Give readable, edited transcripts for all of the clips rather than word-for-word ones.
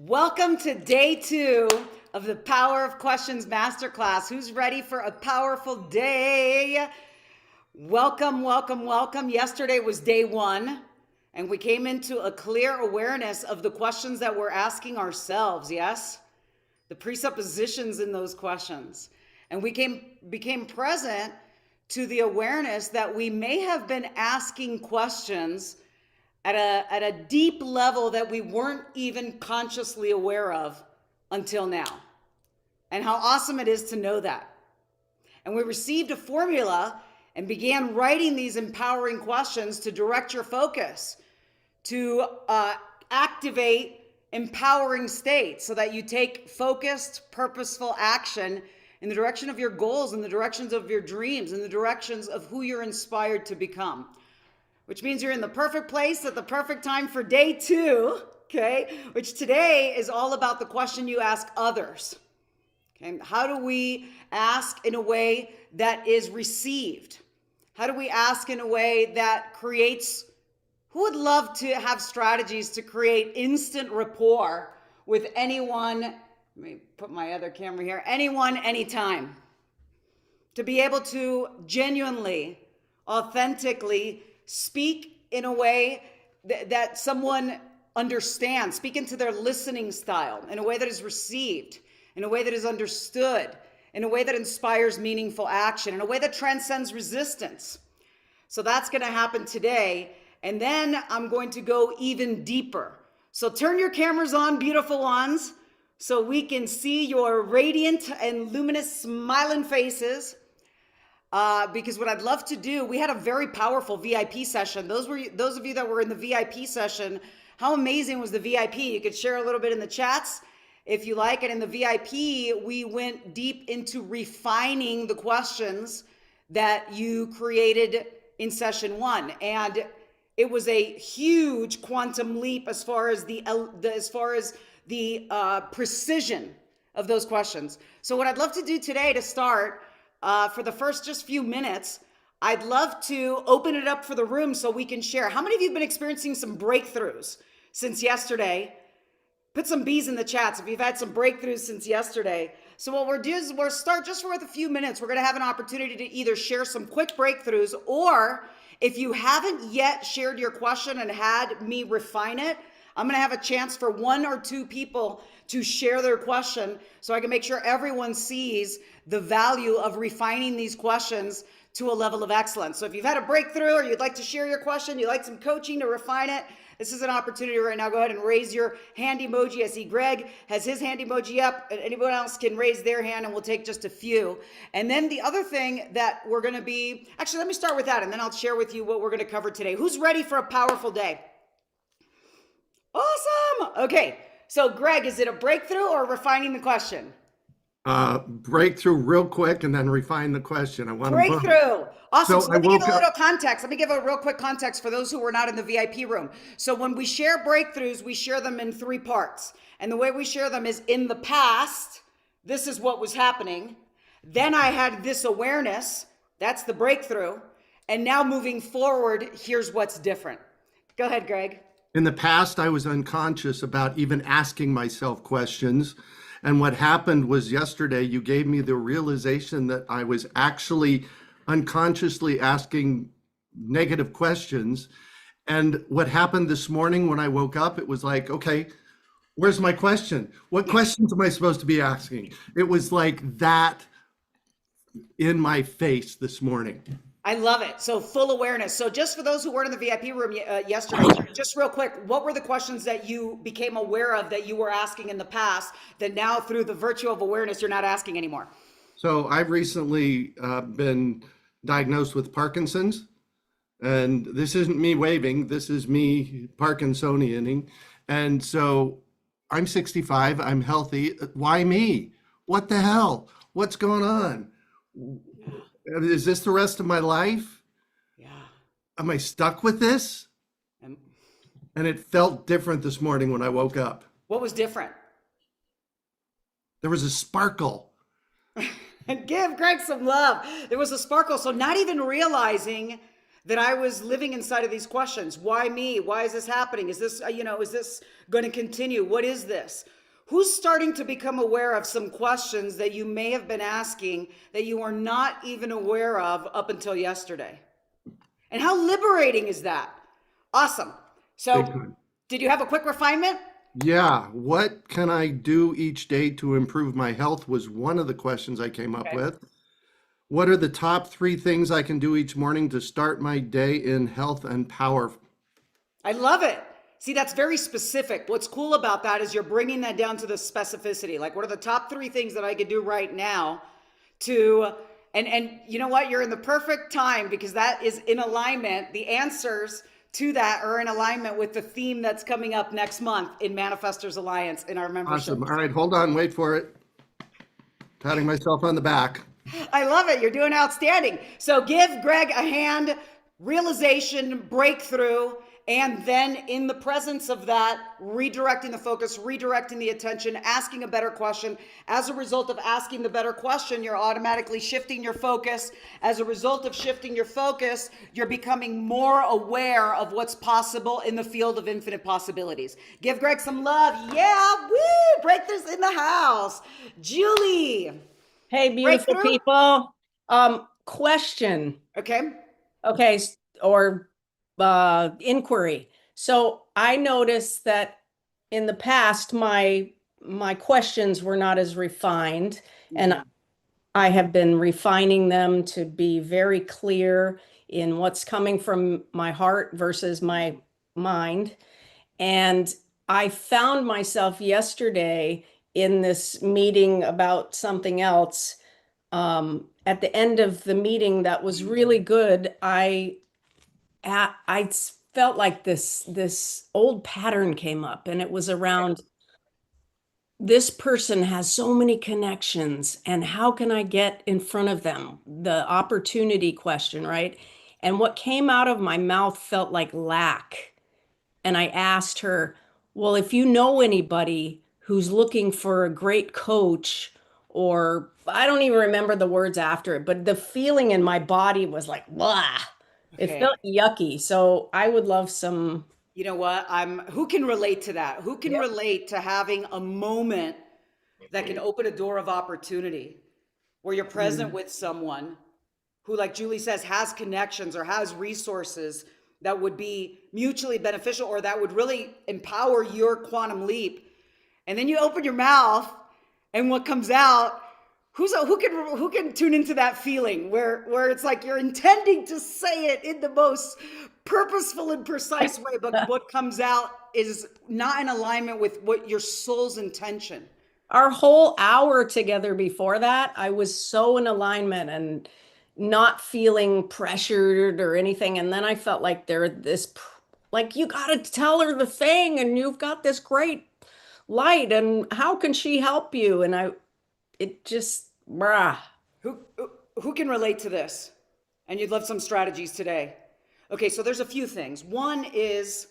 Welcome to day 2 of the Power of Questions Masterclass. Who's ready for a powerful day? Welcome, welcome, welcome. Yesterday was day 1, and we came into a clear awareness of the questions that we're asking ourselves, yes? The presuppositions in those questions. And we became present to the awareness that we may have been asking questions at a deep level that we weren't even consciously aware of until now. And how awesome it is to know that. And we received a formula and began writing these empowering questions to direct your focus, to activate empowering states so that you take focused, purposeful action in the direction of your goals, in the directions of your dreams, in the directions of who you're inspired to become. Which means you're in the perfect place at the perfect time for day 2, okay? Which today is all about the question you ask others. Okay? How do we ask in a way that is received? How do we ask in a way that creates, who would love to have strategies to create instant rapport with anyone? Let me put my other camera here. Anyone, anytime. To be able to genuinely, authentically speak in a way that someone understands, speak into their listening style, in a way that is received, in a way that is understood, in a way that inspires meaningful action, in a way that transcends resistance. So that's going to happen today. And then I'm going to go even deeper. So turn your cameras on, beautiful ones, so we can see your radiant and luminous smiling faces. Because what I'd love to do, we had a very powerful VIP session. Those of you that were in the VIP session, how amazing was the VIP? You could share a little bit in the chats if you like. And in the VIP, we went deep into refining the questions that you created in session 1. And it was a huge quantum leap as far as the precision of those questions. So what I'd love to do today to start, for the first just few minutes, I'd love to open it up for the room so we can share. How many of you have been experiencing some breakthroughs since yesterday? Put some B's in the chats if you've had some breakthroughs since yesterday. So what we're doing is we'll start just for a few minutes. We're going to have an opportunity to either share some quick breakthroughs, or if you haven't yet shared your question and had me refine it, I'm going to have a chance for 1 or 2 people to share their question so I can make sure everyone sees the value of refining these questions to a level of excellence. So if you've had a breakthrough or you'd like to share your question, you'd like some coaching to refine it, this is an opportunity right now. Go ahead and raise your hand emoji. I see Greg has his hand emoji up, and anyone else can raise their hand, and we'll take just a few. And then the other thing that we're going to be, actually, let me start with that, and then I'll share with you what we're going to cover today. Who's ready for a powerful day? Awesome. Okay. So Greg, is it a breakthrough or refining the question? Breakthrough real quick and then refine the question. I want breakthrough. Awesome. So let me give a up. little context. Let me give a real quick context for those who were not in the VIP room. So when we share breakthroughs, we share them in 3 parts. And the way we share them is in the past, this is what was happening. Then I had this awareness. That's the breakthrough. And now moving forward, here's what's different. Go ahead, Greg. In the past, I was unconscious about even asking myself questions. And what happened was yesterday, you gave me the realization that I was actually unconsciously asking negative questions. And what happened this morning when I woke up, it was like, okay, where's my question? What questions am I supposed to be asking? It was like that in my face this morning. I love it. So full awareness. So just for those who weren't in the VIP room yesterday, just real quick, what were the questions that you became aware of that you were asking in the past that now through the virtue of awareness, you're not asking anymore? So I've recently been diagnosed with Parkinson's, and this isn't me waving, this is me Parkinsonianing. And so I'm 65, I'm healthy. Why me? What the hell? What's going on? Is this the rest of my life? Yeah. Am I stuck with this? And it felt different this morning when I woke up. What was different? There was a sparkle. And give Greg some love. There was a sparkle. So not even realizing that I was living inside of these questions. Why me? Why is this happening? Is this, is this going to continue? What is this? Who's starting to become aware of some questions that you may have been asking that you were not even aware of up until yesterday? And how liberating is that? Awesome. Big So, time. did you have a quick refinement? Yeah. What can I do each day to improve my health was one of the questions I came up Okay. with. What are the top 3 things I can do each morning to start my day in health and power? I love it. See, that's very specific. What's cool about that is you're bringing that down to the specificity. Like, what are the top 3 things that I could do right now to, and you know what? You're in the perfect time because that is in alignment. The answers to that are in alignment with the theme that's coming up next month in Manifestors Alliance in our membership. Awesome. All right, hold on, wait for it. Patting myself on the back. I love it. You're doing outstanding. So give Greg a hand, realization, breakthrough, and then in the presence of that, redirecting the focus, redirecting the attention, asking a better question. As a result of asking the better question, you're automatically shifting your focus. As a result of shifting your focus, you're becoming more aware of what's possible in the field of infinite possibilities. Give Greg some love. Yeah, woo! Breakthroughs in the house. Julie. Hey, beautiful Breakthrough? people. Question. Okay. Okay, or inquiry. So I noticed that in the past, my questions were not as refined, and I have been refining them to be very clear in what's coming from my heart versus my mind. And I found myself yesterday in this meeting about something else. At the end of the meeting that was really good, I felt like this old pattern came up, and it was around this person has so many connections, and how can I get in front of them? The opportunity question, right? And what came out of my mouth felt like lack. And I asked her, well, if you know anybody who's looking for a great coach, or I don't even remember the words after it, but the feeling in my body was like, blah. It Okay. felt yucky. So I would love some. You know what? Who can relate to that? Who can Yep. relate to having a moment that can open a door of opportunity where you're present with someone who, like Julie says, has connections or has resources that would be mutually beneficial or that would really empower your quantum leap. And then you open your mouth and what comes out, who can tune into that feeling where it's like you're intending to say it in the most purposeful and precise way, but what comes out is not in alignment with what your soul's intention. Our whole hour together before that, I was so in alignment and not feeling pressured or anything. And then I felt like like, you got to tell her the thing, and you've got this great light, and how can she help you? And it just, brah. Who who can relate to this? And you'd love some strategies today. Okay, so there's a few things. One is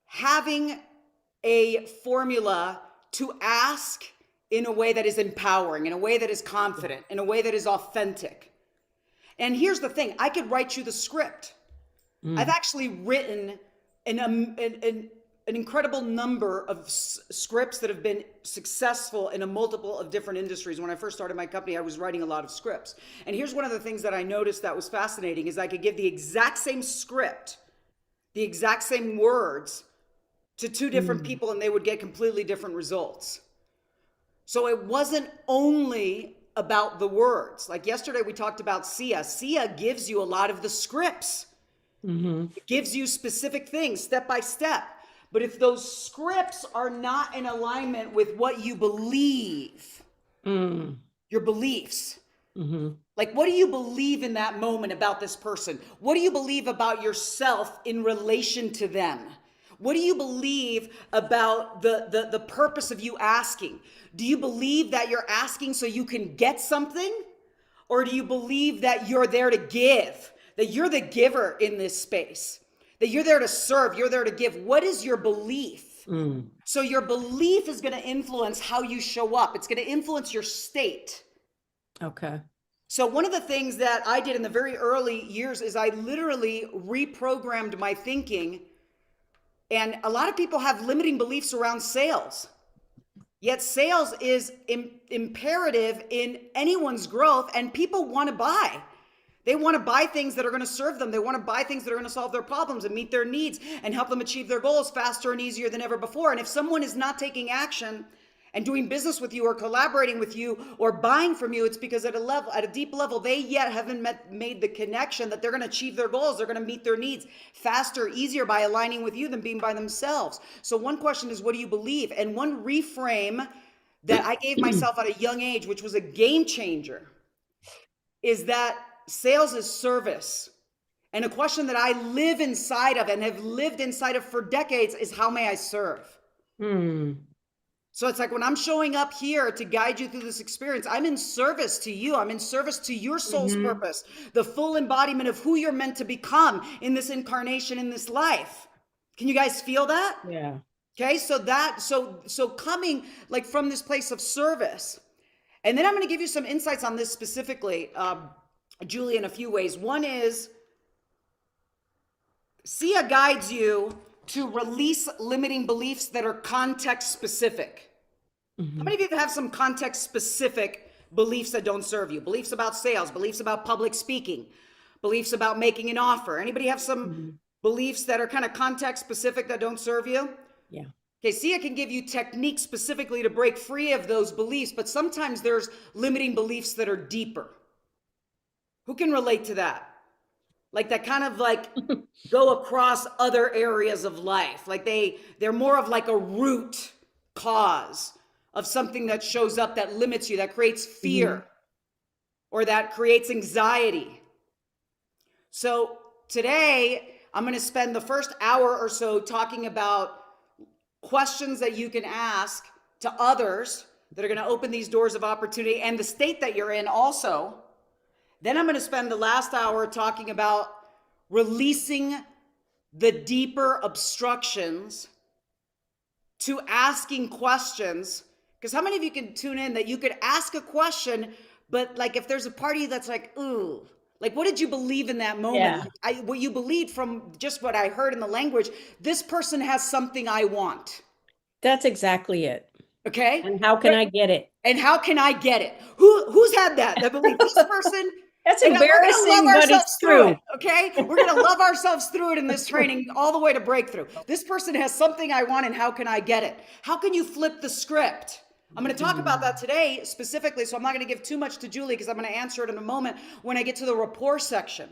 having a formula to ask in a way that is empowering, in a way that is confident, in a way that is authentic. And here's the thing, I could write you the script. I've actually written an incredible number of scripts that have been successful in a multiple of different industries. When I first started my company, I was writing a lot of scripts. And here's one of the things that I noticed that was fascinating is I could give the exact same script, the exact same words to 2 different people and they would get completely different results. So it wasn't only about the words. Like yesterday we talked about Sia. Sia gives you a lot of the scripts. It gives you specific things step by step. But if those scripts are not in alignment with what you believe, your beliefs, like what do you believe in that moment about this person? What do you believe about yourself in relation to them? What do you believe about the purpose of you asking? Do you believe that you're asking so you can get something? Or do you believe that you're there to give? That you're the giver in this space? That you're there to serve, you're there to give? What is your belief? So your belief is going to influence how you show up. It's going to influence your state. Okay. So one of the things that I did in the very early years is I literally reprogrammed my thinking. And a lot of people have limiting beliefs around sales. Yet sales is imperative in anyone's growth, and people want to buy. They want to buy things that are going to serve them. They want to buy things that are going to solve their problems and meet their needs and help them achieve their goals faster and easier than ever before. And if someone is not taking action and doing business with you or collaborating with you or buying from you, it's because at a deep level, they yet haven't made the connection that they're going to achieve their goals. They're going to meet their needs faster, easier by aligning with you than being by themselves. So one question is, what do you believe? And one reframe that I gave myself at a young age, which was a game changer, is that sales is service. And a question that I live inside of and have lived inside of for decades is, how may I serve? So it's like when I'm showing up here to guide you through this experience, I'm in service to you. I'm in service to your soul's purpose, the full embodiment of who you're meant to become in this incarnation, in this life. Can you guys feel that? Yeah. Okay, so coming like from this place of service. And then I'm going to give you some insights on this specifically, Julie, in a few ways. One is, Sia guides you to release limiting beliefs that are context specific. How many of you have some context specific beliefs that don't serve you? Beliefs about sales, beliefs about public speaking, beliefs about making an offer. Anybody have some beliefs that are kind of context specific that don't serve you? Yeah. Okay, Sia can give you techniques specifically to break free of those beliefs, but sometimes there's limiting beliefs that are deeper. Who can relate to that? Like that kind of like go across other areas of life. Like they're more of like a root cause of something that shows up that limits you, that creates fear or that creates anxiety. So today I'm going to spend the first hour or so talking about questions that you can ask to others that are going to open these doors of opportunity and the state that you're in also. Then I'm going to spend the last hour talking about releasing the deeper obstructions to asking questions. Because how many of you can tune in that you could ask a question, but like if there's a party that's like, ooh, like what did you believe in that moment? Yeah. What you believed from just what I heard in the language, this person has something I want. That's exactly it. Okay? And how can I get it? And how can I get it? Who's had that belief? This person. That's And embarrassing, we're gonna love but ourselves it's through true. it, okay? We're gonna love ourselves through it in this training all the way to breakthrough. This person has something I want, and how can I get it? How can you flip the script? I'm gonna talk about that today specifically, so I'm not gonna give too much to Julie because I'm gonna answer it in a moment when I get to the rapport section.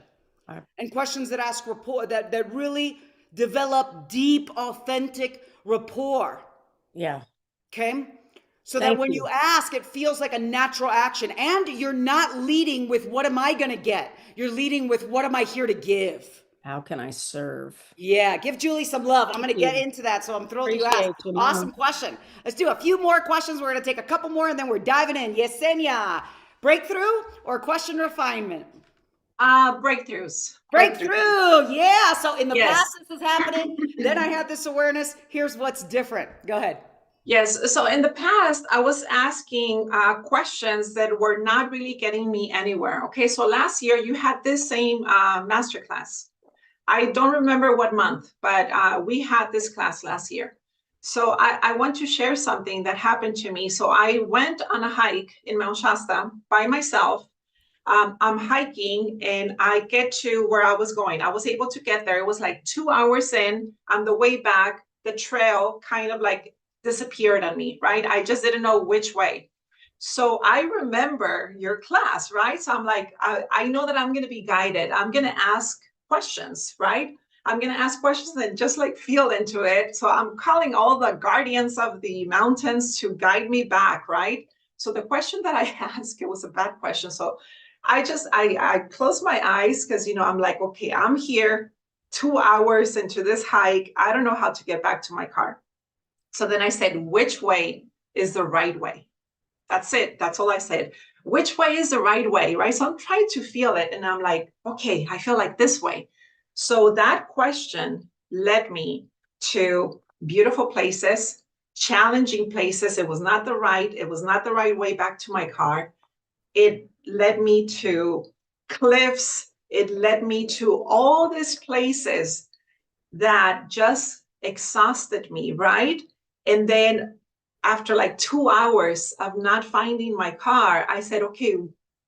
And questions that ask rapport, that really develop deep, authentic rapport. Yeah. Okay? So that when you ask, it feels like a natural action. And you're not leading with what am I going to get? You're leading with what am I here to give? How can I serve? Yeah, give Julie some love. I'm going to get into that. So I'm thrilled you asked. Awesome question. Let's do a few more questions. We're going to take a couple more and then we're diving in. Yesenia, breakthrough or question refinement? Breakthroughs. Breakthrough. Yeah. So in the past, this is happening. Then I had this awareness. Here's what's different. Go ahead. Yes. So in the past, I was asking questions that were not really getting me anywhere. Okay. So last year you had this same masterclass. I don't remember what month, but we had this class last year. So I want to share something that happened to me. So I went on a hike in Mount Shasta by myself. I'm hiking and I get to where I was going. I was able to get there. It was like 2 hours in. On the way back, the trail kind of like disappeared on me, right? I just didn't know which way. So I remember your class, right? So I'm like, I know that I'm going to be guided. I'm going to ask questions, right? I'm going to ask questions and just like feel into it. So I'm calling all the guardians of the mountains to guide me back, right? So the question that I asked, it was a bad question. So I closed my eyes because, I'm like, okay, I'm here 2 hours into this hike. I don't know how to get back to my car. So then I said, which way is the right way? That's it. That's all I said. Which way is the right way, right? So I'm trying to feel it. And I'm like, okay, I feel like this way. So that question led me to beautiful places, challenging places. It was not the right way back to my car. it led me to cliffs. It led me to all these places that just exhausted me, right? And then after like 2 hours of not finding my car, I said, okay,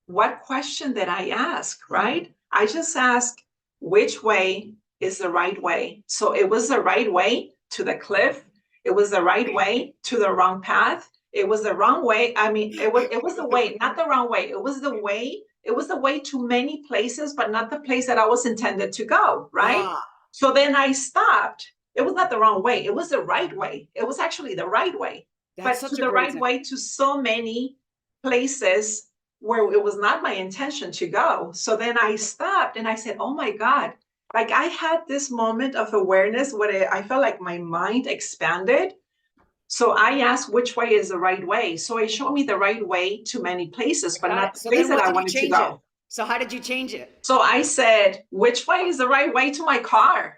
what question did I ask, right? I just asked, which way is the right way? So it was the right way to the cliff. It was the right way to the wrong path. It was the wrong way. I mean, it was the way, not the wrong way. It was the way to many places, but not the place that I was intended to go, right? Ah, So then I stopped. It was not the wrong way. It was the right way. It was actually the right way, that's but to such a the great right example. way to so many places where it was not my intention to go. So then I stopped and I said, oh my God, like I had this moment of awareness where I felt like my mind expanded. So I asked which way is the right way. So it showed me the right way to many places, but Got not it. the So place then that what I did you wanted to change it? go. So how did you change it? So I said, which way is the right way to my car?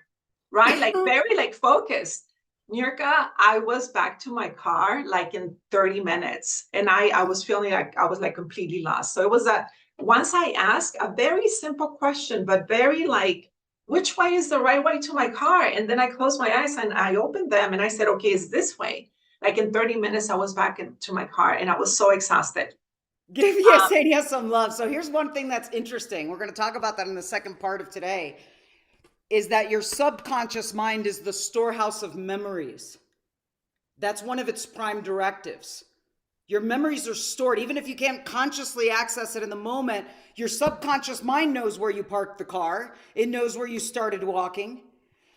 Right? Like very like focused. Niurka, I was back to my car like in 30 minutes. And I was feeling like I was like completely lost. So it was once I asked a very simple question, but very like, which way is the right way to my car? And then I closed my eyes and I opened them and I said, okay, it's this way. Like in 30 minutes, I was back into my car and I was so exhausted. Give Um, Yesenia some love. So here's one thing that's interesting. We're going to talk about that in the second part of today, is that your subconscious mind is the storehouse of memories. That's one of its prime directives. Your memories are stored. Even if you can't consciously access it in the moment, your subconscious mind knows where you parked the car. It knows where you started walking.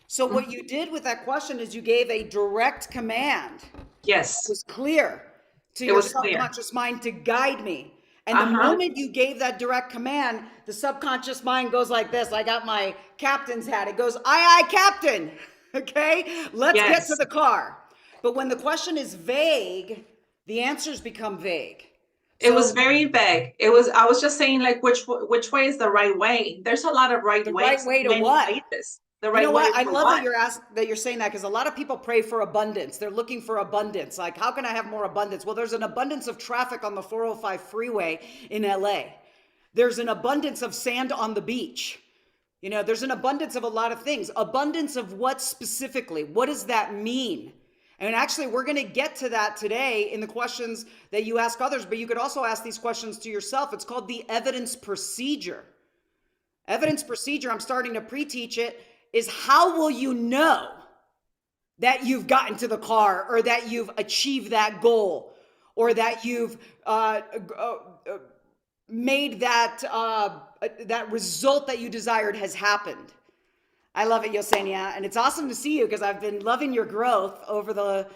So what you did with that question is you gave a direct command that yes, was clear to it your was clear. subconscious mind to guide me. And the Uh-huh. moment you gave that direct command, the subconscious mind goes like this. I got my captain's hat. It goes, aye, aye, captain. Okay, let's get to Yes. the car. But when the question is vague, the answers become vague. It was So very vague. I was just saying like which way is the right way? There's a lot of right the right ways way in to many what? places. The You know right what? way I for love that what? you're saying that because a lot of people pray for abundance. They're looking for abundance. Like, how can I have more abundance? Well, there's an abundance of traffic on the 405 freeway in LA. There's an abundance of sand on the beach. You know, there's an abundance of a lot of things. Abundance of what specifically? What does that mean? And actually, we're going to get to that today in the questions that you ask others, but you could also ask these questions to yourself. It's called the evidence procedure. Evidence procedure, I'm starting to pre-teach it, is how will you know that you've gotten to the car or that you've achieved that goal or that you've made that result that you desired has happened. I love it, Yesenia, and it's awesome to see you because I've been loving your growth over the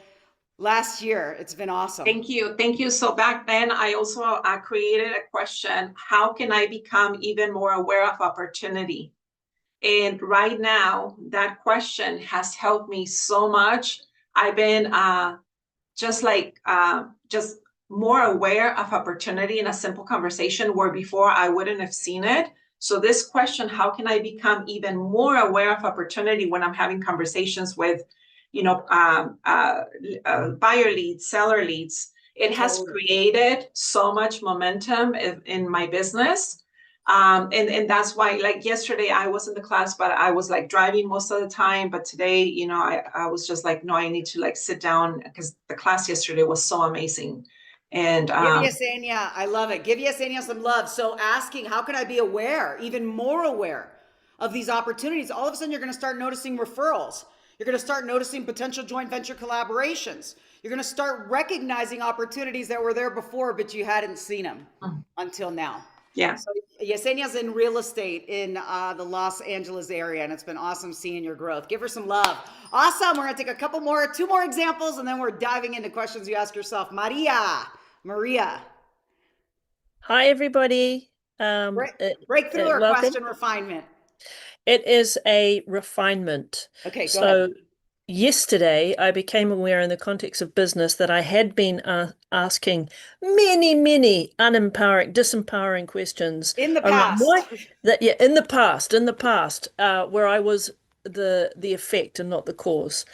last year. It's been awesome. Thank you. Thank you. So back then I also created a question, how can I become even more aware of opportunity? And right now that question has helped me so much. I've been just more aware of opportunity in a simple conversation where before I wouldn't have seen it. So this question, how can I become even more aware of opportunity when I'm having conversations with, buyer leads, seller leads? It has Totally. created so much momentum in my business. And that's why, like yesterday, I was in the class, but I was like driving most of the time. But today, I was just like, no, I need to like sit down because the class yesterday was so amazing. And Give Yesenia, I love it. Give Yesenia some love. So asking, how can I be aware, even more aware of these opportunities? All of a sudden, you're going to start noticing referrals. You're going to start noticing potential joint venture collaborations. You're going to start recognizing opportunities that were there before, but you hadn't seen them until now. yeah, So Yesenia's in real estate in the Los Angeles area, and it's been awesome seeing your growth. Give her some love. Awesome. We're going to take two more examples, and then we're diving into questions you ask yourself. Maria. Hi, everybody. Breakthrough or Welcome. question refinement? It is a refinement. Okay, go So ahead. yesterday, I became aware in the context of business that I had been asking many, many disempowering questions In the around past. in the past, where I was the effect and not the cause.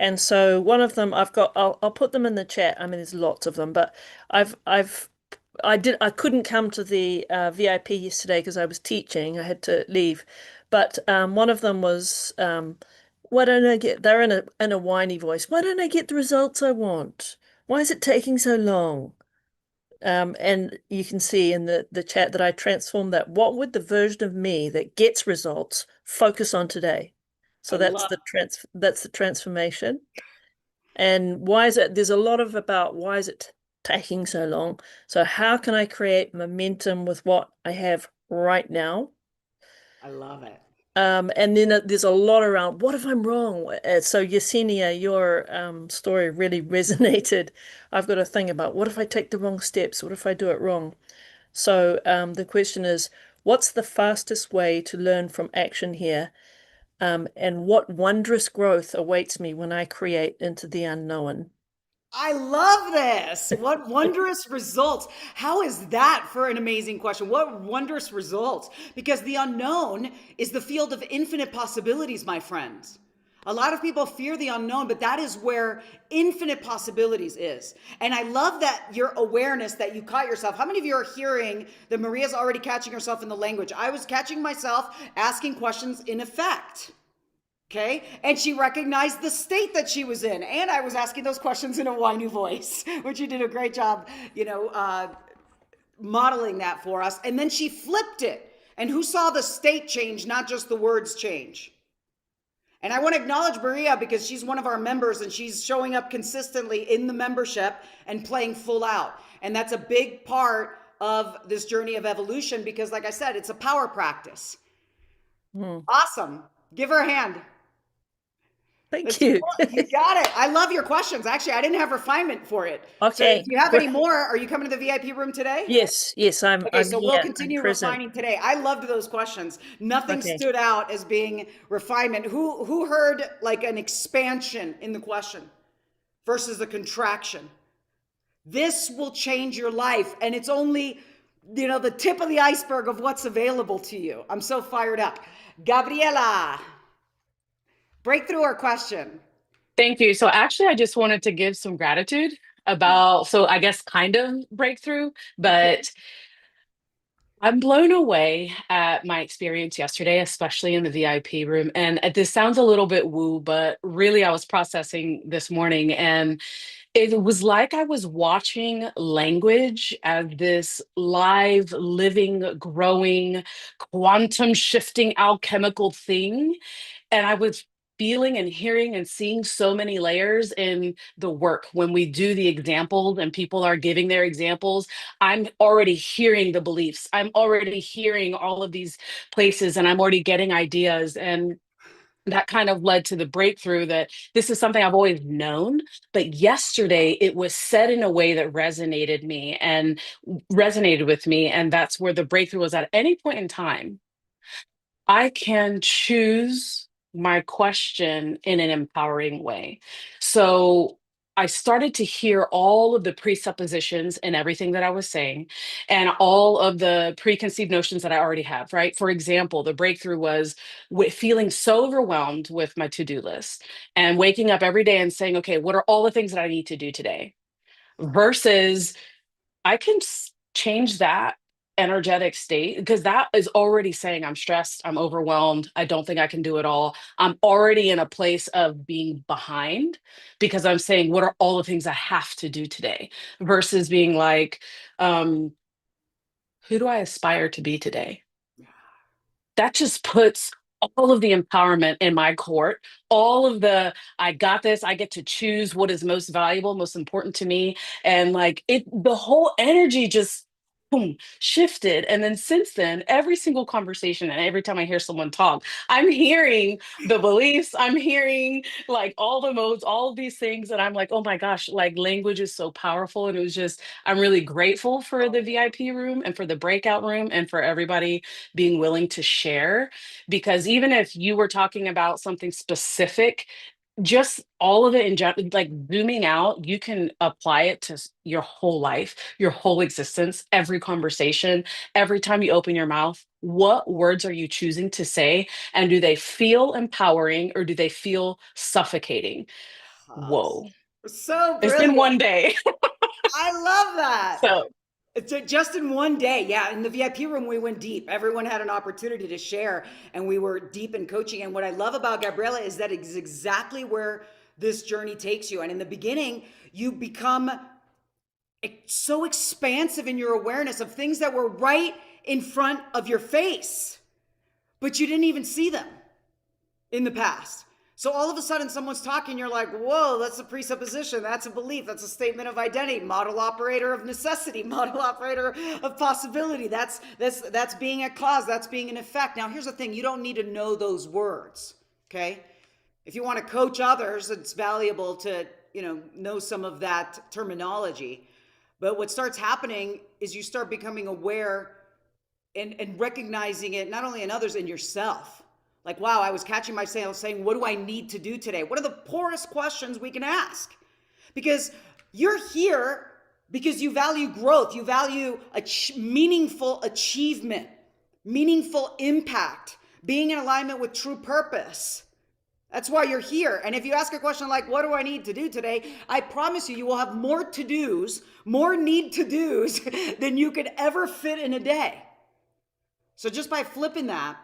And so one of them I'll put them in the chat. I mean, there's lots of them, but I've I couldn't come to the VIP yesterday because I was teaching. I had to leave. But one of them was, why don't I get, they're in a whiny voice. Why don't I get the results I want? Why is it taking so long? And you can see in the chat that I transformed that. What would the version of me that gets results focus on today? So I love that's the transformation. And why is it, there's a lot of about why is it taking so long? So how can I create momentum with what I have right now? I love it. And then there's a lot around what if I'm wrong? So Yesenia, your story really resonated. I've got a thing about what if I take the wrong steps? What if I do it wrong? So the question is, what's the fastest way to learn from action here? And what wondrous growth awaits me when I create into the unknown? I love this. What wondrous results. How is that for an amazing question? What wondrous results? Because the unknown is the field of infinite possibilities, my friends. A lot of people fear the unknown, but that is where infinite possibilities is. And I love that your awareness that you caught yourself. How many of you are hearing that Maria's already catching herself in the language? I was catching myself asking questions in effect. Okay. And she recognized the state that she was in. And I was asking those questions in a whiny voice, which you did a great job, modeling that for us. And then she flipped it. And who saw the state change, not just the words change? And I want to acknowledge Maria because she's one of our members and she's showing up consistently in the membership and playing full out. And that's a big part of this journey of evolution because, like I said, it's a power practice. Awesome. Give her a hand. Thank you. You got it. I love your questions. Actually, I didn't have refinement for it. Okay. So if you have any more, are you coming to the VIP room today? Yes, I'm Okay, so we'll here. continue I'm present. refining today. I loved those questions. Nothing Okay. stood out as being refinement. Who heard like an expansion in the question versus a contraction? This will change your life, and it's only the tip of the iceberg of what's available to you. I'm so fired up. Gabriela, breakthrough or question? Thank you. So actually, I just wanted to give some gratitude about, so I guess kind of breakthrough, but I'm blown away at my experience yesterday, especially in the VIP room. And this sounds a little bit woo, but really I was processing this morning and it was like I was watching language as this live, living, growing, quantum shifting alchemical thing. And I was feeling and hearing and seeing so many layers in the work when we do the examples and people are giving their examples. I'm already hearing the beliefs. I'm already hearing all of these places and I'm already getting ideas. And that kind of led to the breakthrough that this is something I've always known, but yesterday it was said in a way that resonated with me. And that's where the breakthrough was at any point in time. I can choose my question in an empowering way. So I started to hear all of the presuppositions and everything that I was saying, and all of the preconceived notions that I already have, right? For example, the breakthrough was feeling so overwhelmed with my to do list and waking up every day and saying, okay, what are all the things that I need to do today? Versus I can change that energetic state because that is already saying I'm stressed, I'm overwhelmed, I don't think I can do it all. I'm already in a place of being behind because I'm saying, what are all the things I have to do today? Versus being like, who do I aspire to be today? That just puts all of the empowerment in my court, all of the I got this, I get to choose what is most valuable, most important to me. And like the whole energy just boom, shifted. And then since then, every single conversation and every time I hear someone talk, I'm hearing the beliefs, I'm hearing like all the modes, all of these things. And I'm like, oh my gosh, like language is so powerful. And it was just, I'm really grateful for the VIP room and for the breakout room and for everybody being willing to share. Because even if you were talking about something specific, just all of it in general, like zooming out, you can apply it to your whole life, your whole existence, every conversation, every time you open your mouth. What words are you choosing to say? And do they feel empowering or do they feel suffocating? Whoa. So It's been brilliant. one day. I love that. So Just in one day. Yeah. In the VIP room, we went deep. Everyone had an opportunity to share, and we were deep in coaching. And what I love about Gabriella is that it's exactly where this journey takes you. And in the beginning, you become so expansive in your awareness of things that were right in front of your face, but you didn't even see them in the past. So all of a sudden someone's talking, you're like, whoa, that's a presupposition, that's a belief, that's a statement of identity, model operator of necessity, model operator of possibility. That's being a cause, that's being an effect. Now here's the thing, you don't need to know those words, okay? If you want to coach others, it's valuable to, know some of that terminology. But what starts happening is you start becoming aware and recognizing it, not only in others, in yourself. Like, wow, I was catching myself saying, what do I need to do today? What are the poorest questions we can ask? Because you're here because you value growth. You value meaningful achievement, meaningful impact, being in alignment with true purpose. That's why you're here. And if you ask a question like, what do I need to do today? I promise you, you will have more to-dos, more need to-dos than you could ever fit in a day. So just by flipping that,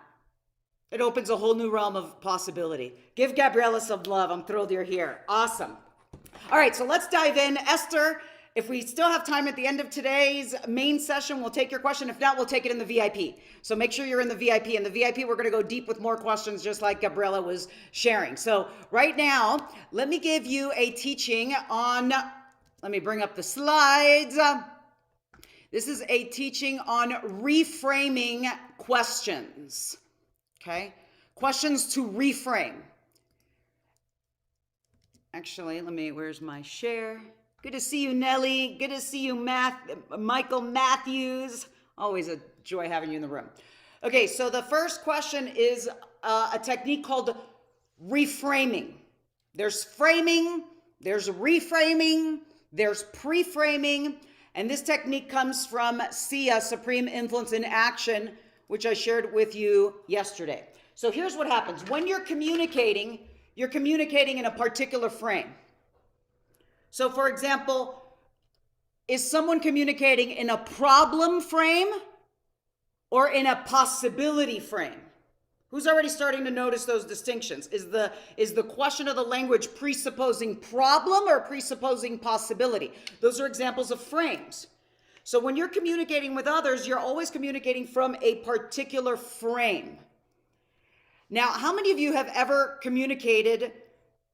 it opens a whole new realm of possibility. Give Gabriella some love. I'm thrilled you're here. Awesome. All right, so let's dive in. Esther, if we still have time at the end of today's main session, we'll take your question. If not, we'll take it in the VIP. So make sure you're in the VIP. In the VIP, we're going to go deep with more questions, just like Gabriella was sharing. So right now, let me give you a teaching on, let me bring up the slides. This is a teaching on reframing questions. Okay, questions to reframe. Actually, where's my share? Good to see you, Nelly. Good to see you, Michael Matthews. Always a joy having you in the room. Okay, so the first question is a technique called reframing. There's framing, there's reframing, there's pre-framing, and this technique comes from SIA, Supreme Influence in Action, which I shared with you yesterday. So here's what happens. When you're communicating in a particular frame. So for example, is someone communicating in a problem frame or in a possibility frame? Who's already starting to notice those distinctions? Is the question of the language presupposing problem or presupposing possibility? Those are examples of frames. So when you're communicating with others, you're always communicating from a particular frame. Now, how many of you have ever communicated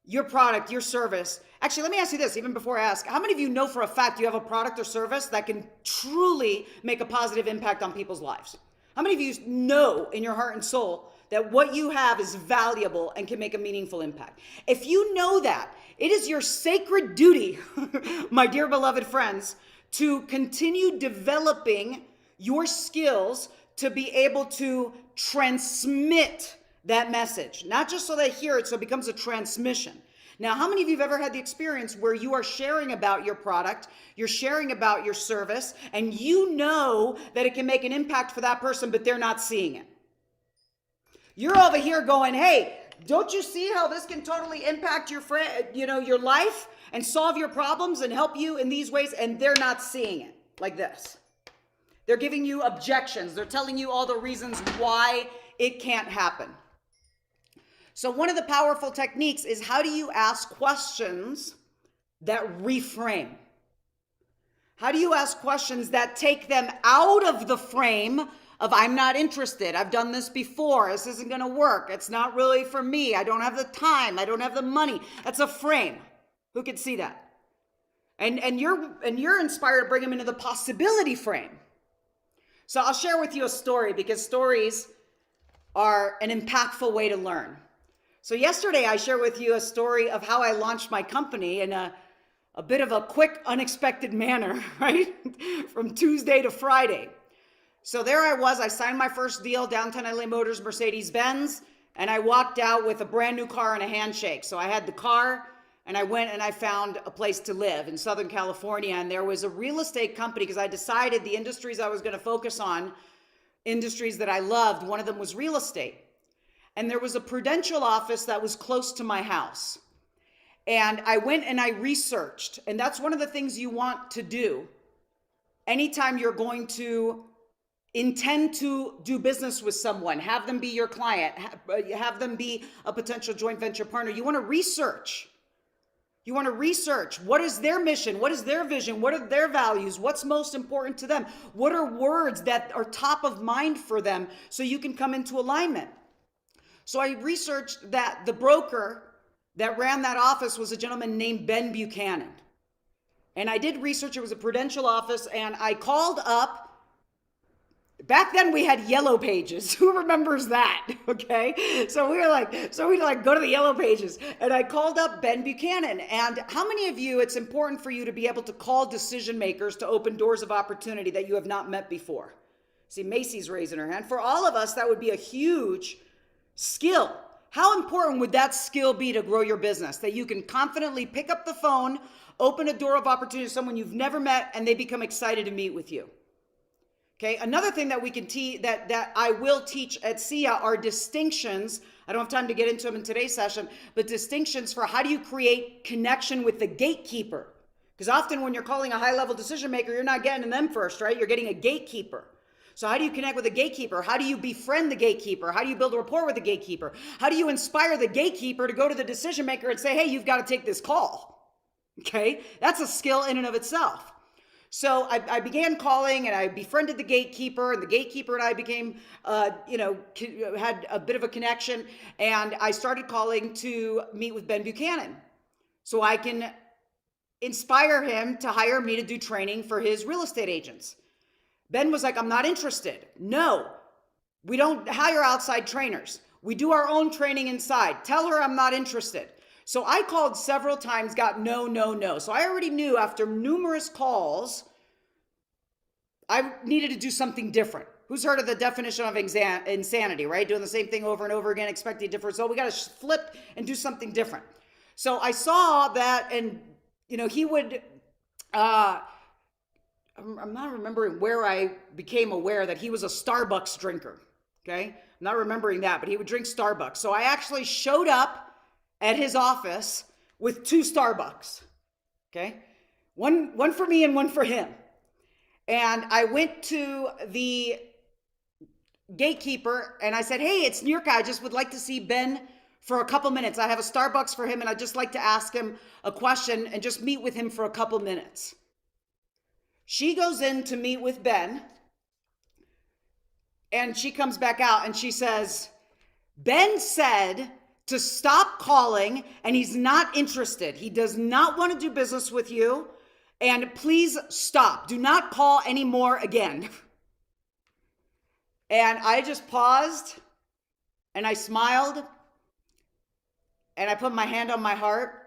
your product, your service? Actually, let me ask you this, even before I ask. How many of you know for a fact you have a product or service that can truly make a positive impact on people's lives? How many of you know in your heart and soul that what you have is valuable and can make a meaningful impact? If you know that, it is your sacred duty, my dear beloved friends, to continue developing your skills to be able to transmit that message. Not just so they hear it, so it becomes a transmission. Now, how many of you have ever had the experience where you are sharing about your product, you're sharing about your service, and you know that it can make an impact for that person, but they're not seeing it? You're over here going, hey, don't you see how this can totally impact your your life and solve your problems and help you in these ways? And they're not seeing it like this. They're giving you objections. They're telling you all the reasons why it can't happen. So one of the powerful techniques is, how do you ask questions that reframe? How do you ask questions that take them out of the frame of I'm not interested, I've done this before, this isn't going to work, it's not really for me, I don't have the time, I don't have the money? That's a frame. Who can see that? And you're inspired to bring them into the possibility frame. So I'll share with you a story, because stories are an impactful way to learn. So yesterday I shared with you a story of how I launched my company in a bit of a quick, unexpected manner, right? From Tuesday to Friday. So there I was, I signed my first deal, Downtown LA Motors, Mercedes-Benz, and I walked out with a brand new car and a handshake. So I had the car, and I went and I found a place to live in Southern California, and there was a real estate company, because I decided the industries I was going to focus on, industries that I loved, one of them was real estate. And there was a Prudential office that was close to my house. And I went and I researched, and that's one of the things you want to do anytime you're going to intend to do business with someone, have them be your client, have them be a potential joint venture partner, you want to research. You want to research what is their mission, what is their vision, what are their values, what's most important to them, what are words that are top of mind for them so you can come into alignment. So I researched that the broker that ran that office was a gentleman named Ben Buchanan. And I did research, it was a Prudential office, and I called up. Back then we had yellow pages. Who remembers that? Okay. So we'd go to the yellow pages, and I called up Ben Buchanan. And how many of you, it's important for you to be able to call decision makers to open doors of opportunity that you have not met before? See, Macy's raising her hand. For all of us, that would be a huge skill. How important would that skill be to grow your business? That you can confidently pick up the phone, open a door of opportunity to someone you've never met, and they become excited to meet with you. Okay, another thing that we can teach, that I will teach at SIA, are distinctions. I don't have time to get into them in today's session, but distinctions for how do you create connection with the gatekeeper? Because often when you're calling a high-level decision maker, you're not getting them first, right? You're getting a gatekeeper. So how do you connect with a gatekeeper? How do you befriend the gatekeeper? How do you build a rapport with the gatekeeper? How do you inspire the gatekeeper to go to the decision maker and say, hey, you've got to take this call? Okay, that's a skill in and of itself. So I began calling, and I befriended the gatekeeper, and the gatekeeper and I became, had a bit of a connection, and I started calling to meet with Ben Buchanan so I can inspire him to hire me to do training for his real estate agents. Ben was like, I'm not interested. No, we don't hire outside trainers. We do our own training inside. Tell her I'm not interested. So I called several times, got no. So I already knew after numerous calls, I needed to do something different. Who's heard of the definition of insanity, right? Doing the same thing over and over again, expecting different. So we got to flip and do something different. So I saw that, and he would, I'm not remembering where I became aware that he was a Starbucks drinker. Okay. I'm not remembering that, but he would drink Starbucks. So I actually showed up at his office with 2 Starbucks. Okay. One for me and one for him. And I went to the gatekeeper and I said, hey, it's Niurka. I just would like to see Ben for a couple minutes. I have a Starbucks for him, and I'd just like to ask him a question and just meet with him for a couple minutes. She goes in to meet with Ben, and she comes back out and she says, Ben said to stop calling, and he's not interested. He does not want to do business with you, and please stop. Do not call anymore again. And I just paused, and I smiled, and I put my hand on my heart.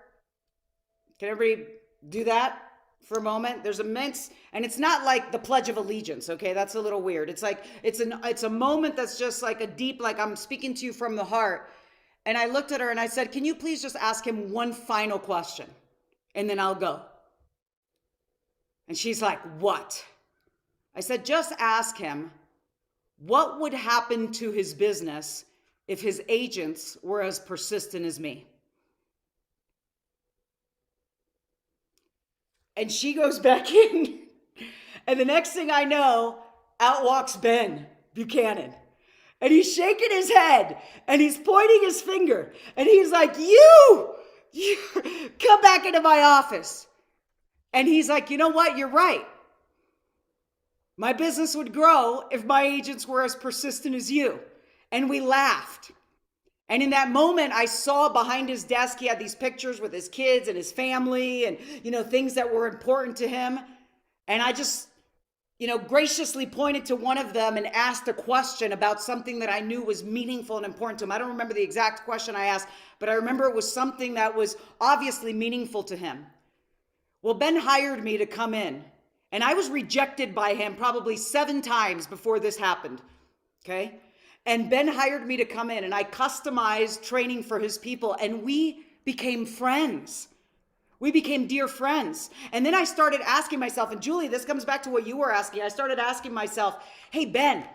Can everybody do that for a moment? There's immense, and it's not like the Pledge of Allegiance, okay? That's a little weird. It's like, it's a moment that's just like a deep, like I'm speaking to you from the heart. And I looked at her and I said, can you please just ask him one final question? And then I'll go. And she's like, what? I said, just ask him, what would happen to his business if his agents were as persistent as me? And she goes back in. And the next thing I know, out walks Ben Buchanan. And he's shaking his head and he's pointing his finger. And he's like, you come back into my office. And he's like, you know what? You're right. My business would grow if my agents were as persistent as you. And we laughed. And in that moment, I saw behind his desk, he had these pictures with his kids and his family and, things that were important to him. And I just, graciously pointed to one of them and asked a question about something that I knew was meaningful and important to him. I don't remember the exact question I asked, but I remember it was something that was obviously meaningful to him. Well, Ben hired me to come in, and I was rejected by him probably 7 times before this happened. Okay. And Ben hired me to come in, and I customized training for his people, and we became friends. We became dear friends. And then I started asking myself, and Julie, this comes back to what you were asking. I started asking myself, hey, Ben,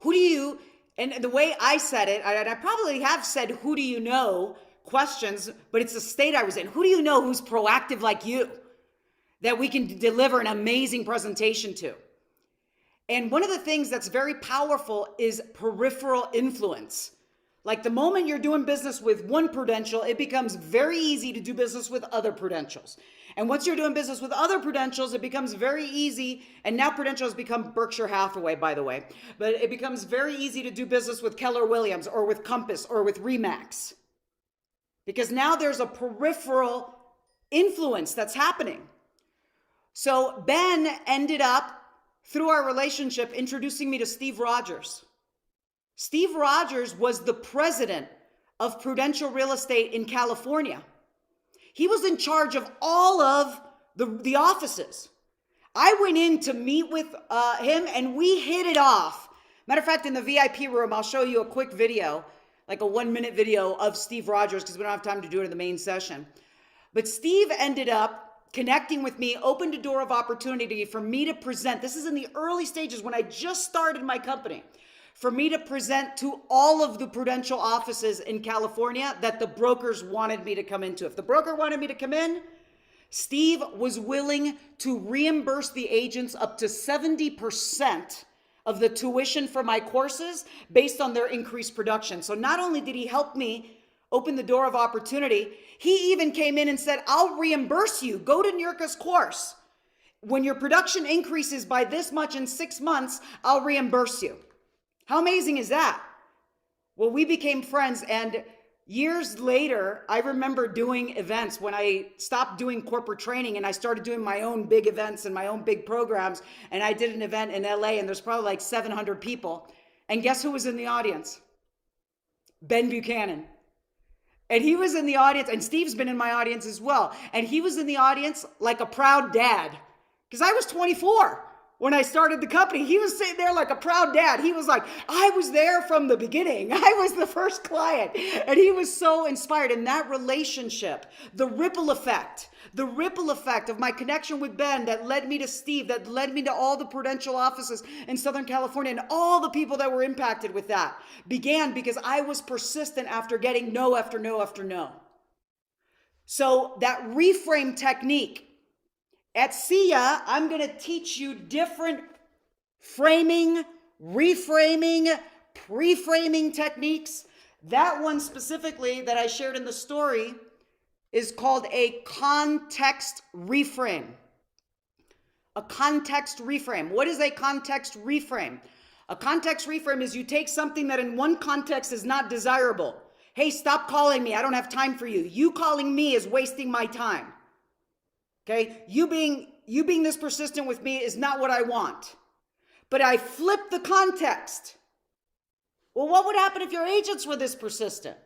who do you, and the way I said it, and I probably have said, who do you know questions, but it's the state I was in. Who do you know who's proactive like you? that we can deliver an amazing presentation to. And one of the things that's very powerful is peripheral influence. Like the moment you're doing business with one prudential, it becomes very easy to do business with other prudentials. And once you're doing business with other prudentials, it becomes very easy. And now Prudential has become Berkshire Hathaway, by the way. But it becomes very easy to do business with Keller Williams or with Compass or with Remax. Because now there's a peripheral influence that's happening. So Ben ended up, through our relationship, introducing me to Steve Rogers. Steve Rogers was the president of Prudential Real Estate in California. He was in charge of all of the offices. I went in to meet with him and we hit it off. Matter of fact, in the VIP room, I'll show you a quick video, like a 1-minute video of Steve Rogers, because we don't have time to do it in the main session. But Steve ended up connecting with me, opened a door of opportunity for me to present. This is in the early stages when I just started my company. For me to present to all of the Prudential offices in California that the brokers wanted me to come into. If the broker wanted me to come in, Steve was willing to reimburse the agents up to 70% of the tuition for my courses based on their increased production. So not only did he help me open the door of opportunity, he even came in and said, I'll reimburse you. Go to Niurka's course. When your production increases by this much in 6 months, I'll reimburse you. How amazing is that? Well, we became friends, and years later, I remember doing events when I stopped doing corporate training and I started doing my own big events and my own big programs. And I did an event in LA and there's probably like 700 people. And guess who was in the audience? Ben Buchanan. And he was in the audience, and Steve's been in my audience as well. And he was in the audience like a proud dad, because I was 24 when I started the company. He was sitting there like a proud dad. He was like, I was there from the beginning. I was the first client. And he was so inspired. In that relationship, the ripple effect of my connection with Ben that led me to Steve, that led me to all the Prudential offices in Southern California, and all the people that were impacted with that began because I was persistent after getting no after no after no. So that reframe technique, at SIA, I'm going to teach you different framing, reframing, pre-framing techniques. That one specifically that I shared in the story is called a context reframe. A context reframe. What is a context reframe? A context reframe is you take something that in one context is not desirable. Hey, stop calling me. I don't have time for you. You calling me is wasting my time. Okay, you being this persistent with me is not what I want. But I flip the context. Well, what would happen if your agents were this persistent?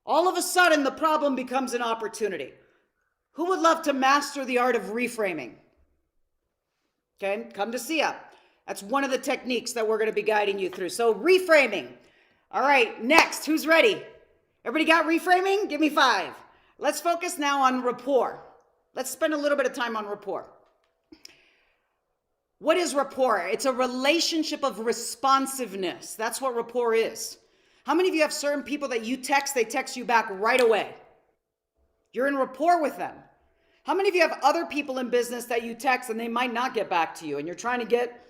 All of a sudden, the problem becomes an opportunity. Who would love to master the art of reframing? Okay, come to SIA. That's one of the techniques that we're going to be guiding you through. So reframing. All right, next, who's ready? Everybody got reframing? Give me 5. Let's focus now on rapport. Let's spend a little bit of time on rapport. What is rapport? It's a relationship of responsiveness. That's what rapport is. How many of you have certain people that you text, they text you back right away? You're in rapport with them. How many of you have other people in business that you text and they might not get back to you, and you're trying to get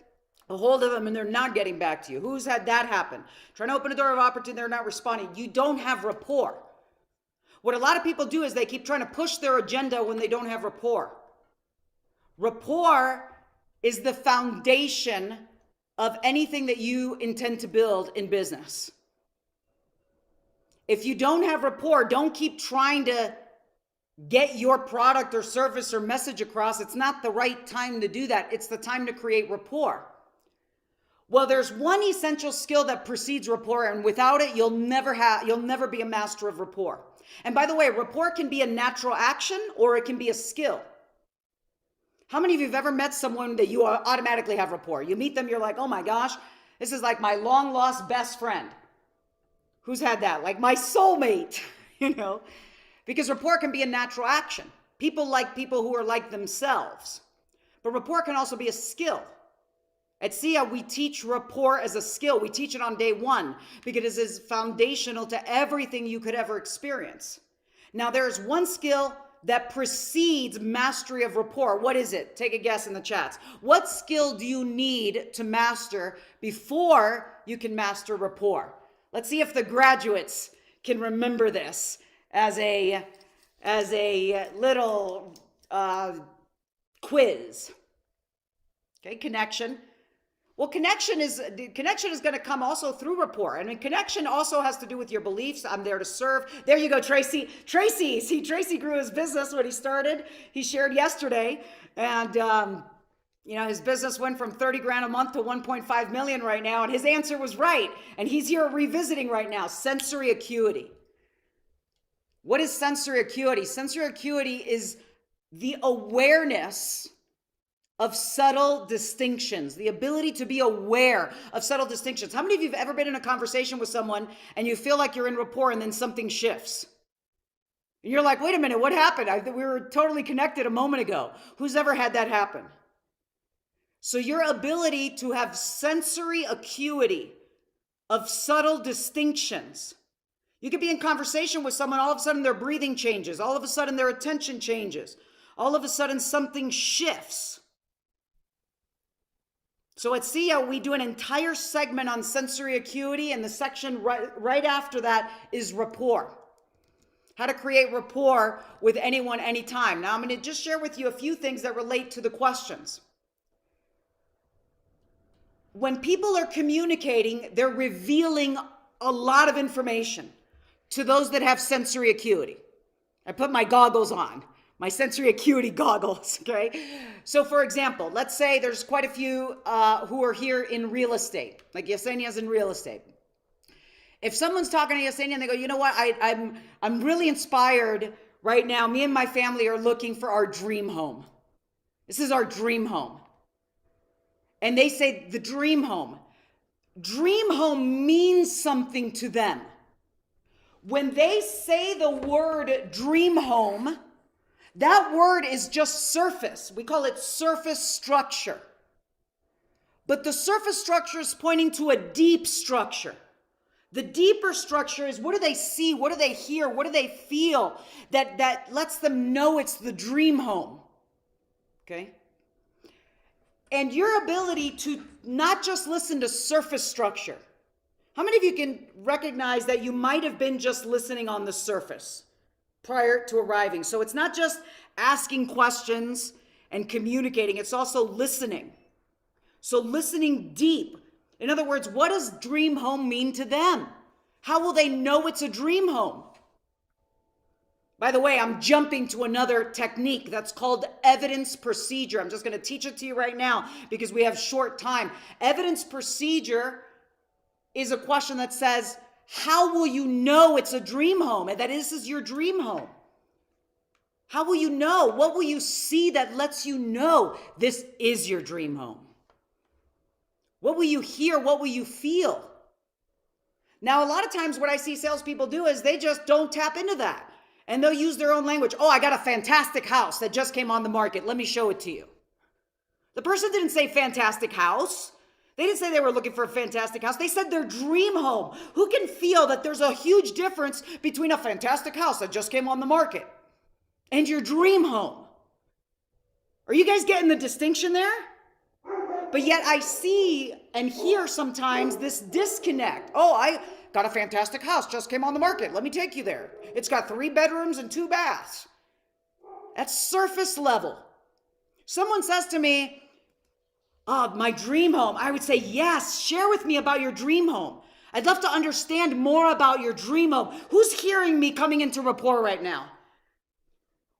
a hold of them and they're not getting back to you? Who's had that happen? Trying to open a door of opportunity, they're not responding. You don't have rapport. What a lot of people do is they keep trying to push their agenda when they don't have rapport. Rapport is the foundation of anything that you intend to build in business. If you don't have rapport, don't keep trying to get your product or service or message across. It's not the right time to do that. It's the time to create rapport. Well, there's one essential skill that precedes rapport, and without it, you'll never be a master of rapport. And by the way, rapport can be a natural action or it can be a skill. How many of you have ever met someone that you automatically have rapport? You meet them, you're like, oh my gosh, this is like my long lost best friend. Who's had that? Like my soulmate, because rapport can be a natural action. People like people who are like themselves. But rapport can also be a skill. At SIA, we teach rapport as a skill. We teach it on day 1 because it is foundational to everything you could ever experience. Now, there is one skill that precedes mastery of rapport? What is it? Take a guess in the chats. What skill do you need to master before you can master rapport? Let's see if the graduates can remember this as a little quiz. Okay, connection. Well, connection is going to come also through rapport. And connection also has to do with your beliefs. I'm there to serve. There you go, Tracy. Tracy grew his business when he started. He shared yesterday. And, his business went from 30 grand a month to 1.5 million right now. And his answer was right. And he's here revisiting right now. Sensory acuity. What is sensory acuity? Sensory acuity is the awareness of subtle distinctions, the ability to be aware of subtle distinctions. How many of you have ever been in a conversation with someone and you feel like you're in rapport and then something shifts? And you're like, wait a minute, what happened? We were totally connected a moment ago. Who's ever had that happen? So your ability to have sensory acuity of subtle distinctions. You could be in conversation with someone, all of a sudden their breathing changes. All of a sudden their attention changes. All of a sudden something shifts. So at SIA, we do an entire segment on sensory acuity, and the section right after that is rapport. How to create rapport with anyone, anytime. Now, I'm going to just share with you a few things that relate to the questions. When people are communicating, they're revealing a lot of information to those that have sensory acuity. I put my goggles on. My sensory acuity goggles, okay? So for example, let's say there's quite a few who are here in real estate, like Yesenia's in real estate. If someone's talking to Yesenia and they go, you know what, I'm really inspired right now. Me and my family are looking for our dream home. This is our dream home. And they say the dream home. Dream home means something to them. When they say the word dream home, that word is just surface. We call it surface structure. But the surface structure is pointing to a deep structure. The deeper structure is, what do they see? What do they hear? What do they feel that lets them know it's the dream home? Okay? And your ability to not just listen to surface structure. How many of you can recognize that you might have been just listening on the surface prior to arriving? So it's not just asking questions and communicating, it's also listening. So listening deep. In other words, what does dream home mean to them? How will they know it's a dream home? By the way, I'm jumping to another technique that's called evidence procedure. I'm just going to teach it to you right now because we have short time. Evidence procedure is a question that says, how will you know it's a dream home and that this is your dream home? How will you know? What will you see that lets you know this is your dream home? What will you hear? What will you feel? Now, a lot of times what I see salespeople do is they just don't tap into that. And they'll use their own language. Oh, I got a fantastic house that just came on the market. Let me show it to you. The person didn't say fantastic house. They didn't say they were looking for a fantastic house. They said their dream home. Who can feel that there's a huge difference between a fantastic house that just came on the market and your dream home? Are you guys getting the distinction there? But yet I see and hear sometimes this disconnect. Oh, I got a fantastic house, just came on the market. Let me take you there. It's got 3 bedrooms and 2 baths. That's surface level. Someone says to me, oh, my dream home. I would say, yes, share with me about your dream home. I'd love to understand more about your dream home. Who's hearing me coming into rapport right now?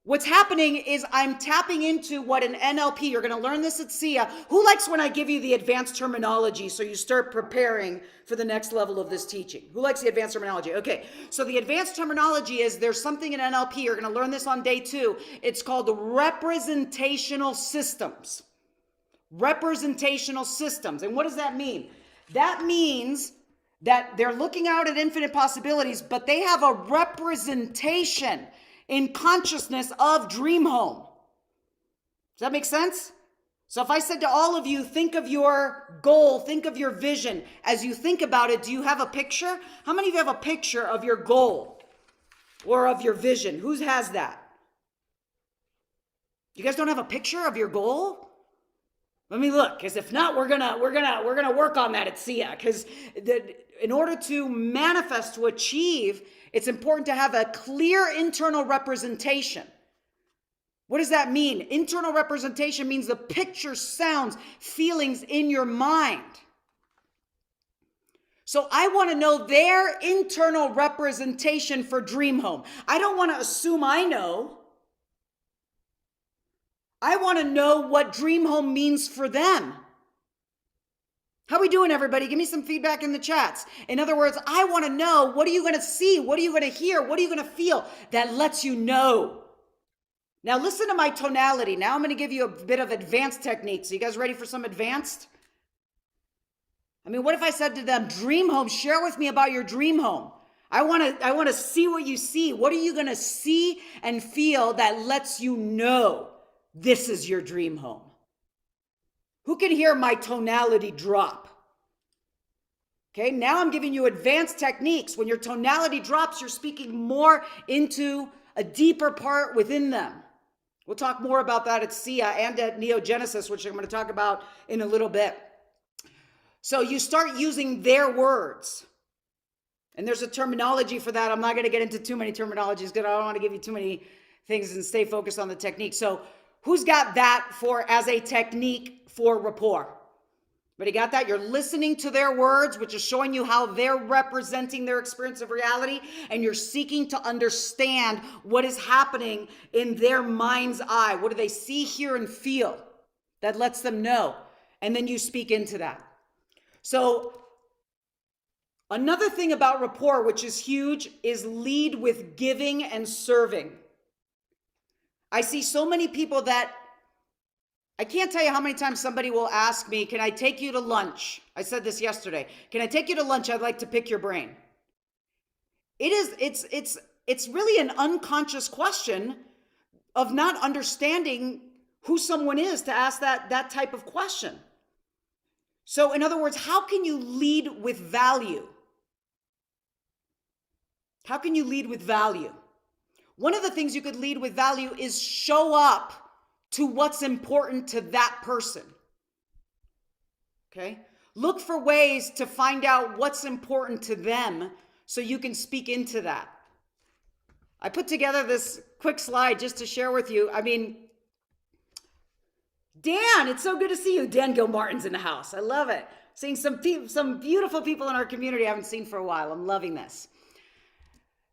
What's happening is I'm tapping into what an NLP, you're going to learn this at SIA. Who likes when I give you the advanced terminology so you start preparing for the next level of this teaching? Who likes the advanced terminology? Okay, so the advanced terminology is there's something in NLP, you're going to learn this on day 2. It's called representational systems. Representational systems. And what does that mean? That means that they're looking out at infinite possibilities, but they have a representation in consciousness of dream home. Does that make sense? So if I said to all of you, think of your goal, think of your vision. As you think about it, do you have a picture? How many of you have a picture of your goal or of your vision? Who has that? You guys don't have a picture of your goal? Let me look, because if not, we're gonna work on that at SIA. Because in order to manifest, to achieve, it's important to have a clear internal representation. What does that mean? Internal representation means the picture, sounds, feelings in your mind. So I want to know their internal representation for Dream Home. I don't want to assume I know. I want to know what Dream Home means for them. How we doing, everybody? Give me some feedback in the chats. In other words, I want to know, what are you going to see? What are you going to hear? What are you going to feel that lets you know? Now listen to my tonality. Now I'm going to give you a bit of advanced techniques. Are you guys ready for some advanced? I mean, what if I said to them, Dream Home, share with me about your dream home. I want to see what you see. What are you going to see and feel that lets you know this is your dream home? Who can hear my tonality drop? Okay, now I'm giving you advanced techniques. When your tonality drops, you're speaking more into a deeper part within them. We'll talk more about that at SIA and at Neogenesis, which I'm going to talk about in a little bit. So you start using their words. And there's a terminology for that. I'm not going to get into too many terminologies because I don't want to give you too many things and stay focused on the technique. So who's got that for as a technique for rapport? But you got that? You're listening to their words, which is showing you how they're representing their experience of reality, and you're seeking to understand what is happening in their mind's eye. What do they see, hear, and feel that lets them know? And then you speak into that. So another thing about rapport, which is huge, is lead with giving and serving. I see so many people that I can't tell you how many times somebody will ask me, can I take you to lunch? I said this yesterday. Can I take you to lunch? I'd like to pick your brain. It's really an unconscious question of not understanding who someone is to ask that type of question. So in other words, how can you lead with value? How can you lead with value? One of the things you could lead with value is show up to what's important to that person. Okay? Look for ways to find out what's important to them so you can speak into that. I put together this quick slide just to share with you. I mean, Dan, it's so good to see you. Dan Gilmartin's in the house. I love it. Seeing some beautiful people in our community I haven't seen for a while. I'm loving this.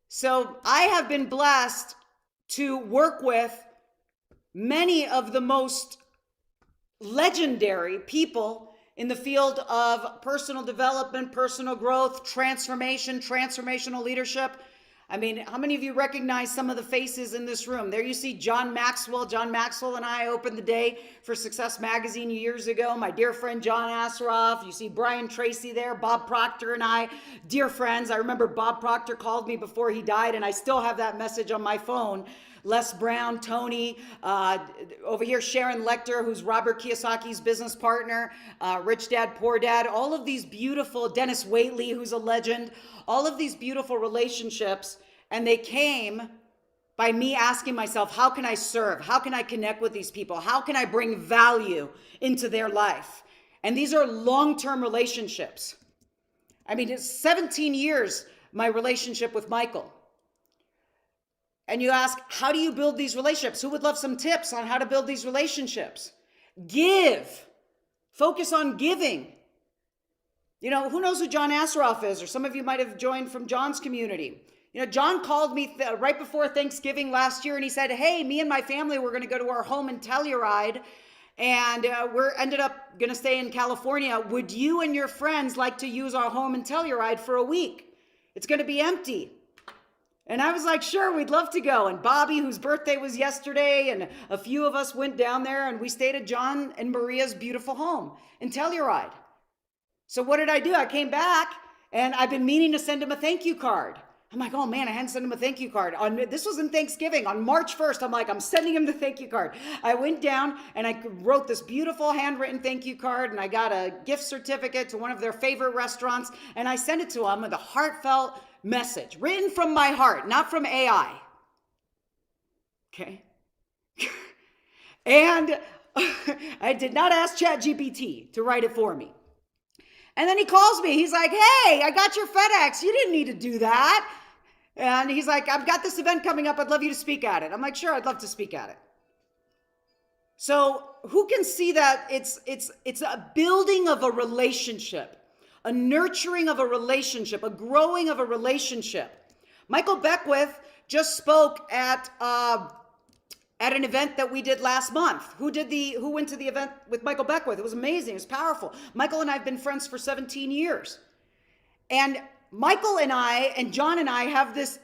So I have been blessed to work with many of the most legendary people in the field of personal development, personal growth, transformation, transformational leadership. I mean, how many of you recognize some of the faces in this room? There you see John Maxwell. John Maxwell and I opened the day for Success Magazine years ago. My dear friend John Assaraf. You see Brian Tracy there, Bob Proctor and I, dear friends. I remember Bob Proctor called me before he died, and I still have that message on my phone. Les Brown, Tony, over here Sharon Lecter, who's Robert Kiyosaki's business partner, Rich Dad, Poor Dad, all of these beautiful, Dennis Waitley, who's a legend, all of these beautiful relationships, and they came by me asking myself, how can I serve? How can I connect with these people? How can I bring value into their life? And these are long-term relationships. I mean, it's 17 years, my relationship with Michael. And you ask, how do you build these relationships? Who would love some tips on how to build these relationships? Give. Focus on giving. You know, who knows who John Assaraf is? Or some of you might have joined from John's community. You know, John called me right before Thanksgiving last year, and he said, hey, me and my family, we're going to go to our home in Telluride, and we're ended up going to stay in California. Would you and your friends like to use our home in Telluride for a week? It's going to be empty. And I was like, sure, we'd love to go. And Bobby, whose birthday was yesterday, and a few of us went down there, and we stayed at John and Maria's beautiful home in Telluride. So what did I do? I came back, and I've been meaning to send him a thank you card. I'm like, oh man, I hadn't sent him a thank you card. This was in Thanksgiving. On March 1st, I'm like, I'm sending him the thank you card. I went down and I wrote this beautiful handwritten thank you card, and I got a gift certificate to one of their favorite restaurants, and I sent it to him with a heartfelt message, written from my heart, not from AI. Okay? And I did not ask ChatGPT to write it for me. And then he calls me. He's like, hey, I got your FedEx. You didn't need to do that. And he's like, I've got this event coming up. I'd love you to speak at it. I'm like, sure, I'd love to speak at it. So who can see that it's a building of a relationship, a nurturing of a relationship, a growing of a relationship. Michael Beckwith just spoke at an event that we did last month. Who went to the event with Michael Beckwith? It was amazing. It was powerful. Michael and I have been friends for 17 years. And Michael and I and John and I have this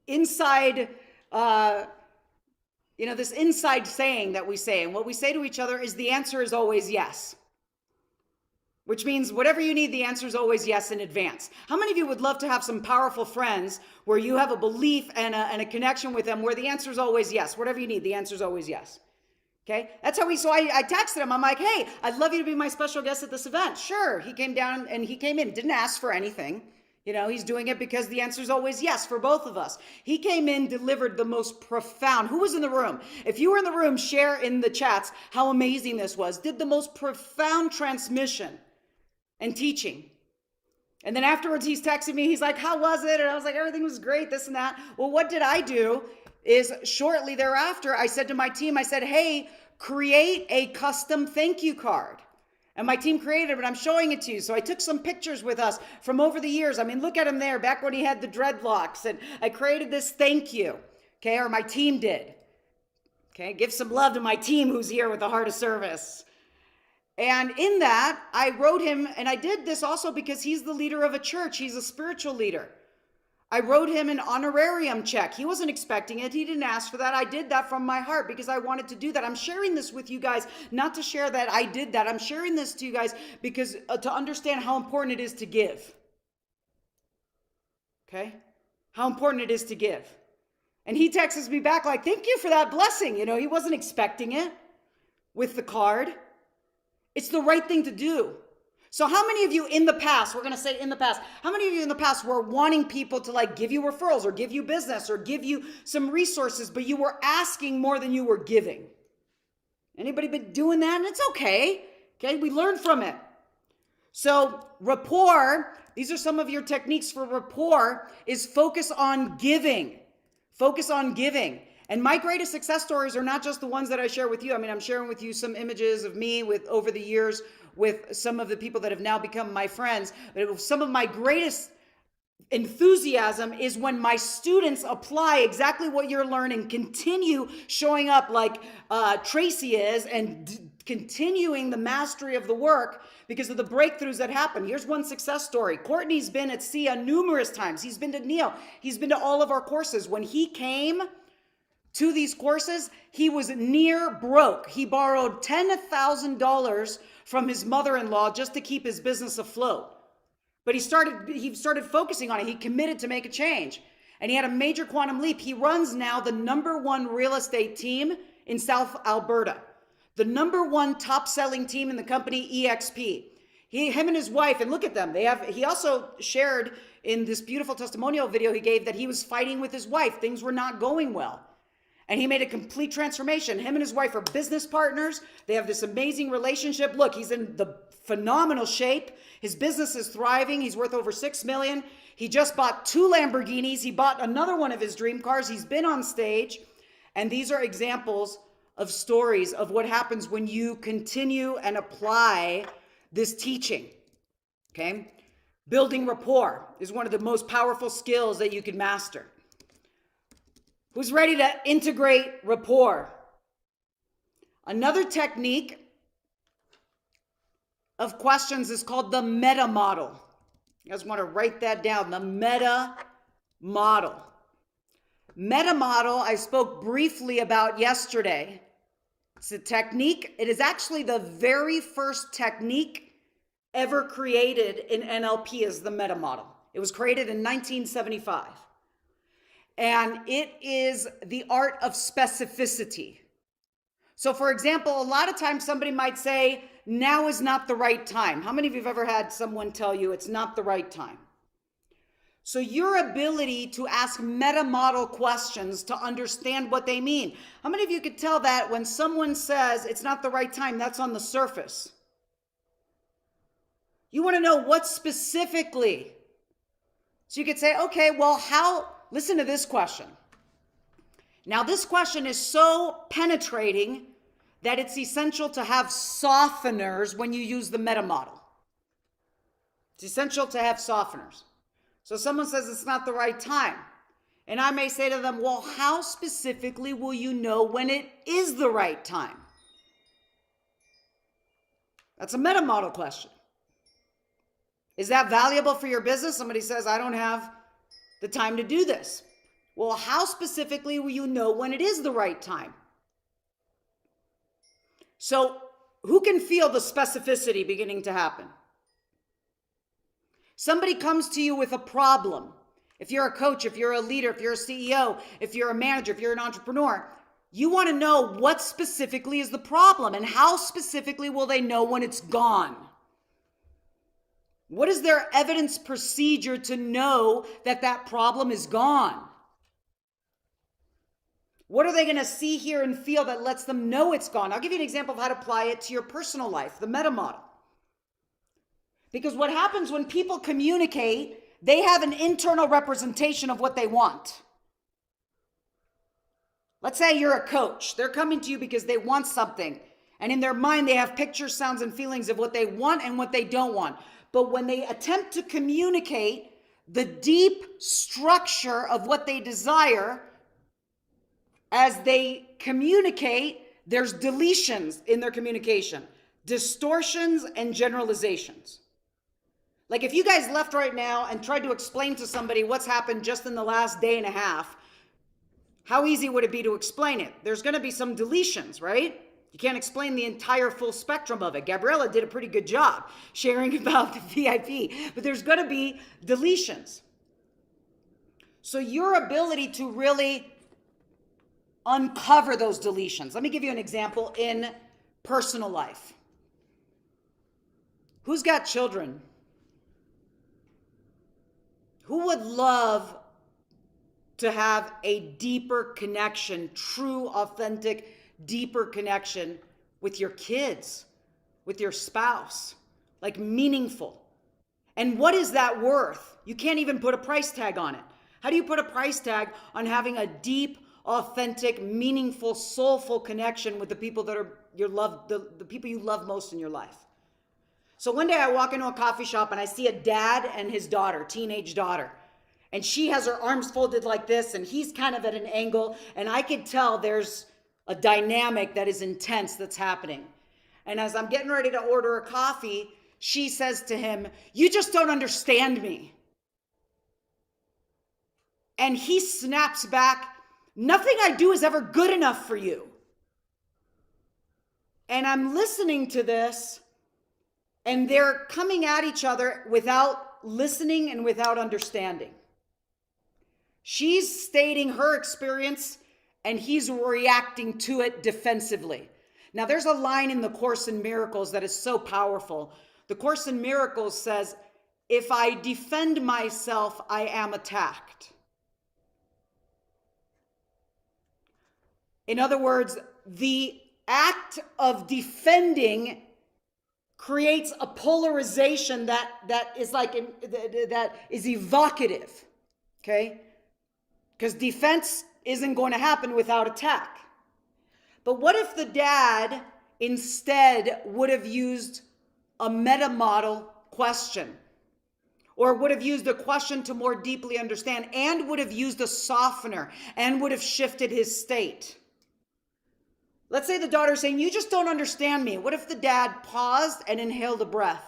inside, this inside saying that we say. And what we say to each other is the answer is always yes. Which means whatever you need, the answer is always yes in advance. How many of you would love to have some powerful friends where you have a belief and a connection with them where the answer is always yes? Whatever you need, the answer is always yes. Okay, that's how I texted him. I'm like, hey, I'd love you to be my special guest at this event. Sure. He came down and he came in, didn't ask for anything. He's doing it because the answer is always yes for both of us. He came in, delivered the most profound. Who was in the room? If you were in the room, share in the chats how amazing this was. Did the most profound transmission and teaching. And then afterwards, he's texting me. He's like, how was it? And I was like, everything was great, this and that. Well, what did I do is shortly thereafter, I said to my team, I said, hey, create a custom thank you card. And my team created it, but I'm showing it to you. So I took some pictures with us from over the years. I mean, look at him there, back when he had the dreadlocks. And I created this thank you, okay, or my team did. Okay, give some love to my team who's here with the heart of service. And in that, I wrote him, and I did this also because he's the leader of a church. He's a spiritual leader. I wrote him an honorarium check. He wasn't expecting it. He didn't ask for that. I did that from my heart because I wanted to do that. I'm sharing this with you guys, not to share that I did that. I'm sharing this to you guys because to understand how important it is to give. Okay? How important it is to give. And he texts me back like, thank you for that blessing. He wasn't expecting it with the card. It's the right thing to do. So how many of you in the past, we're going to say in the past, how many of you in the past were wanting people to give you referrals or give you business or give you some resources, but you were asking more than you were giving? Anybody been doing that? And it's okay. Okay, we learn from it. So rapport, these are some of your techniques for rapport, is focus on giving. Focus on giving. And my greatest success stories are not just the ones that I share with you. I mean, I'm sharing with you some images of me over the years with some of the people that have now become my friends. But some of my greatest enthusiasm is when my students apply exactly what you're learning, continue showing up like Tracy is, and continuing the mastery of the work because of the breakthroughs that happen. Here's one success story. Courtney's been at SIA numerous times. He's been to Neil. He's been to all of our courses. When he came to these courses, he was near broke. He borrowed $10,000 from his mother-in-law just to keep his business afloat. But he started focusing on it. He committed to make a change. And he had a major quantum leap. He runs now the #1 real estate team in South Alberta. The #1 top-selling team in the company, EXP. Him and his wife, and look at them. He also shared in this beautiful testimonial video he gave that he was fighting with his wife. Things were not going well. And he made a complete transformation. Him and his wife are business partners. They have this amazing relationship. Look, he's in the phenomenal shape. His business is thriving. He's worth over $6 million. He just bought 2 Lamborghinis. He bought another one of his dream cars. He's been on stage. And these are examples of stories of what happens when you continue and apply this teaching. Okay? Building rapport is one of the most powerful skills that you can master. Who's ready to integrate rapport? Another technique of questions is called the meta model. You guys want to write that down, the meta model. Meta model I spoke briefly about yesterday. It's a technique. It is actually the very first technique ever created in NLP is the meta model. It was created in 1975. And it is the art of specificity. So for example, a lot of times somebody might say, now is not the right time. How many of you have ever had someone tell you it's not the right time? So your ability to ask meta model questions to understand what they mean. How many of you could tell that when someone says it's not the right time, that's on the surface? You want to know what specifically. So you could say, okay, well, listen to this question. Now, this question is so penetrating that it's essential to have softeners when you use the meta model. It's essential to have softeners. So someone says it's not the right time. And I may say to them, well, how specifically will you know when it is the right time? That's a meta model question. Is that valuable for your business? Somebody says, I don't have the time to do this. Well, how specifically will you know when it is the right time? So who can feel the specificity beginning to happen? Somebody comes to you with a problem. If you're a coach, if you're a leader, if you're a CEO, if you're a manager, if you're an entrepreneur, you want to know what specifically is the problem and how specifically will they know when it's gone? What is their evidence procedure to know that that problem is gone? What are they going to see, hear, and feel that lets them know it's gone? I'll give you an example of how to apply it to your personal life, the meta model. Because what happens when people communicate, they have an internal representation of what they want. Let's say you're a coach. They're coming to you because they want something. And in their mind, they have pictures, sounds, and feelings of what they want and what they don't want. But when they attempt to communicate the deep structure of what they desire, as they communicate, there's deletions in their communication, distortions and generalizations. Like if you guys left right now and tried to explain to somebody what's happened just in the last day and a half, how easy would it be to explain it? There's going to be some deletions, right? You can't explain the entire full spectrum of it. Gabriella did a pretty good job sharing about the VIP, but there's going to be deletions. So your ability to really uncover those deletions. Let me give you an example in personal life. Who's got children? Who would love to have a deeper connection, true, authentic, deeper connection with your kids, with your spouse, like meaningful? And what is that worth? You can't even put a price tag on it. How do you put a price tag on having a deep, authentic, meaningful, soulful connection with the people that are your love, the people you love most in your life? So one day I walk into a coffee shop and I see a dad and his daughter, teenage daughter. And she has her arms folded like this and he's kind of at an angle. And I could tell there's a dynamic that is intense that's happening. And as I'm getting ready to order a coffee, she says to him, "You just don't understand me." And he snaps back, "Nothing I do is ever good enough for you." And I'm listening to this, and they're coming at each other without listening and without understanding. She's stating her experience, and he's reacting to it defensively. Now, there's a line in the Course in Miracles that is so powerful. The Course in Miracles says, "If I defend myself, I am attacked." In other words, the act of defending creates a polarization that is evocative, okay? Because defense isn't going to happen without attack. But what if the dad instead would have used a meta model question, or would have used a question to more deeply understand, and would have used a softener, and would have shifted his state? Let's say the daughter's saying, "You just don't understand me." What if the dad paused and inhaled a breath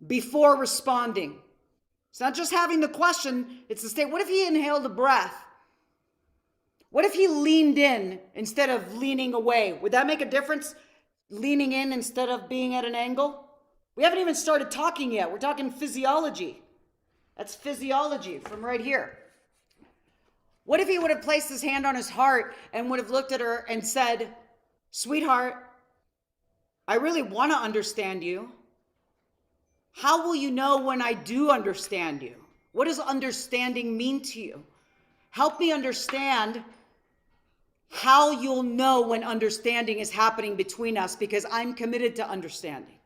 before responding? It's not just having the question, it's the state. What if he inhaled a breath? What if he leaned in instead of leaning away? Would that make a difference? Leaning in instead of being at an angle? We haven't even started talking yet. We're talking physiology. That's physiology from right here. What if he would have placed his hand on his heart and would have looked at her and said, "Sweetheart, I really want to understand you. How will you know when I do understand you? What does understanding mean to you? Help me understand how you'll know when understanding is happening between us, because I'm committed to understanding.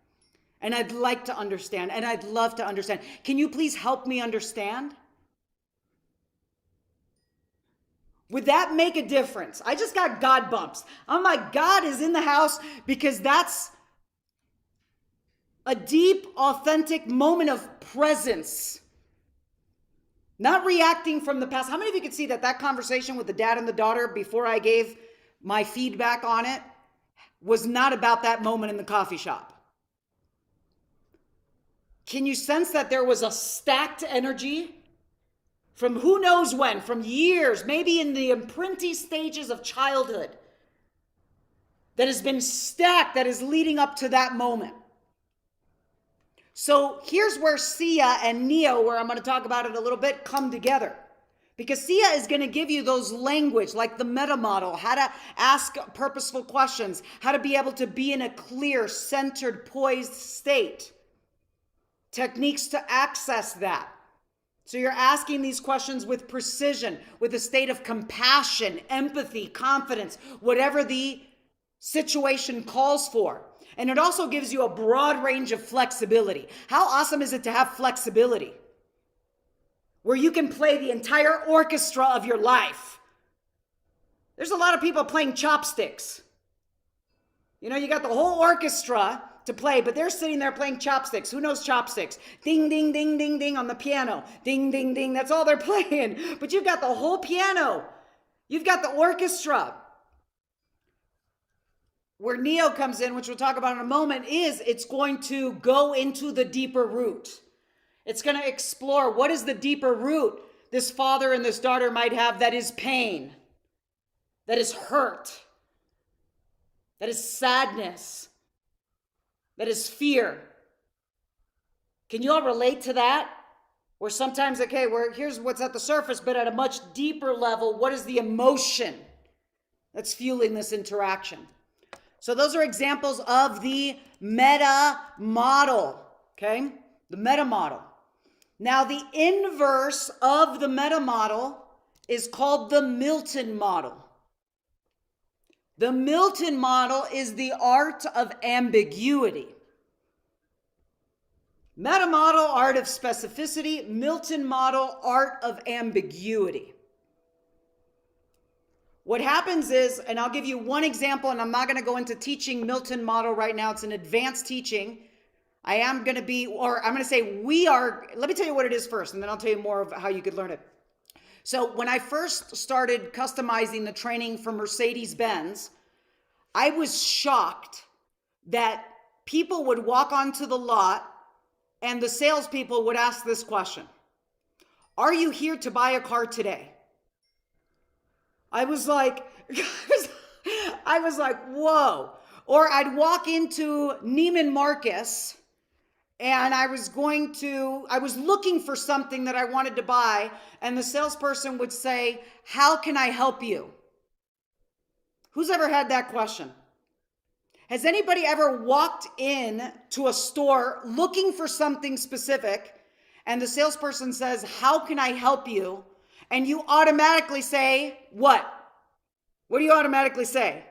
And I'd like to understand, and I'd love to understand. Can you please help me understand? Would that make a difference? I just got God bumps. I'm like, God is in the house, because that's a deep, authentic moment of presence. Not reacting from the past. How many of you could see that conversation with the dad and the daughter before I gave my feedback on it was not about that moment in the coffee shop? Can you sense that there was a stacked energy from who knows when, from years, maybe in the imprinting stages of childhood, that has been stacked, that is leading up to that moment? So here's where Sia and Neo, where I'm going to talk about it a little bit, come together. Because Sia is going to give you those language, like the meta model, how to ask purposeful questions, how to be able to be in a clear, centered, poised state. Techniques to access that. So you're asking these questions with precision, with a state of compassion, empathy, confidence, whatever the situation calls for. And it also gives you a broad range of flexibility. How awesome is it to have flexibility? Where you can play the entire orchestra of your life. There's a lot of people playing chopsticks. You know, you got the whole orchestra to play, but they're sitting there playing chopsticks. Who knows chopsticks? Ding, ding, ding, ding, ding on the piano. Ding, ding, ding. That's all they're playing. But you've got the whole piano. You've got the orchestra. Where Neo comes in, which we'll talk about in a moment, is it's going to go into the deeper root. It's going to explore what is the deeper root this father and this daughter might have that is pain, that is hurt, that is sadness, that is fear. Can you all relate to that? Where sometimes, okay, here's what's at the surface, but at a much deeper level, what is the emotion that's fueling this interaction? So those are examples of the meta model, okay? The meta model. Now, the inverse of the meta model is called the Milton model. The Milton model is the art of ambiguity. Meta model, art of specificity. Milton model, art of ambiguity. What happens is, and I'll give you one example, and I'm not going to go into teaching Milton model right now. It's an advanced teaching. I'm going to say we are, let me tell you what it is first, and then I'll tell you more of how you could learn it. So when I first started customizing the training for Mercedes-Benz, I was shocked that people would walk onto the lot and the salespeople would ask this question: are you here to buy a car today? I was like, whoa. Or I'd walk into Neiman Marcus and I was looking for something that I wanted to buy, and the salesperson would say, how can I help you? Who's ever had that question? Has anybody ever walked in to a store looking for something specific and the salesperson says, how can I help you? And you automatically say, what? What do you automatically say?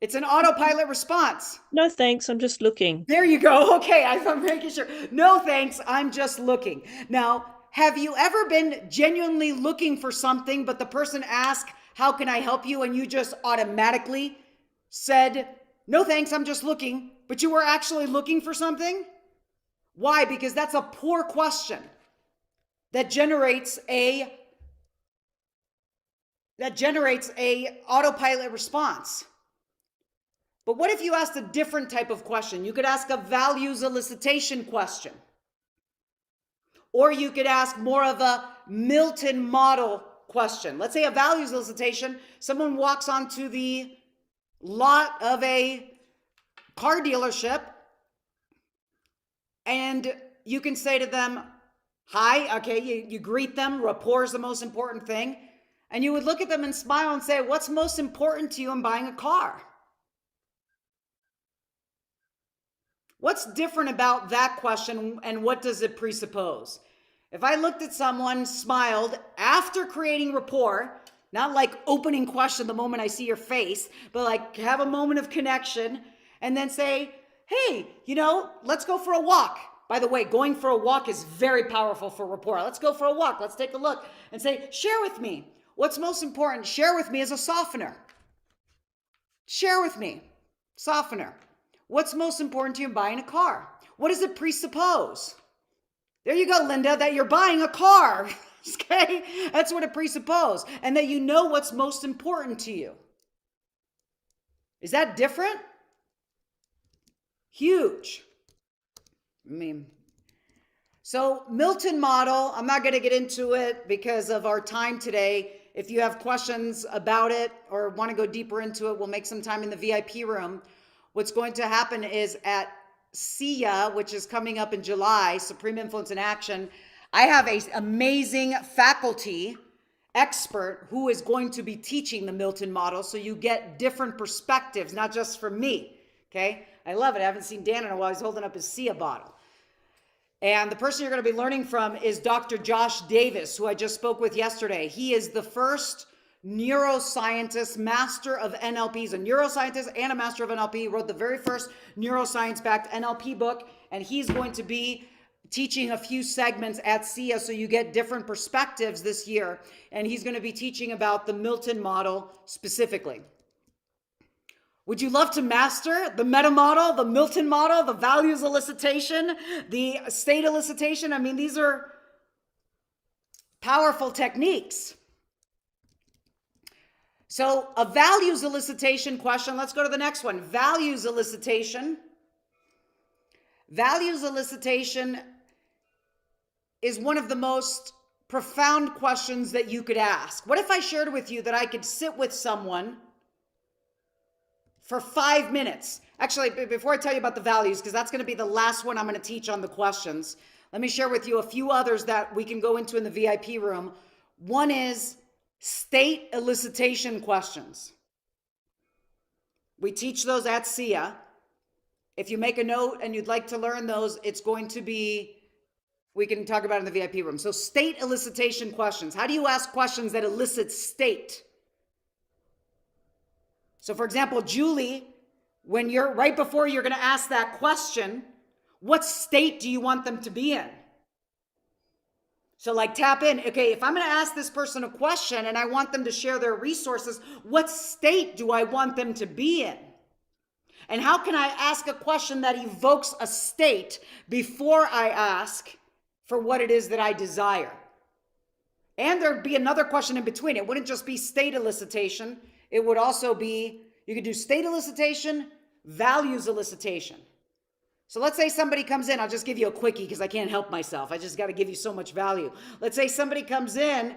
It's an autopilot response. No, thanks. I'm just looking. There you go. Okay, I'm making sure. No, thanks. I'm just looking. Now, have you ever been genuinely looking for something, but the person asked, how can I help you? And you just automatically said, no, thanks. I'm just looking. But you were actually looking for something? Why? Because that's a poor question that generates a autopilot response. But what if you asked a different type of question? You could ask a values elicitation question. Or you could ask more of a Milton model question. Let's say a values elicitation. Someone walks onto the lot of a car dealership and you can say to them, hi, okay, you greet them. Rapport is the most important thing. And you would look at them and smile and say, what's most important to you in buying a car? What's different about that question and what does it presuppose? If I looked at someone, smiled after creating rapport, not like opening question the moment I see your face, but like have a moment of connection and then say, hey, let's go for a walk. By the way, going for a walk is very powerful for rapport. Let's go for a walk. Let's take a look and say, share with me. What's most important? Share with me as a softener. Share with me. Softener. What's most important to you in buying a car? What does it presuppose? There you go, Linda, that you're buying a car. Okay? That's what it presupposes. And that you know what's most important to you. Is that different? Huge. So Milton model, I'm not going to get into it because of our time today. If you have questions about it or want to go deeper into it, we'll make some time in the VIP room. What's going to happen is at SIA, which is coming up in July, Supreme Influence in Action, I have an amazing faculty expert who is going to be teaching the Milton model, so you get different perspectives, not just from me, okay? I love it. I haven't seen Dan in a while. He's holding up his SIA bottle. And the person you're going to be learning from is Dr. Josh Davis, who I just spoke with yesterday. He is the first neuroscientist, master of NLP. He's a neuroscientist and a master of NLP. He wrote the very first neuroscience-backed NLP book, and he's going to be teaching a few segments at SIA so you get different perspectives this year. And he's going to be teaching about the Milton model specifically. Would you love to master the meta model, the Milton model, the values elicitation, the state elicitation? I mean, these are powerful techniques. So a values elicitation question, let's go to the next one. Values elicitation. Values elicitation is one of the most profound questions that you could ask. What if I shared with you that I could sit with someone for 5 minutes? Actually, before I tell you about the values, because that's going to be the last one I'm going to teach on the questions, let me share with you a few others that we can go into in the VIP room. One is state elicitation questions. We teach those at SIA. If you make a note and you'd like to learn those, it's going to be, we can talk about it in the VIP room. So state elicitation questions. How do you ask questions that elicit state? So for example, Julie, when you're right before you're going to ask that question, what state do you want them to be in? So like tap in, okay, if I'm going to ask this person a question and I want them to share their resources, what state do I want them to be in? And how can I ask a question that evokes a state before I ask for what it is that I desire? And there'd be another question in between. It wouldn't just be state elicitation. It would also be, you could do state elicitation, values elicitation. So let's say somebody comes in. I'll just give you a quickie because I can't help myself. I just got to give you so much value. Let's say somebody comes in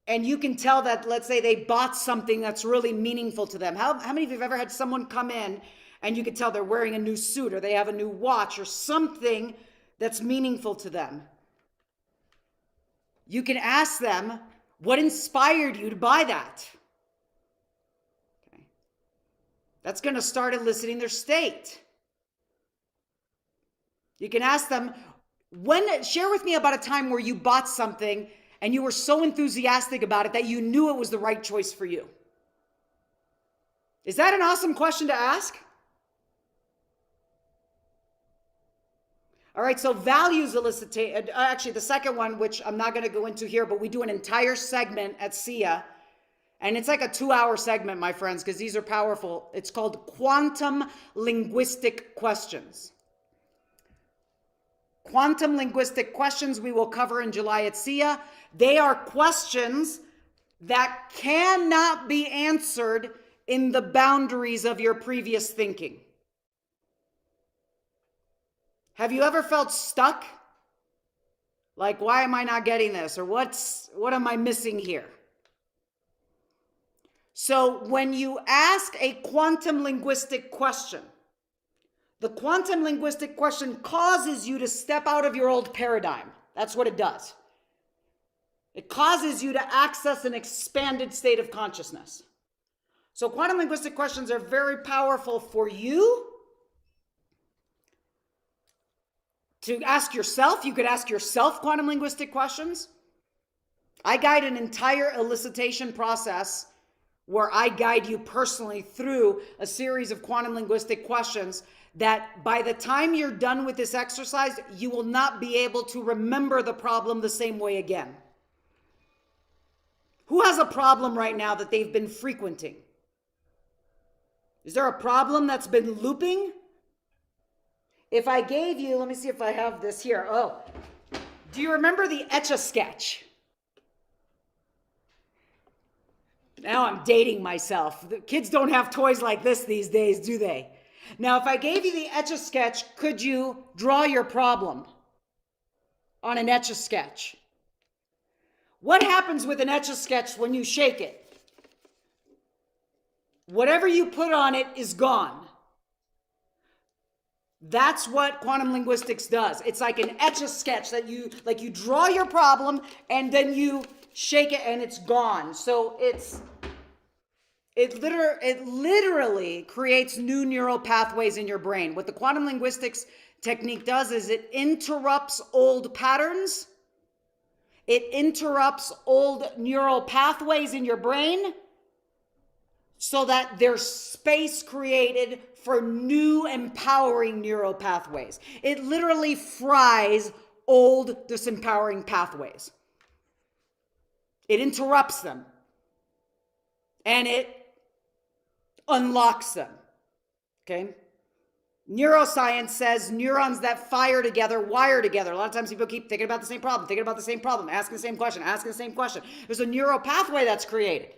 and you can tell that, let's say they bought something that's really meaningful to them. How many of you have ever had someone come in and you could tell they're wearing a new suit or they have a new watch or something that's meaningful to them? You can ask them, what inspired you to buy that? Okay. That's going to start eliciting their state. You can ask them, share with me about a time where you bought something and you were so enthusiastic about it that you knew it was the right choice for you. Is that an awesome question to ask? All right, so values elicitation, actually the second one, which I'm not going to go into here, but we do an entire segment at SIA, and it's like a 2-hour segment, my friends, because these are powerful. It's called quantum linguistic questions. Quantum linguistic questions we will cover in July at SIA. They are questions that cannot be answered in the boundaries of your previous thinking. Have you ever felt stuck? Like, why am I not getting this? Or what am I missing here? So when you ask a quantum linguistic question, the quantum linguistic question causes you to step out of your old paradigm. That's what it does. It causes you to access an expanded state of consciousness. So quantum linguistic questions are very powerful for you to ask yourself. You could ask yourself quantum linguistic questions. I guide an entire elicitation process where I guide you personally through a series of quantum linguistic questions that by the time you're done with this exercise, you will not be able to remember the problem the same way again. Who has a problem right now that they've been frequenting? Is there a problem that's been looping? If I gave you, let me see if I have this here. Oh, do you remember the Etch-a-Sketch? Now I'm dating myself. The kids don't have toys like this these days, do they? Now, if I gave you the Etch-a-Sketch, could you draw your problem on an Etch-a-Sketch? What happens with an Etch-a-Sketch when you shake it? Whatever you put on it is gone. That's what quantum linguistics does. It's like an Etch-a-Sketch that you draw your problem and then you shake it and it's gone. So it literally creates new neural pathways in your brain. What the quantum linguistics technique does is it interrupts old patterns. It interrupts old neural pathways in your brain so that there's space created for new empowering neural pathways. It literally fries old disempowering pathways. It interrupts them and it unlocks them. Okay? Neuroscience says neurons that fire together wire together. A lot of times people keep thinking about the same problem, asking the same question. There's a neural pathway that's created.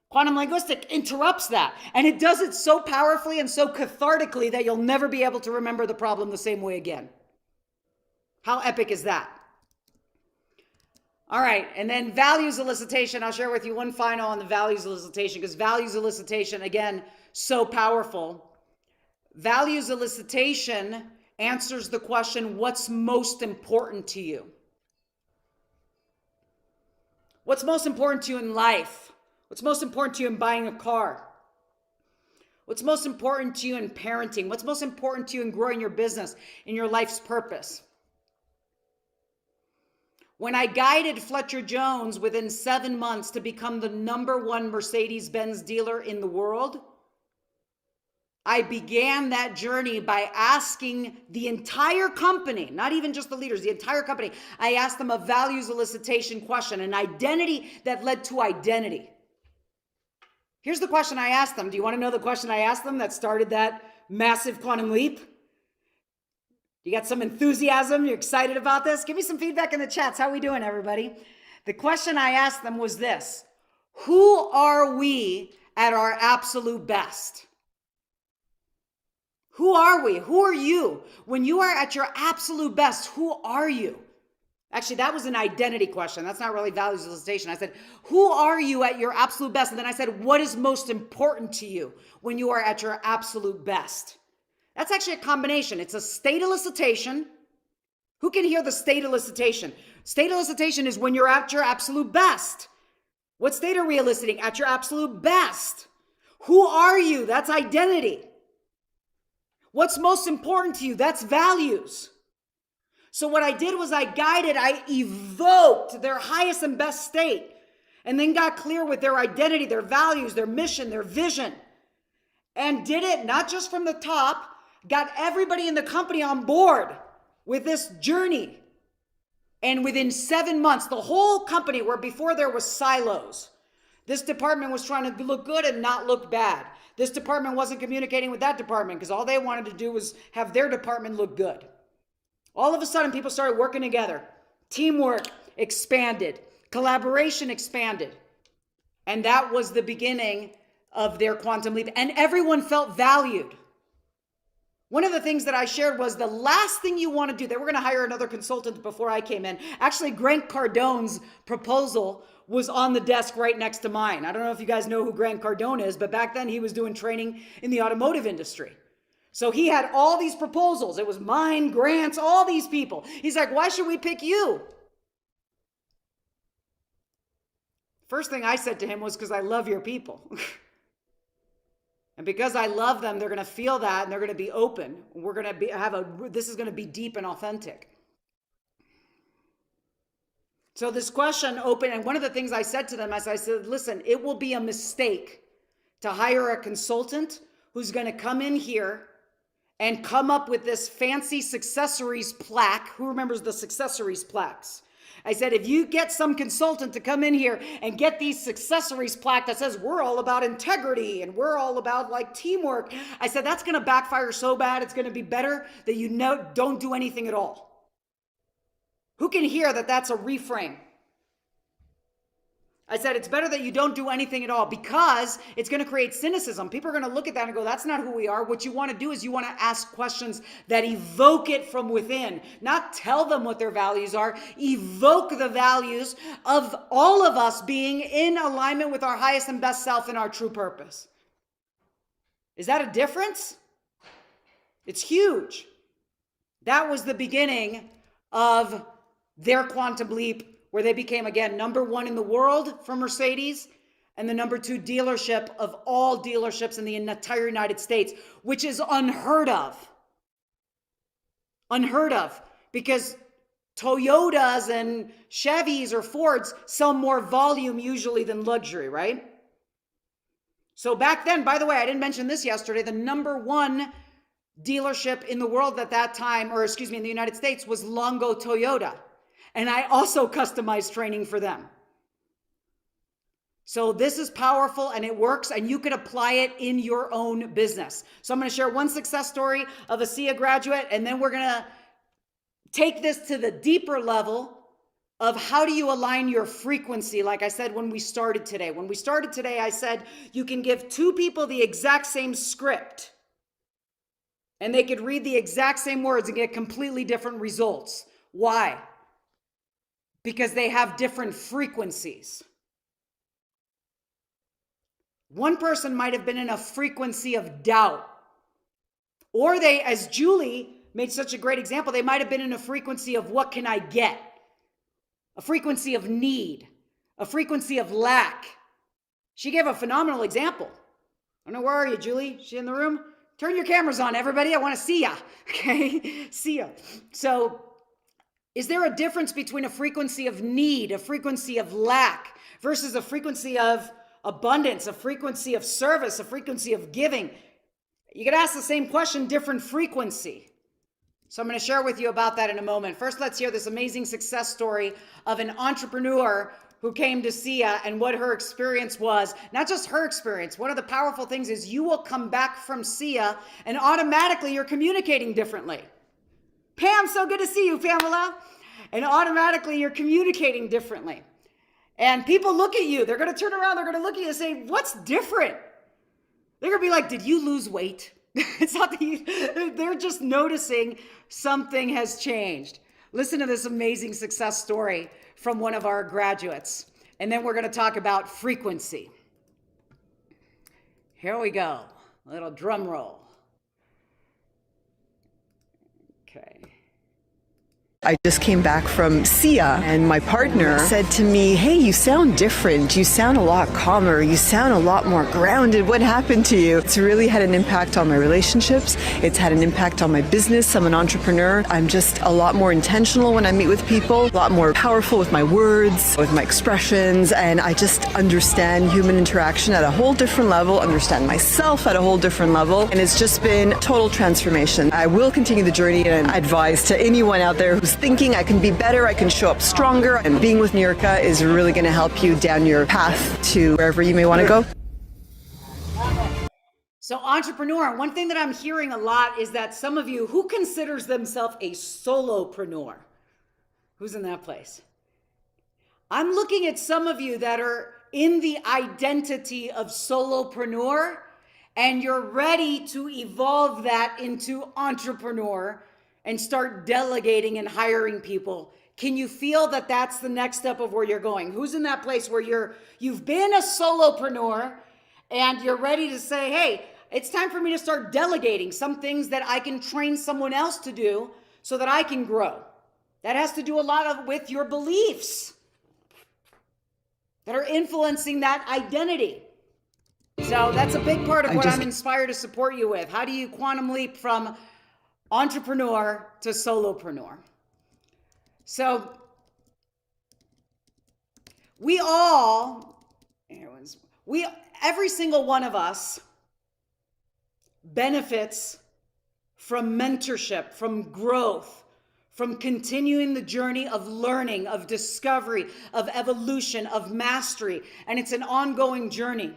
Quantum linguistic interrupts that. And it does it so powerfully and so cathartically that you'll never be able to remember the problem the same way again. How epic is that? All right, and then values elicitation. I'll share with you one final on the values elicitation, because values elicitation, again, so powerful. Values elicitation answers the question, what's most important to you? What's most important to you in life? What's most important to you in buying a car? What's most important to you in parenting? What's most important to you in growing your business, in your life's purpose? When I guided Fletcher Jones within 7 months to become the #1 Mercedes-Benz dealer in the world, I began that journey by asking the entire company, not even just the leaders, the entire company. I asked them a values elicitation question, an identity that led to identity. Here's the question I asked them. Do you want to know the question I asked them that started that massive quantum leap? You got some enthusiasm? You're excited about this? Give me some feedback in the chats. How we doing, everybody? The question I asked them was this: who are we at our absolute best? Who are we? Who are you? When you are at your absolute best, who are you? Actually, that was an identity question. That's not really values elicitation. I said, who are you at your absolute best? And then I said, what is most important to you when you are at your absolute best? That's actually a combination. It's a state elicitation. Who can hear the state elicitation? State elicitation is when you're at your absolute best. What state are we eliciting? At your absolute best. Who are you? That's identity. What's most important to you? That's values. So what I did was I evoked their highest and best state, and then got clear with their identity, their values, their mission, their vision, and did it not just from the top, got everybody in the company on board with this journey. And within 7 months, the whole company, where before there was silos, this department was trying to look good and not look bad. This department wasn't communicating with that department because all they wanted to do was have their department look good. All of a sudden, people started working together. Teamwork expanded. Collaboration expanded. And that was the beginning of their quantum leap. And everyone felt valued. One of the things that I shared was the last thing you want to do, they were going to hire another consultant before I came in. Actually, Grant Cardone's proposal was on the desk right next to mine. I don't know if you guys know who Grant Cardone is, but back then he was doing training in the automotive industry. So he had all these proposals. It was mine, Grant's, all these people. He's like, why should we pick you? First thing I said to him was, because I love your people. And because I love them, they're going to feel that and they're going to be open. We're going to this is going to be deep and authentic. So this question open, and one of the things I said to them as I said, listen, it will be a mistake to hire a consultant who's going to come in here and come up with this fancy successories plaque. Who remembers the successories plaques? I said, if you get some consultant to come in here and get these accessories plaque that says we're all about integrity and we're all about like teamwork, I said, that's going to backfire so bad. It's going to be better that you don't do anything at all. Who can hear that that's a reframe? I said, it's better that you don't do anything at all because it's going to create cynicism. People are going to look at that and go, that's not who we are. What you want to do is you want to ask questions that evoke it from within, not tell them what their values are. Evoke the values of all of us being in alignment with our highest and best self and our true purpose. Is that a difference? It's huge. That was the beginning of their quantum leap, where they became, again, #1 in the world for Mercedes and the #2 dealership of all dealerships in the entire United States, which is unheard of. Unheard of, because Toyotas and Chevys or Fords sell more volume usually than luxury, right? So back then, by the way, I didn't mention this yesterday, the #1 dealership in the world at that time, or excuse me, in the United States was Longo Toyota. And I also customized training for them. So this is powerful and it works, and you can apply it in your own business. So I'm going to share one success story of a SIA graduate, and then we're going to take this to the deeper level of how do you align your frequency. Like I said, when we started today, I said you can give 2 people the exact same script and they could read the exact same words and get completely different results. Why? Because they have different frequencies. One person might have been in a frequency of doubt. Or they, as Julie made such a great example, they might have been in a frequency of what can I get? A frequency of need, a frequency of lack. She gave a phenomenal example. I don't know, where are you, Julie? She in the room? Turn your cameras on, everybody. I want to see ya. Okay, see ya. So, is there a difference between a frequency of need, a frequency of lack, versus a frequency of abundance, a frequency of service, a frequency of giving? You could ask the same question, different frequency. So I'm going to share with you about that in a moment. First, let's hear this amazing success story of an entrepreneur who came to SIA and what her experience was. Not just her experience. One of the powerful things is you will come back from SIA and automatically you're communicating differently. Pam, so good to see you, Pamela. And automatically you're communicating differently. And people look at you. They're going to turn around. They're going to look at you and say, what's different? They're going to be like, did you lose weight? It's not that they're just noticing something has changed. Listen to this amazing success story from one of our graduates. And then we're going to talk about frequency. Here we go. A little drum roll. Okay. I just came back from SIA and my partner said to me, hey, you sound different. You sound a lot calmer. You sound a lot more grounded. What happened to you? It's really had an impact on my relationships. It's had an impact on my business. I'm an entrepreneur. I'm just a lot more intentional when I meet with people, a lot more powerful with my words, with my expressions, and I just understand human interaction at a whole different level, understand myself at a whole different level, and it's just been total transformation. I will continue the journey and advise to anyone out there who's thinking I can be better, I can show up stronger, and being with Niurka is really going to help you down your path to wherever you may want to go. So entrepreneur, one thing that I'm hearing a lot is that some of you, who considers themselves a solopreneur? Who's in that place? I'm looking at some of you that are in the identity of solopreneur, and you're ready to evolve that into entrepreneur and start delegating and hiring people. Can you feel that that's the next step of where you're going? Who's in that place where you've been a solopreneur and you're ready to say, hey, it's time for me to start delegating some things that I can train someone else to do so that I can grow. That has to do a lot with your beliefs that are influencing that identity. So that's a big part of I what just- I'm inspired to support you with. How do you quantum leap from entrepreneur to solopreneur? So we all, every single one of us benefits from mentorship, from growth, from continuing the journey of learning, of discovery, of evolution, of mastery. And it's an ongoing journey.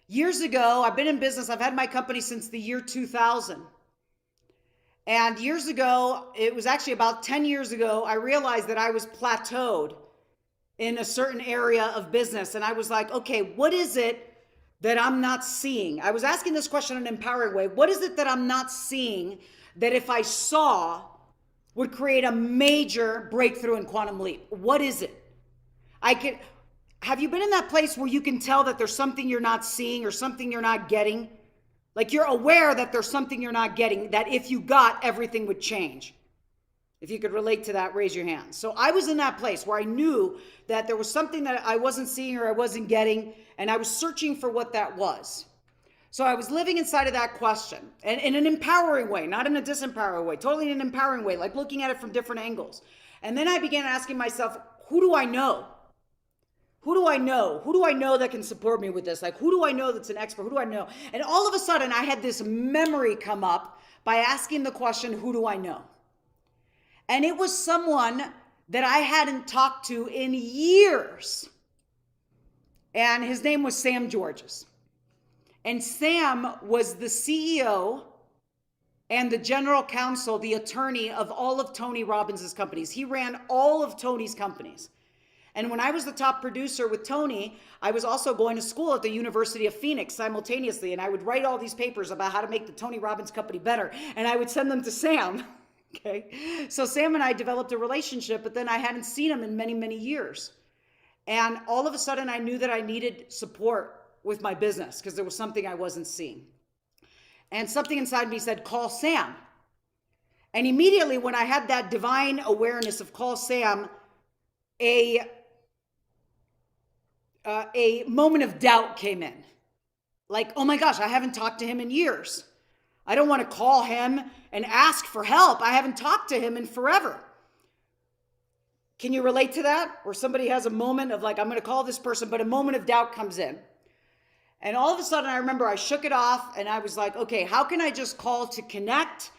Years ago, I've been in business. I've had my company since the year 2000. And years ago, it was actually about 10 years ago, I realized that I was plateaued in a certain area of business. And I was like, okay, what is it that I'm not seeing? I was asking this question in an empowering way. What is it that I'm not seeing that if I saw would create a major breakthrough in quantum leap? What is it? Have you been in that place where you can tell that there's something you're not seeing or something you're not getting? Like you're aware that there's something you're not getting, that if you got, everything would change. If you could relate to that, raise your hand. So I was in that place where I knew that there was something that I wasn't seeing or I wasn't getting, and I was searching for what that was. So I was living inside of that question, and in an empowering way, not in a disempowering way, totally in an empowering way, like looking at it from different angles. And then I began asking myself, who do I know? Who do I know? Who do I know that can support me with this? Like, who do I know that's an expert? Who do I know? And all of a sudden, I had this memory come up by asking the question, who do I know? And it was someone that I hadn't talked to in years. And his name was Sam Georges. And Sam was the CEO and the general counsel, the attorney of all of Tony Robbins' companies. He ran all of Tony's companies. And when I was the top producer with Tony, I was also going to school at the University of Phoenix simultaneously. And I would write all these papers about how to make the Tony Robbins company better. And I would send them to Sam. Okay. So Sam and I developed a relationship, but then I hadn't seen him in many, many years. And all of a sudden I knew that I needed support with my business because there was something I wasn't seeing. And something inside me said, call Sam. And immediately when I had that divine awareness of call Sam, a moment of doubt came in. Like, oh my gosh, I haven't talked to him in years. I don't want to call him and ask for help. I haven't talked to him in forever. Can you relate to that? Where somebody has a moment of like, I'm going to call this person, but a moment of doubt comes in. And all of a sudden, I remember I shook it off and I was like, okay, how can I just call to connect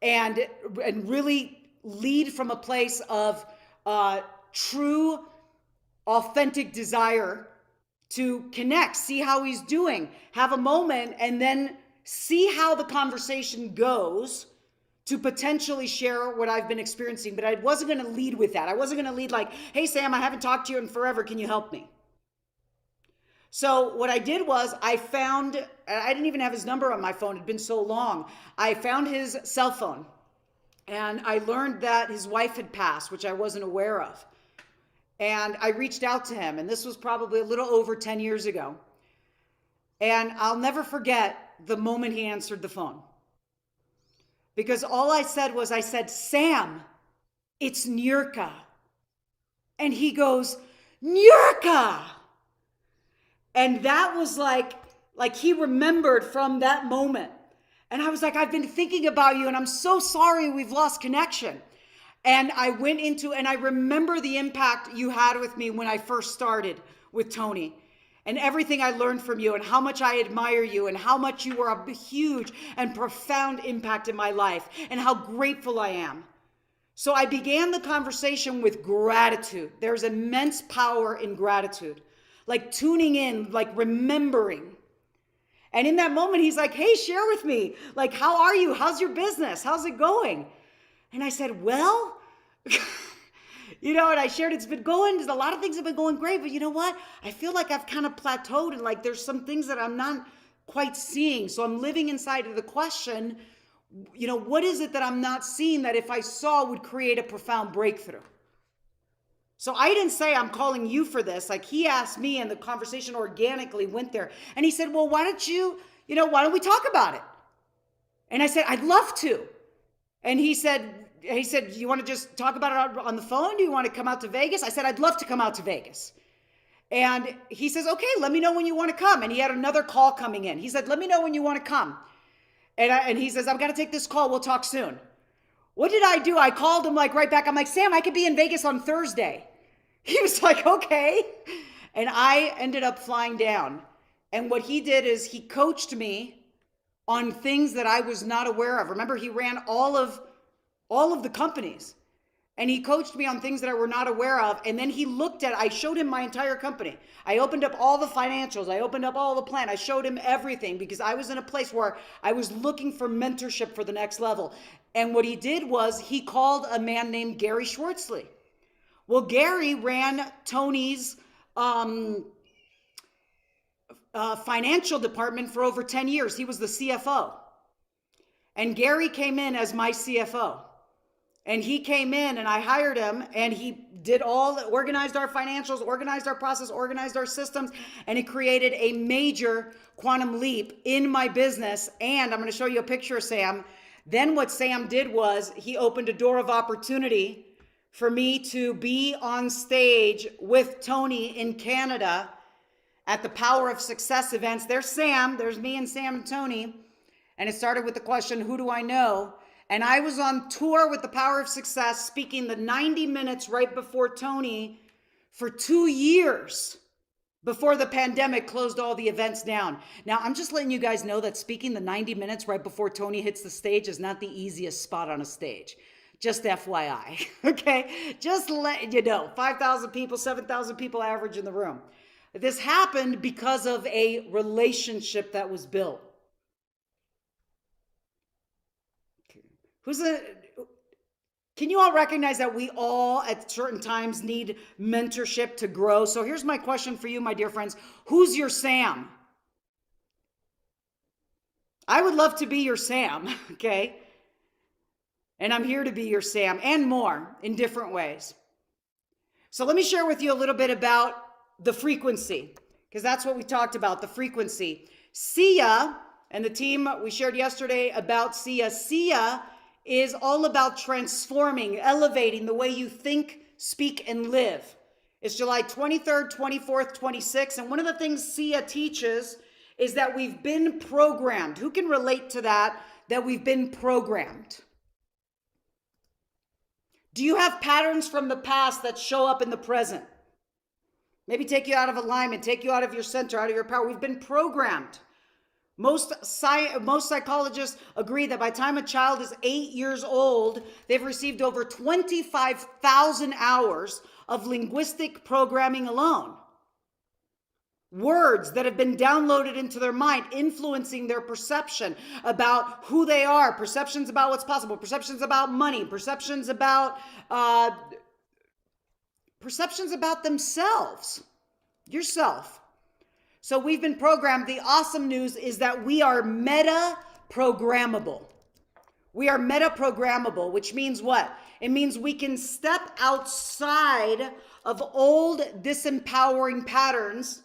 and really lead from a place of true, authentic desire to connect, see how he's doing, have a moment, and then see how the conversation goes to potentially share what I've been experiencing. But I wasn't going to lead with that. I wasn't going to lead like, hey, Sam, I haven't talked to you in forever. Can you help me? So what I did was I didn't even have his number on my phone. It had been so long. I found his cell phone and I learned that his wife had passed, which I wasn't aware of. And I reached out to him, and this was probably a little over 10 years ago. And I'll never forget the moment he answered the phone. Because all I said was, Sam, it's Niurka. And he goes, Niurka! And that was like he remembered from that moment. And I was like, I've been thinking about you, and I'm so sorry we've lost connection. And I went into, and I remember the impact you had with me when I first started with Tony and everything I learned from you and how much I admire you and how much you were a huge and profound impact in my life and how grateful I am. So I began the conversation with gratitude. There's immense power in gratitude, like tuning in, like remembering. And in that moment, he's like, hey, share with me. Like, how are you? How's your business? How's it going? And I said, well, and I shared, it's been going, a lot of things have been going great, but you know what? I feel like I've kind of plateaued and like there's some things that I'm not quite seeing. So I'm living inside of the question, what is it that I'm not seeing that if I saw would create a profound breakthrough? So I didn't say I'm calling you for this. Like he asked me and the conversation organically went there. And he said, well, why don't we talk about it? And I said, I'd love to. And he said, you want to just talk about it on the phone? Do you want to come out to Vegas? I said, I'd love to come out to Vegas. And he says, okay, let me know when you want to come. And he had another call coming in. He said, let me know when you want to come. And he says, I've got to take this call. We'll talk soon. What did I do? I called him like right back. I'm like, Sam, I could be in Vegas on Thursday. He was like, okay. And I ended up flying down. And what he did is he coached me on things that I was not aware of. Remember, he ran all of the companies. And he coached me on things that I were not aware of. And then he I showed him my entire company. I opened up all the financials. I opened up all the plan. I showed him everything because I was in a place where I was looking for mentorship for the next level. And what he did was he called a man named Gary Schwartzley. Well, Gary ran Tony's financial department for over 10 years. He was the CFO. And Gary came in as my CFO. And he came in and I hired him and he organized our financials, organized our process, organized our systems, and it created a major quantum leap in my business. And I'm going to show you a picture of Sam. Then what Sam did was he opened a door of opportunity for me to be on stage with Tony in Canada at the Power of Success events. There's Sam, there's me and Sam and Tony. And it started with the question, who do I know? And I was on tour with the Power of Success, speaking the 90 minutes right before Tony for 2 years before the pandemic closed all the events down. Now, I'm just letting you guys know that speaking the 90 minutes right before Tony hits the stage is not the easiest spot on a stage. Just FYI, okay? Just let you know, 5,000 people, 7,000 people average in the room. This happened because of a relationship that was built. Can you all recognize that we all at certain times need mentorship to grow? So here's my question for you, my dear friends. Who's your Sam? I would love to be your Sam, okay? And I'm here to be your Sam and more in different ways. So let me share with you a little bit about the frequency, because that's what we talked about, the frequency. Sia and the team we shared yesterday about Sia is all about transforming, elevating the way you think, speak, and live. It's July 23rd, 24th, 26th. And one of the things Sia teaches is that we've been programmed. Who can relate to that we've been programmed? Do you have patterns from the past that show up in the present? Maybe take you out of alignment, take you out of your center, out of your power. We've been programmed. Most psychologists agree that by the time a child is 8 years old, they've received over 25,000 hours of linguistic programming alone. Words that have been downloaded into their mind, influencing their perception about who they are, perceptions about what's possible, perceptions about money, perceptions about themselves, yourself. So we've been programmed. The awesome news is that we are meta-programmable. We are meta-programmable, which means what? It means we can step outside of old disempowering patterns.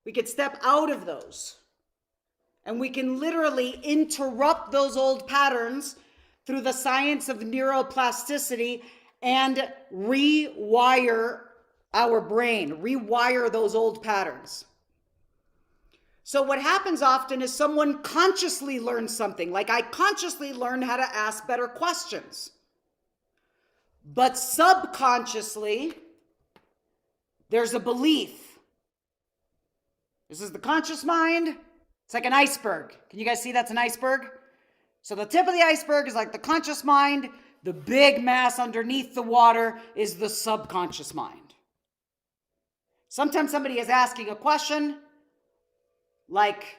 We could step out of those. And we can literally interrupt those old patterns through the science of neuroplasticity and rewire our brain, rewire those old patterns. So what happens often is someone consciously learns something, like I consciously learned how to ask better questions. But subconsciously, there's a belief. This is the conscious mind. It's like an iceberg. Can you guys see that's an iceberg? So the tip of the iceberg is like the conscious mind. The big mass underneath the water is the subconscious mind. Sometimes somebody is asking a question like,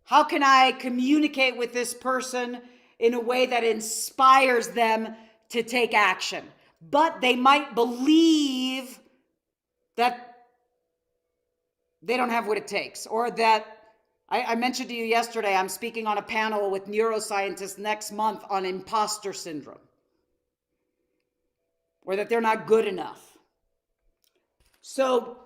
how can I communicate with this person in a way that inspires them to take action? But they might believe that they don't have what it takes, or that I mentioned to you yesterday, I'm speaking on a panel with neuroscientists next month on imposter syndrome, or that they're not good enough. So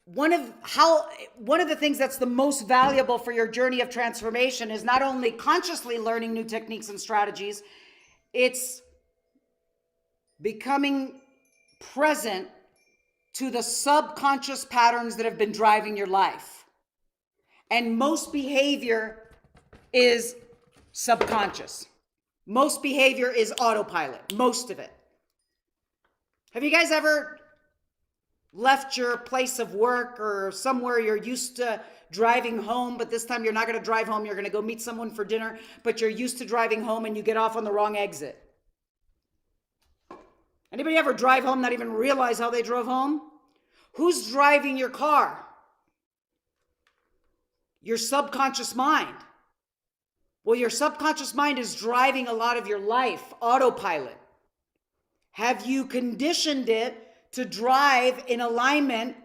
one of the things that's the most valuable for your journey of transformation is not only consciously learning new techniques and strategies, it's becoming present to the subconscious patterns that have been driving your life. And most behavior is subconscious. Most behavior is autopilot, most of it. Have you guys ever left your place of work or somewhere you're used to driving home, but this time you're not going to drive home, you're going to go meet someone for dinner, but you're used to driving home and you get off on the wrong exit? Anybody ever drive home not even realize how they drove home? Who's driving your car? Your subconscious mind. Well, your subconscious mind is driving a lot of your life, autopilot. Have you conditioned it to drive in alignment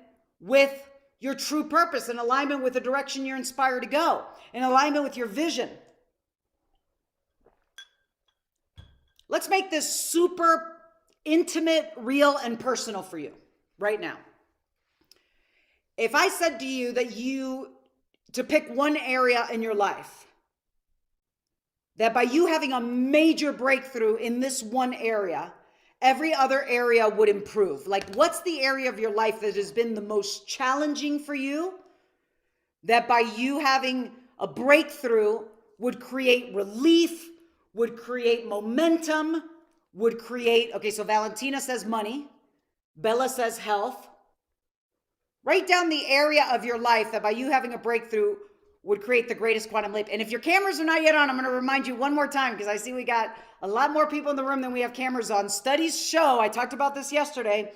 with your true purpose, in alignment with the direction you're inspired to go, in alignment with your vision? Let's make this super intimate, real, and personal for you right now. If I said to you that to pick one area in your life, that by you having a major breakthrough in this one area, every other area would improve. Like, what's the area of your life that has been the most challenging for you, that by you having a breakthrough would create relief, would create momentum, would create, okay, so Valentina says money, Bella says health. Write down the area of your life that by you having a breakthrough would create the greatest quantum leap. And if your cameras are not yet on, I'm going to remind you one more time, because I see we got a lot more people in the room than we have cameras on. Studies show, I talked about this yesterday,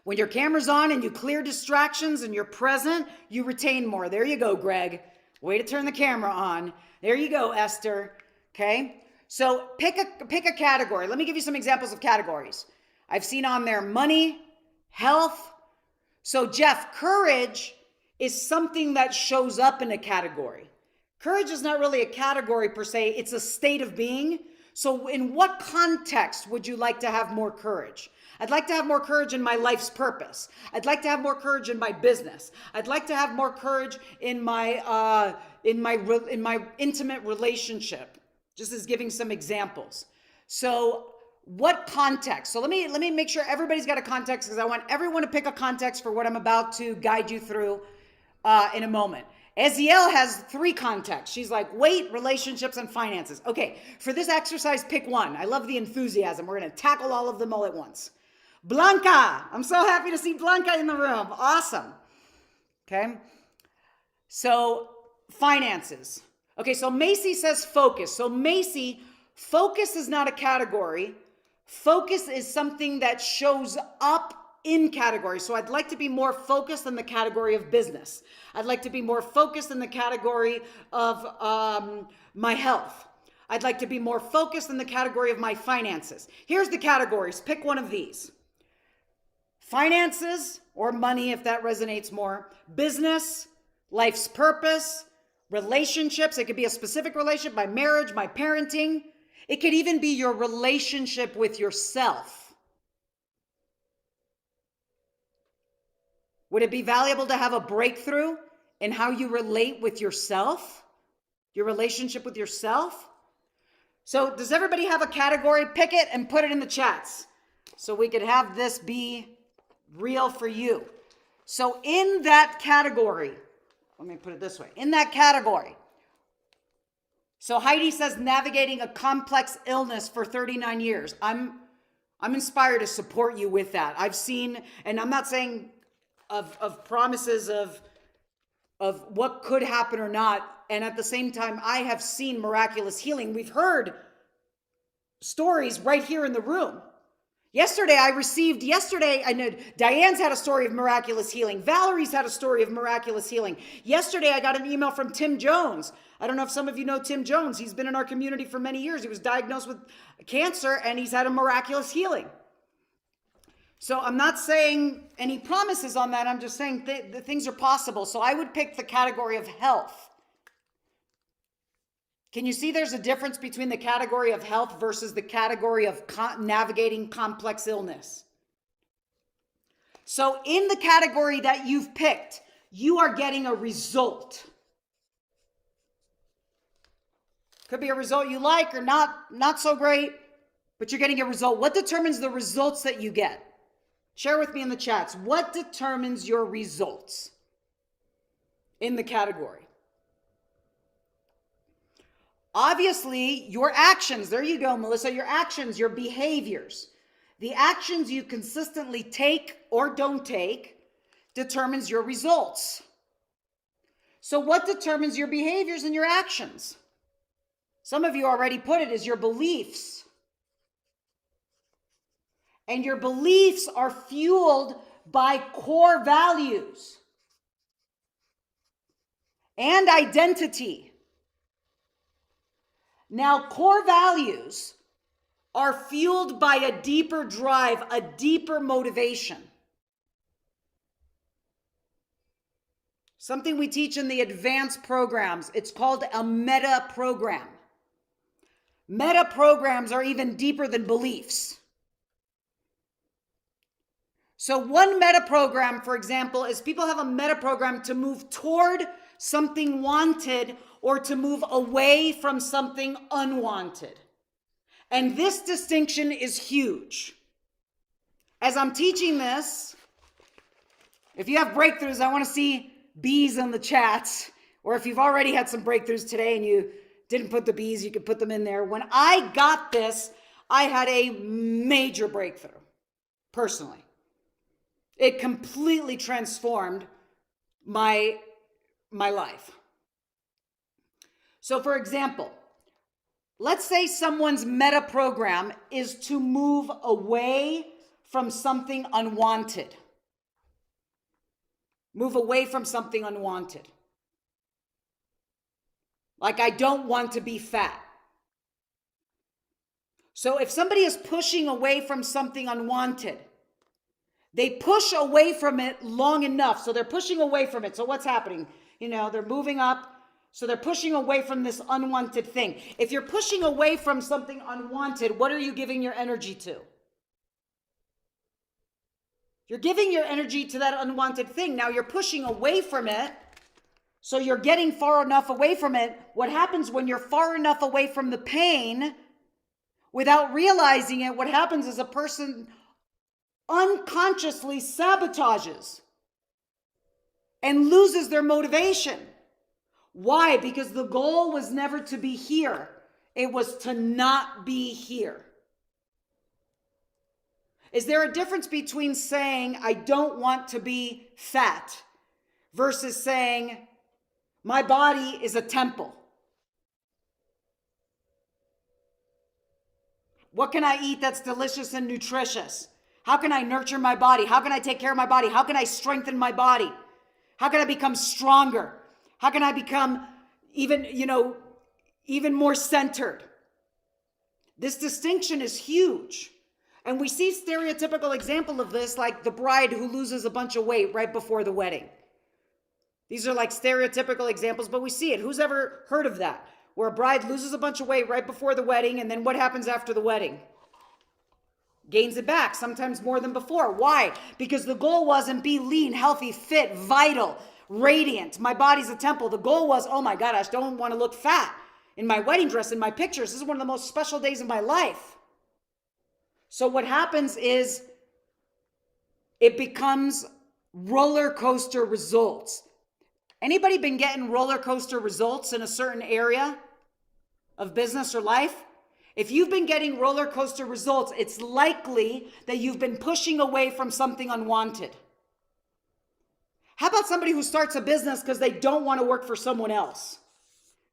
when your camera's on and you clear distractions and you're present, you retain more. There you go, Greg. Way to turn the camera on. There you go, Esther. Okay? So pick a category. Let me give you some examples of categories. I've seen on there money, health. So Jeff, courage is something that shows up in a category. Courage is not really a category per se, it's a state of being. So in what context would you like to have more courage? I'd like to have more courage in my life's purpose. I'd like to have more courage in my business. I'd like to have more courage in my intimate relationship. Just as giving some examples. So what context? So let me make sure everybody's got a context, because I want everyone to pick a context for what I'm about to guide you through in a moment. Eziel has 3 contexts. She's like weight, relationships, and finances. Okay, for this exercise, pick one. I love the enthusiasm. We're going to tackle all of them all at once. Blanca, I'm so happy to see Blanca in the room. Awesome. Okay, so finances. Okay, so Macy says focus. So Macy, focus is not a category. Focus is something that shows up in categories. So I'd like to be more focused in the category of business. I'd like to be more focused in the category of my health. I'd like to be more focused in the category of my finances. Here's the categories. Pick one of these. Finances or money, if that resonates more. Business, life's purpose, relationships. It could be a specific relationship, my marriage, my parenting. It could even be your relationship with yourself. Would it be valuable to have a breakthrough in how you relate with yourself? Your relationship with yourself? So does everybody have a category? Pick it and put it in the chats so we could have this be real for you. So in that category, let me put it this way. In that category, so Heidi says navigating a complex illness for 39 years. I'm inspired to support you with that. I've seen, and I'm not saying of promises of what could happen or not. And at the same time, I have seen miraculous healing. We've heard stories right here in the room. Yesterday, I know Diane's had a story of miraculous healing. Valerie's had a story of miraculous healing. Yesterday, I got an email from Tim Jones. I don't know if some of you know Tim Jones. He's been in our community for many years. He was diagnosed with cancer and he's had a miraculous healing. So I'm not saying any promises on that. I'm just saying that things are possible. So I would pick the category of health. Can you see there's a difference between the category of health versus the category of navigating complex illness? So in the category that you've picked, you are getting a result. Could be a result you like or not so great, but you're getting a result. What determines the results that you get? Share with me in the chats. What determines your results in the category? Obviously, your actions. There you go, Melissa. Your actions, your behaviors. The actions you consistently take or don't take determines your results. So what determines your behaviors and your actions? Some of you already put it as your beliefs. And your beliefs are fueled by core values and identity. Now, core values are fueled by a deeper drive, a deeper motivation. Something we teach in the advanced programs. It's called a meta program. Meta programs are even deeper than beliefs. So one meta program, for example, is people have a meta program to move toward something wanted or to move away from something unwanted. And this distinction is huge. As I'm teaching this, if you have breakthroughs, I want to see B's in the chats. Or if you've already had some breakthroughs today and you didn't put the B's, you could put them in there. When I got this, I had a major breakthrough, personally. It completely transformed my life. So for example, let's say someone's meta program is to move away from something unwanted. Move away from something unwanted. Like, I don't want to be fat. So if somebody is pushing away from something unwanted, they push away from it long enough. So they're pushing away from it. So what's happening? They're moving up. So they're pushing away from this unwanted thing. If you're pushing away from something unwanted, what are you giving your energy to? You're giving your energy to that unwanted thing. Now you're pushing away from it. So you're getting far enough away from it. What happens when you're far enough away from the pain without realizing it? What happens is a person unconsciously sabotages and loses their motivation. Why? Because the goal was never to be here. It was to not be here. Is there a difference between saying, I don't want to be fat, versus saying, my body is a temple? What can I eat that's delicious and nutritious? How can I nurture my body? How can I take care of my body? How can I strengthen my body? How can I become stronger? How can I become even more centered? This distinction is huge. And we see stereotypical example of this, like the bride who loses a bunch of weight right before the wedding. These are like stereotypical examples, but we see it. Who's ever heard of that? Where a bride loses a bunch of weight right before the wedding, and then what happens after the wedding? Gains it back, sometimes more than before. Why? Because the goal wasn't be lean, healthy, fit, vital, radiant. My body's a temple. The goal was, oh my God, I don't want to look fat in my wedding dress, in my pictures. This is one of the most special days of my life. So what happens is it becomes roller coaster results. Anybody been getting roller coaster results in a certain area of business or life? If you've been getting roller coaster results, it's likely that you've been pushing away from something unwanted. How about somebody who starts a business because they don't want to work for someone else?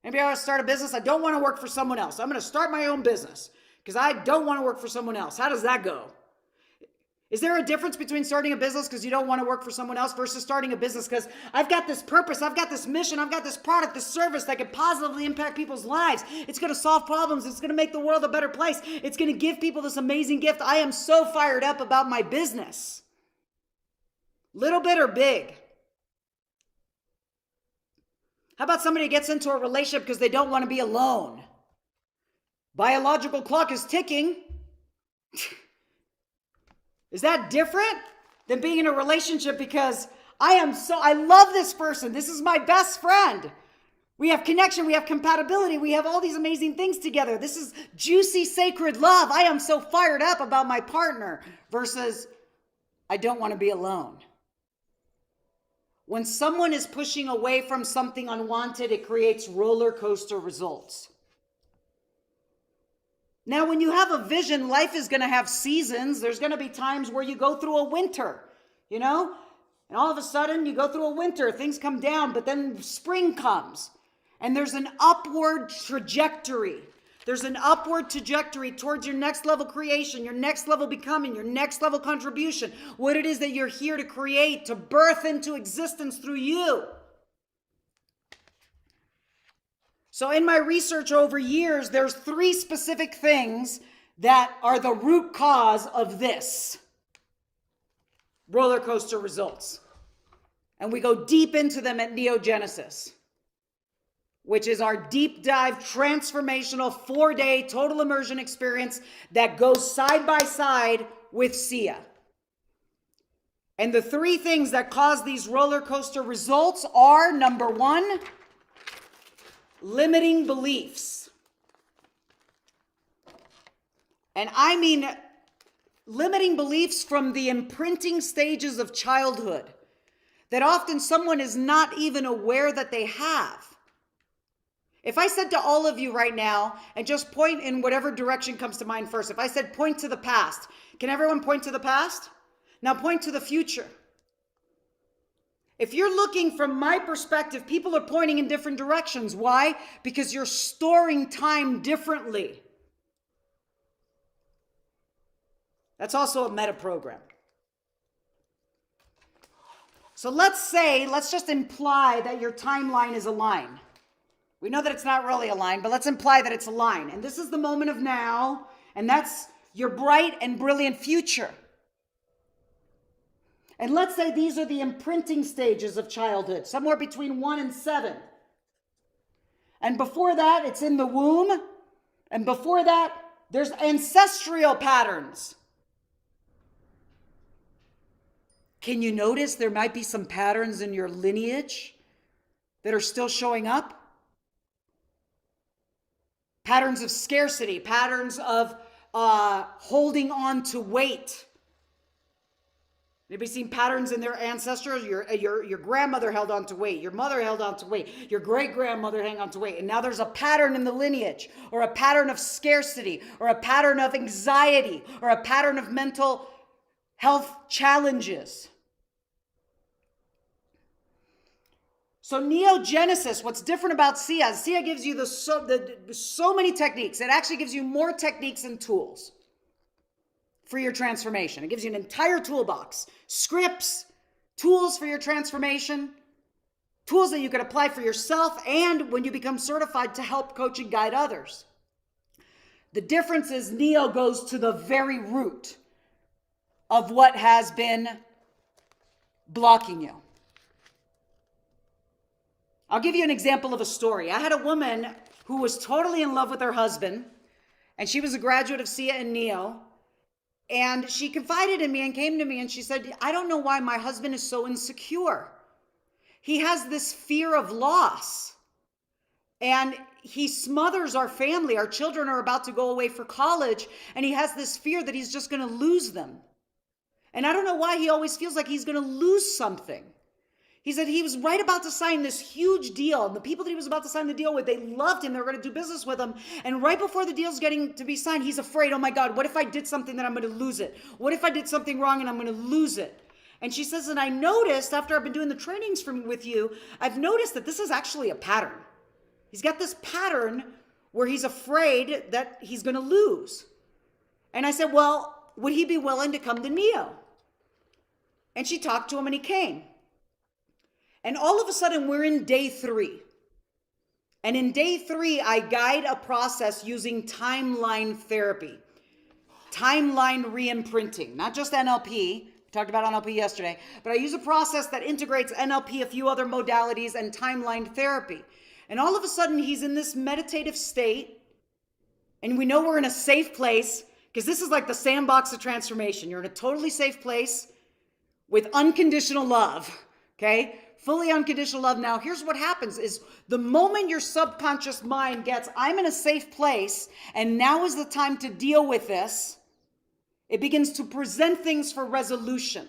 Maybe I want to start a business. I don't want to work for someone else. I'm going to start my own business because I don't want to work for someone else. How does that go? Is there a difference between starting a business because you don't want to work for someone else versus starting a business because I've got this purpose, I've got this mission, I've got this product, this service that could positively impact people's lives. It's going to solve problems. It's going to make the world a better place. It's going to give people this amazing gift. I am so fired up about my business. Little bit or big? How about somebody who gets into a relationship because they don't want to be alone? Biological clock is ticking. Is that different than being in a relationship because I love this person. This is my best friend. We have connection. We have compatibility. We have all these amazing things together. This is juicy, sacred love. I am so fired up about my partner versus I don't want to be alone. When someone is pushing away from something unwanted, it creates roller coaster results. Now, when you have a vision, life is going to have seasons. There's going to be times where you go through a winter, you know? And all of a sudden, you go through a winter, things come down, but then spring comes. And there's an upward trajectory. There's an upward trajectory towards your next level creation, your next level becoming, your next level contribution, what it is that you're here to create, to birth into existence through you. So in my research over years, there's 3 specific things that are the root cause of this roller coaster results. And we go deep into them at Neogenesis, which is our deep dive, transformational 4-day total immersion experience that goes side by side with SIA. And the 3 things that cause these roller coaster results are, number 1, limiting beliefs. And I mean limiting beliefs from the imprinting stages of childhood that often someone is not even aware that they have. If I said to all of you right now, and just point in whatever direction comes to mind first, if I said point to the past, can everyone point to the past? Now point to the future. If you're looking from my perspective, people are pointing in different directions. Why? Because you're storing time differently. That's also a meta program. So let's just imply that your timeline is a line. We know that it's not really a line, but let's imply that it's a line. And this is the moment of now, and that's your bright and brilliant future. And let's say these are the imprinting stages of childhood, somewhere between 1 and 7. And before that, it's in the womb. And before that, there's ancestral patterns. Can you notice there might be some patterns in your lineage that are still showing up? Patterns of scarcity, patterns of holding on to weight. Anybody seen patterns in their ancestors? Your grandmother held on to weight. Your mother held on to weight. Your great-grandmother held on to weight. And now there's a pattern in the lineage, or a pattern of scarcity, or a pattern of anxiety, or a pattern of mental health challenges. So Neogenesis, what's different about SIA? SIA gives you so many techniques. It actually gives you more techniques and tools for your transformation. It gives you an entire toolbox, scripts, tools for your transformation, tools that you can apply for yourself and when you become certified to help coach and guide others. The difference is Neo goes to the very root of what has been blocking you. I'll give you an example of a story. I had a woman who was totally in love with her husband, and she was a graduate of SIA and Neo. And she confided in me and came to me and she said, I don't know why my husband is so insecure. He has this fear of loss. And he smothers our family. Our children are about to go away for college. And he has this fear that he's just going to lose them. And I don't know why he always feels like he's going to lose something. He said he was right about to sign this huge deal. And the people that he was about to sign the deal with, they loved him. They were going to do business with him. And right before the deal's getting to be signed, he's afraid, oh my God, what if I did something that I'm going to lose it? What if I did something wrong and I'm going to lose it? And she says, and I noticed after I've been doing the trainings with you, I've noticed that this is actually a pattern. He's got this pattern where he's afraid that he's going to lose. And I said, well, would he be willing to come to Neo? And she talked to him and he came. And all of a sudden, we're in day 3. And in day 3, I guide a process using timeline therapy, timeline re-imprinting, not just NLP. We talked about NLP yesterday, but I use a process that integrates NLP, a few other modalities, and timeline therapy. And all of a sudden, he's in this meditative state. And we know we're in a safe place because this is like the sandbox of transformation. You're in a totally safe place with unconditional love, okay? Fully unconditional love. Now, here's what happens is the moment your subconscious mind gets, I'm in a safe place, and now is the time to deal with this, It begins to present things for resolution.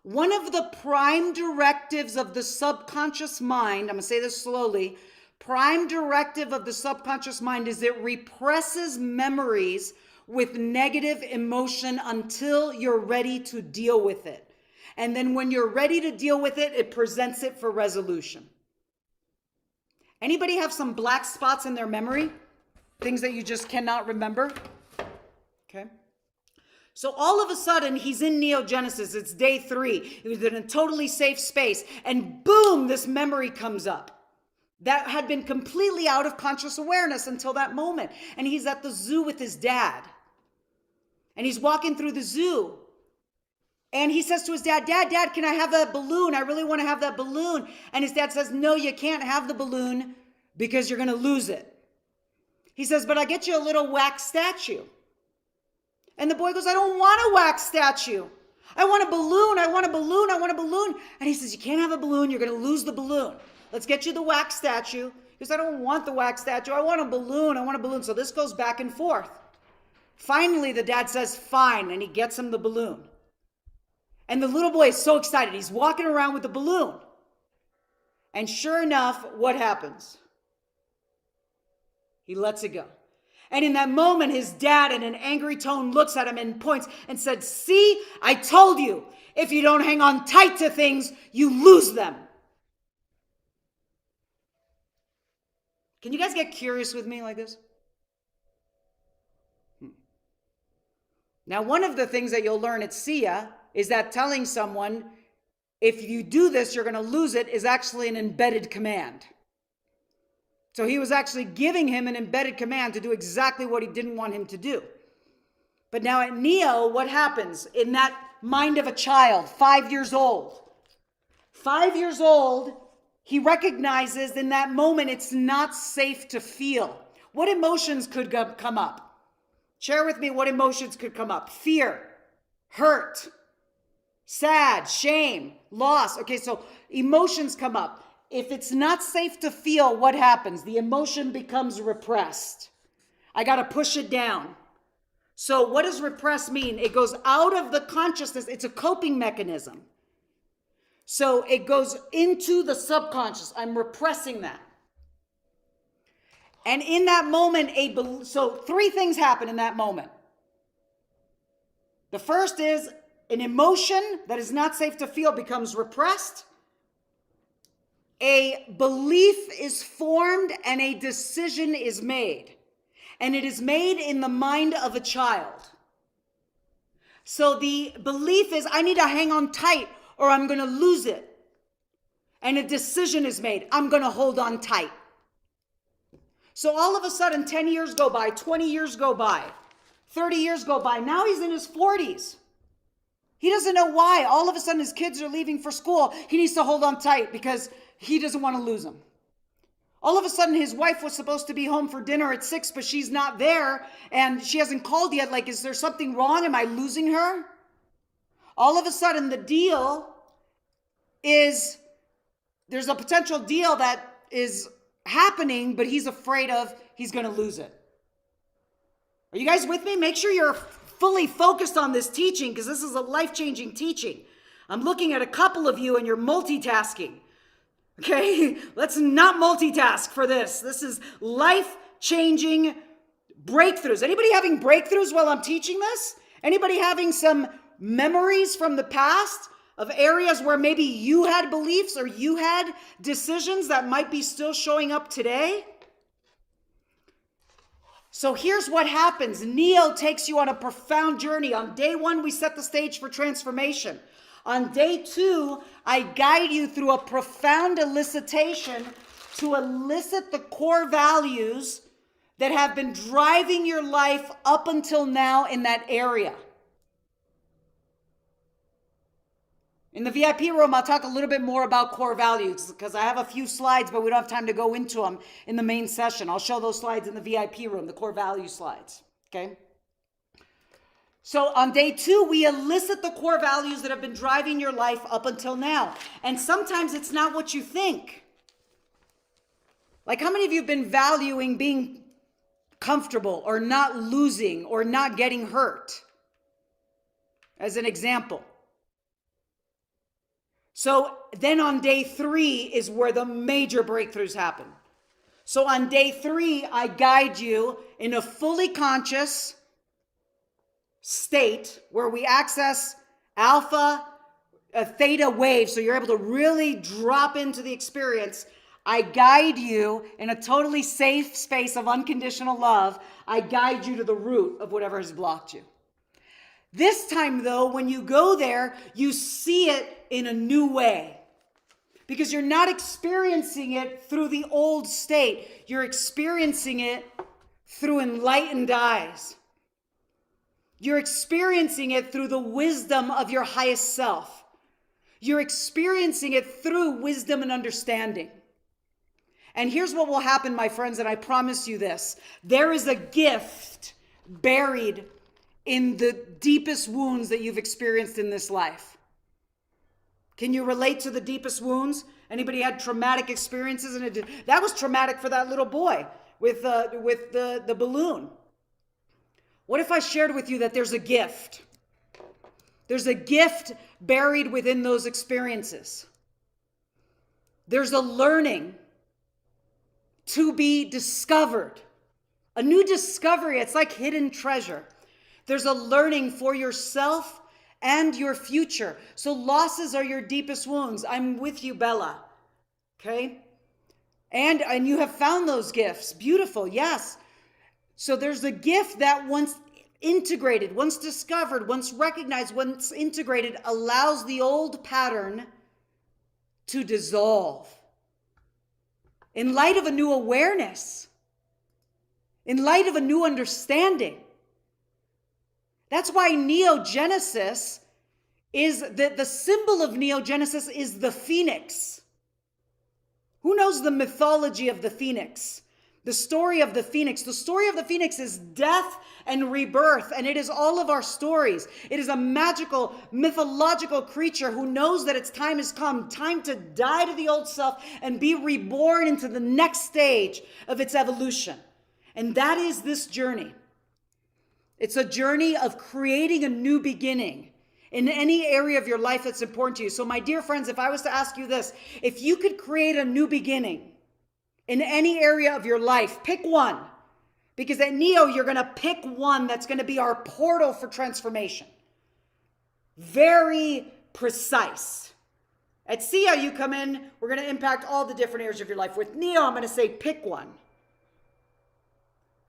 One of the prime directives of the subconscious mind, I'm going to say this slowly, prime directive of the subconscious mind is it represses memories with negative emotion until you're ready to deal with it. And then when you're ready to deal with it, it presents it for resolution. Anybody have some black spots in their memory? Things that you just cannot remember? Okay. So all of a sudden, he's in neogenesis. It's day 3. He was in a totally safe space. And boom, this memory comes up. That had been completely out of conscious awareness until that moment. And he's at the zoo with his dad. And he's walking through the zoo. And he says to his dad, Dad, can I have that balloon? I really want to have that balloon. And his dad says, no, you can't have the balloon because you're going to lose it. He says, but I'll get you a little wax statue. And the boy goes, I don't want a wax statue. I want a balloon. I want a balloon. I want a balloon. And he says, you can't have a balloon. You're going to lose the balloon. Let's get you the wax statue. He goes, I don't want the wax statue. I want a balloon. I want a balloon. So this goes back and forth. Finally, the dad says, fine. And he gets him the balloon. And the little boy is so excited. He's walking around with the balloon. And sure enough, what happens? He lets it go. And in that moment, his dad in an angry tone looks at him and points and said, see, I told you, if you don't hang on tight to things, you lose them. Can you guys get curious with me like this? Now, one of the things that you'll learn at SIA is that telling someone, if you do this, you're going to lose it, is actually an embedded command. So he was actually giving him an embedded command to do exactly what he didn't want him to do. But now at Neo, what happens in that mind of a child, 5 years old? 5 years old, he recognizes in that moment it's not safe to feel. What emotions could come up? Share with me what emotions could come up. Fear, hurt, sad, shame, loss. Okay, so emotions come up. If it's not safe to feel, what happens? The emotion becomes repressed. I got to push it down. So what does repress mean? It goes out of the consciousness. It's a coping mechanism. So it goes into the subconscious. I'm repressing that. And in that moment, so 3 things happen in that moment. The first is an emotion that is not safe to feel becomes repressed. A belief is formed and a decision is made. And it is made in the mind of a child. So the belief is, I need to hang on tight or I'm going to lose it. And a decision is made. I'm going to hold on tight. So all of a sudden, 10 years go by, 20 years go by, 30 years go by. Now he's in his 40s. He doesn't know why. All of a sudden, his kids are leaving for school. He needs to hold on tight because he doesn't want to lose them. All of a sudden, his wife was supposed to be home for dinner at 6, but she's not there, and she hasn't called yet. Like, is there something wrong? Am I losing her? All of a sudden, the deal is, there's a potential deal that is happening, but he's afraid of he's going to lose it. Are you guys with me? Make sure you're fully focused on this teaching because this is a life-changing teaching. I'm looking at a couple of you and you're multitasking. Okay, let's not multitask for this. This is life-changing breakthroughs. Anybody having breakthroughs while I'm teaching this? Anybody having some memories from the past of areas where maybe you had beliefs or you had decisions that might be still showing up today? So here's what happens. Neo takes you on a profound journey. On day 1, we set the stage for transformation. On day 2, I guide you through a profound elicitation to elicit the core values that have been driving your life up until now in that area. In the VIP room, I'll talk a little bit more about core values because I have a few slides, but we don't have time to go into them in the main session. I'll show those slides in the VIP room, the core value slides, okay? So on day 2, we elicit the core values that have been driving your life up until now. And sometimes it's not what you think. Like, how many of you have been valuing being comfortable or not losing or not getting hurt? as an example. So then on day 3 is where the major breakthroughs happen. So on day 3, I guide you in a fully conscious state where we access alpha, theta waves, so you're able to really drop into the experience. I guide you in a totally safe space of unconditional love. I guide you to the root of whatever has blocked you. This time, though, when you go there, you see it in a new way. Because you're not experiencing it through the old state. You're experiencing it through enlightened eyes. You're experiencing it through the wisdom of your highest self. You're experiencing it through wisdom and understanding. And here's what will happen, my friends, and I promise you this. There is a gift buried in the deepest wounds that you've experienced in this life. Can you relate to the deepest wounds? Anybody had traumatic experiences? And that was traumatic for that little boy with the balloon. What if I shared with you that there's a gift? There's a gift buried within those experiences. There's a learning to be discovered. A new discovery. It's like hidden treasure. There's a learning for yourself and your future. So losses are your deepest wounds. I'm with you, Bella. Okay? And you have found those gifts. Beautiful, yes. So there's a gift that once integrated, once discovered, once recognized, once integrated, allows the old pattern to dissolve. In light of a new awareness, in light of a new understanding. That's why neogenesis is the symbol of neogenesis is the phoenix. Who knows the mythology of the phoenix? The story of the phoenix. The story of the phoenix is death and rebirth, and it is all of our stories. It is a magical, mythological creature who knows that its time has come, time to die to the old self and be reborn into the next stage of its evolution. And that is this journey. It's a journey of creating a new beginning in any area of your life that's important to you. So my dear friends, if I was to ask you this, if you could create a new beginning in any area of your life, pick one. Because at Neo, you're going to pick one that's going to be our portal for transformation. Very precise. At Sia, you come in, we're going to impact all the different areas of your life. With Neo, I'm going to say pick one.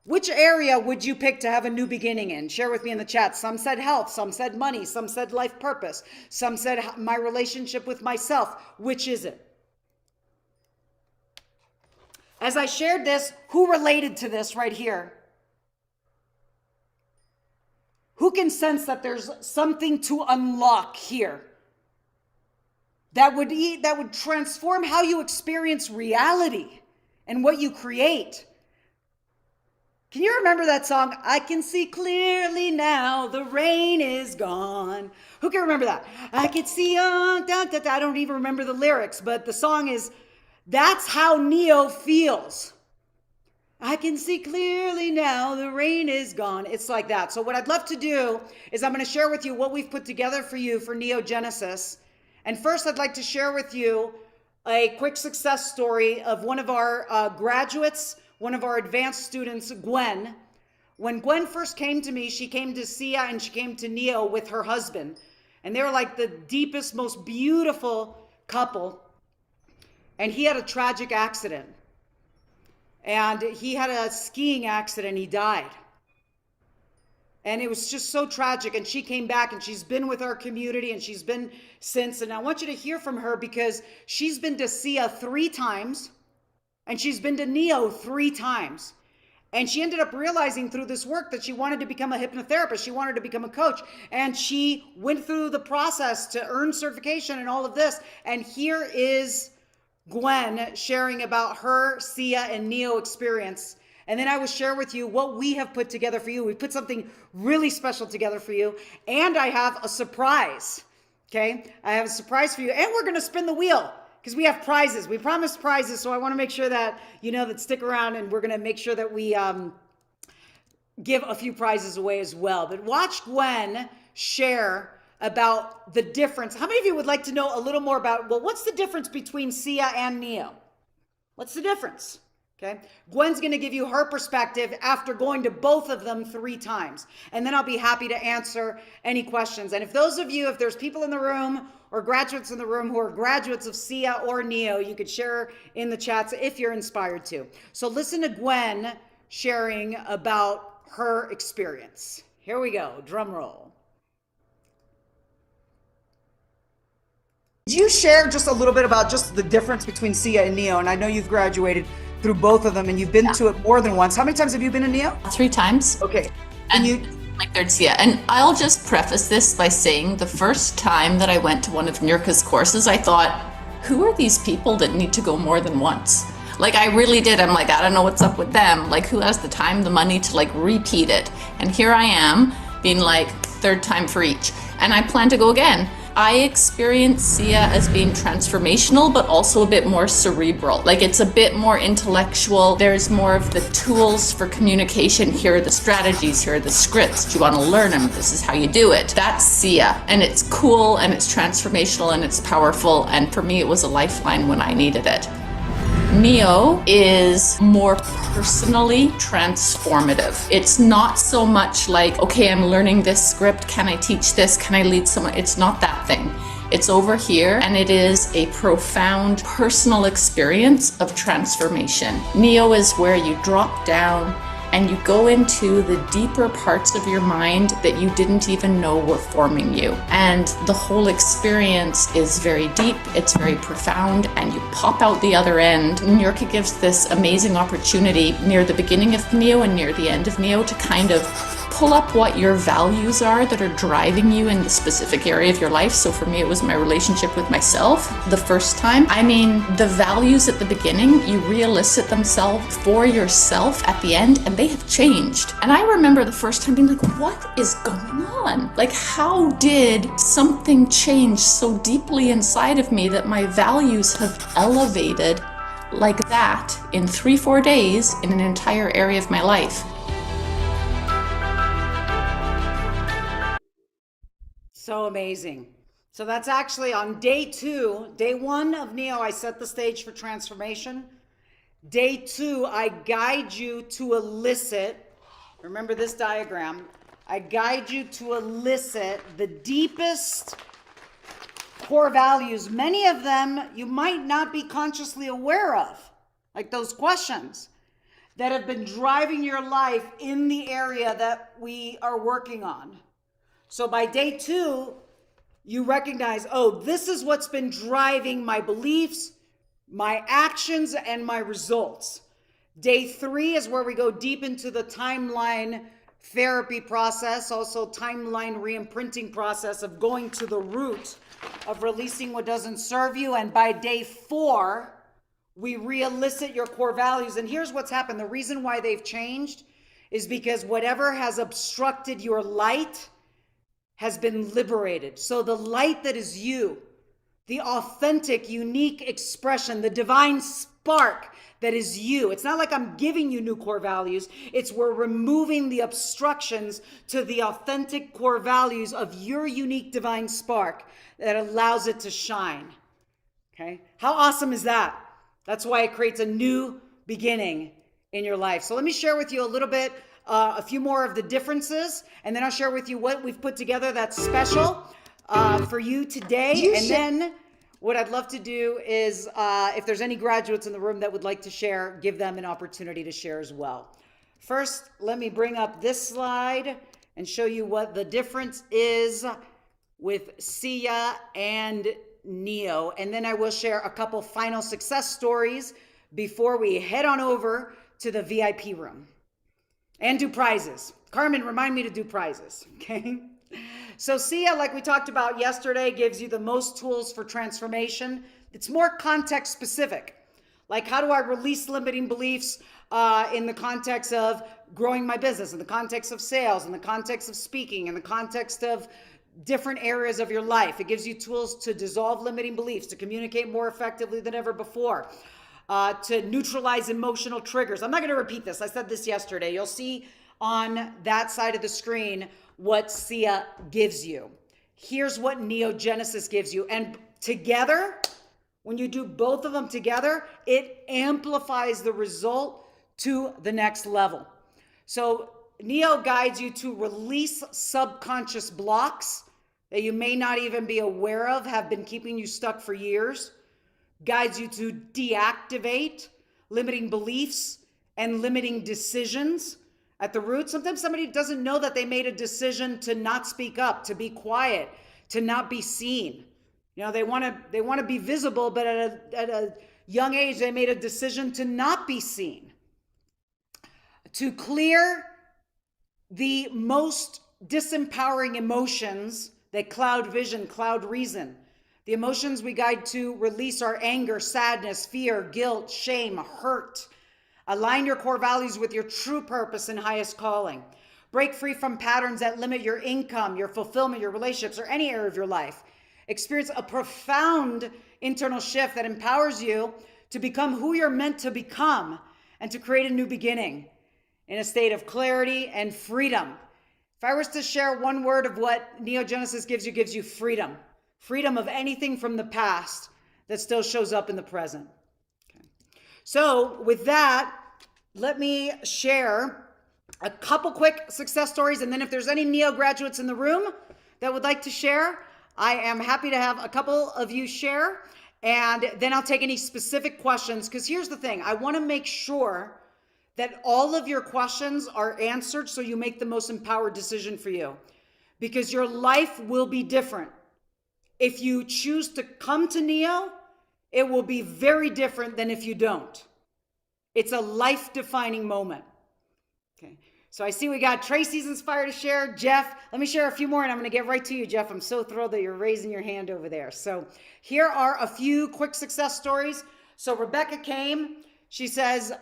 Which area would you pick to have a new beginning in? Share with me in the chat. Some said health, some said money, some said life purpose, some said my relationship with myself. Which is it? As I shared this, who related to this right here? Who can sense that there's something to unlock here that would transform how you experience reality and what you create? Can you remember that song? I can see clearly now, the rain is gone. Who can remember that? I can see on, I don't even remember the lyrics, but the song is, that's how Neo feels. I can see clearly now, the rain is gone. It's like that. So what I'd love to do is I'm going to share with you what we've put together for you for Neogenesis. And first, I'd like to share with you a quick success story of one of our graduates, one of our advanced students, Gwen. When Gwen first came to me, she came to Sia and she came to Neo with her husband. And they were like the deepest, most beautiful couple. And he had a tragic accident. And he had a skiing accident. He died. And it was just so tragic. And she came back and she's been with our community and she's been since. And I want you to hear from her because she's been to Sia 3 times. And she's been to Neo 3 times. And she ended up realizing through this work that she wanted to become a hypnotherapist. She wanted to become a coach. And she went through the process to earn certification and all of this. And here is Gwen sharing about her Sia and Neo experience. And then I will share with you what we have put together for you. We put something really special together for you. And I have a surprise. Okay? I have a surprise for you. And we're going to spin the wheel. Because we have prizes. We promised prizes, so I want to make sure that you know that stick around, and we're going to make sure that we give a few prizes away as well. But watch Gwen share about the difference. How many of you would like to know a little more about, well, what's the difference between Sia and Neo? What's the difference? Okay. Gwen's going to give you her perspective after going to both of them 3 times. And then I'll be happy to answer any questions. And if there's people in the room or graduates in the room who are graduates of Sia or Neo, you could share in the chats if you're inspired to. So listen to Gwen sharing about her experience. Here we go. Drum roll. Could you share just a little bit about just the difference between Sia and Neo? And I know you've graduated through both of them and you've been to it more than once. How many times have you been in Neo? 3 times. Okay. And my 3rd Sia. And I'll just preface this by saying the first time that I went to one of Niurka's courses, I thought, who are these people that need to go more than once? Like, I really did. I'm like, I don't know what's up with them. Like, who has the time, the money to like repeat it? And here I am being like 3rd time for each. And I plan to go again. I experience Sia as being transformational, but also a bit more cerebral. Like, it's a bit more intellectual. There's more of the tools for communication. Here are the strategies, here are the scripts. Do you want to learn them? This is how you do it. That's Sia. And it's cool and it's transformational and it's powerful. And for me, it was a lifeline when I needed it. Neo is more personally transformative. It's not so much like, okay, I'm learning this script. Can I teach this? Can I lead someone? It's not that thing. It's over here, and it is a profound personal experience of transformation. Neo is where you drop down and you go into the deeper parts of your mind that you didn't even know were forming you. And the whole experience is very deep, it's very profound, and you pop out the other end. Niurka gives this amazing opportunity near the beginning of Neo and near the end of Neo to kind of pull up what your values are that are driving you in the specific area of your life. So for me, it was my relationship with myself the first time. I mean, the values at the beginning, you re-elicit themselves for yourself at the end, and they have changed. And I remember the first time being like, what is going on? Like, how did something change so deeply inside of me that my values have elevated like that in 3-4 days in an entire area of my life? So amazing. So that's actually on day 2. Day 1 of Neo, I set the stage for transformation. Day 2, I guide you to elicit, remember this diagram, I guide you to elicit the deepest core values. Many of them you might not be consciously aware of, like those questions that have been driving your life in the area that we are working on. So by day 2, you recognize, oh, this is what's been driving my beliefs, my actions, and my results. Day 3 is where we go deep into the timeline therapy process, also timeline re-imprinting process of going to the root of releasing what doesn't serve you. And by day 4, we re-elicit your core values. And here's what's happened. The reason why they've changed is because whatever has obstructed your light has been liberated. So the light that is you, the authentic, unique expression, the divine spark that is you. It's not like I'm giving you new core values. It's we're removing the obstructions to the authentic core values of your unique divine spark that allows it to shine. Okay? How awesome is that? That's why it creates a new beginning in your life. So let me share with you a little bit a few more of the differences, and then I'll share with you what we've put together that's special for you today. And then what I'd love to do is, if there's any graduates in the room that would like to share, give them an opportunity to share as well. First, let me bring up this slide and show you what the difference is with Sia and Neo. And then I will share a couple final success stories before we head on over to the VIP room. And do prizes. Carmen, remind me to do prizes, okay? So Sia, like we talked about yesterday, gives you the most tools for transformation. It's more context specific. Like, how do I release limiting beliefs in the context of growing my business, in the context of sales, in the context of speaking, in the context of different areas of your life. It gives you tools to dissolve limiting beliefs, to communicate more effectively than ever before. To neutralize emotional triggers. I'm not going to repeat this. I said this yesterday. You'll see on that side of the screen what Sia gives you. Here's what Neogenesis gives you. And together, when you do both of them together, it amplifies the result to the next level. So Neo guides you to release subconscious blocks that you may not even be aware of, have been keeping you stuck for years, guides you to deactivate limiting beliefs and limiting decisions at the root. Sometimes somebody doesn't know that they made a decision to not speak up, to be quiet, to not be seen. You know, they want to be visible, but at a young age, they made a decision to not be seen. To clear the most disempowering emotions that cloud vision, cloud reason. The emotions we guide to release are anger, sadness, fear, guilt, shame, hurt. Align your core values with your true purpose and highest calling. Break free from patterns that limit your income, your fulfillment, your relationships, or any area of your life. Experience a profound internal shift that empowers you to become who you're meant to become and to create a new beginning in a state of clarity and freedom. If I was to share one word of what Neogenesis gives you freedom. Freedom of anything from the past that still shows up in the present. Okay. So with that, let me share a couple quick success stories. And then if there's any Neo graduates in the room that would like to share, I am happy to have a couple of you share. And then I'll take any specific questions. Because here's the thing. I want to make sure that all of your questions are answered so you make the most empowered decision for you. Because your life will be different. If you choose to come to Neo, it will be very different than if you don't. It's a life-defining moment. Okay. So I see we got Tracy's inspired to share. Jeff, let me share a few more and I'm going to get right to you, Jeff. I'm so thrilled that you're raising your hand over there. So here are a few quick success stories. So Rebecca came. She says